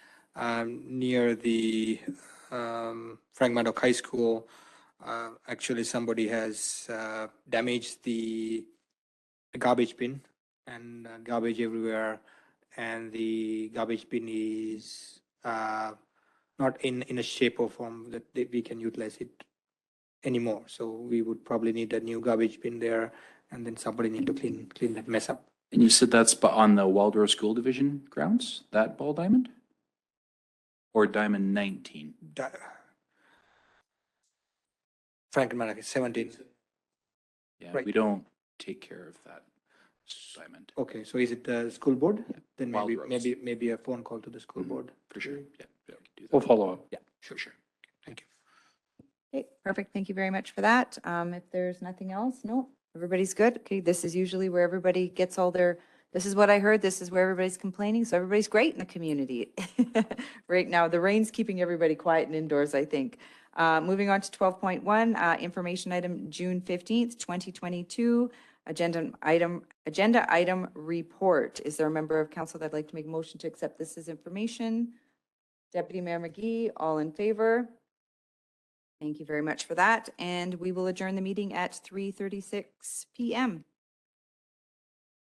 near the Frank Maddock High School. Actually, somebody has damaged the garbage bin and garbage everywhere. And the garbage bin is not in a shape or form that we can utilize it anymore. So we would probably need a new garbage bin there, and then somebody need to clean that mess up. And you said that's on the Waldorf School Division grounds, that ball diamond? Or Diamond 19? Frank Maddock is 17. Yeah, Right. we don't take care of that diamond. Okay, so is it the school board? Then Wild maybe, Rose. maybe a phone call to the school board. For sure, yeah, we can do that. We'll follow up. Yeah, sure. Thank you. Okay, perfect. Thank you very much for that. If there's nothing else, no, everybody's good. Okay, this is usually where everybody gets all their, this is what I heard, this is where everybody's complaining, so everybody's great in the community. Right now, the rain's keeping everybody quiet and indoors, I think. Moving on to 12.1, information item, June 15th, 2022, agenda item report. Is there a member of council that'd like to make a motion to accept this as information? Deputy Mayor McGee, all in favor? Thank you very much for that, and we will adjourn the meeting at 3:36 p.m.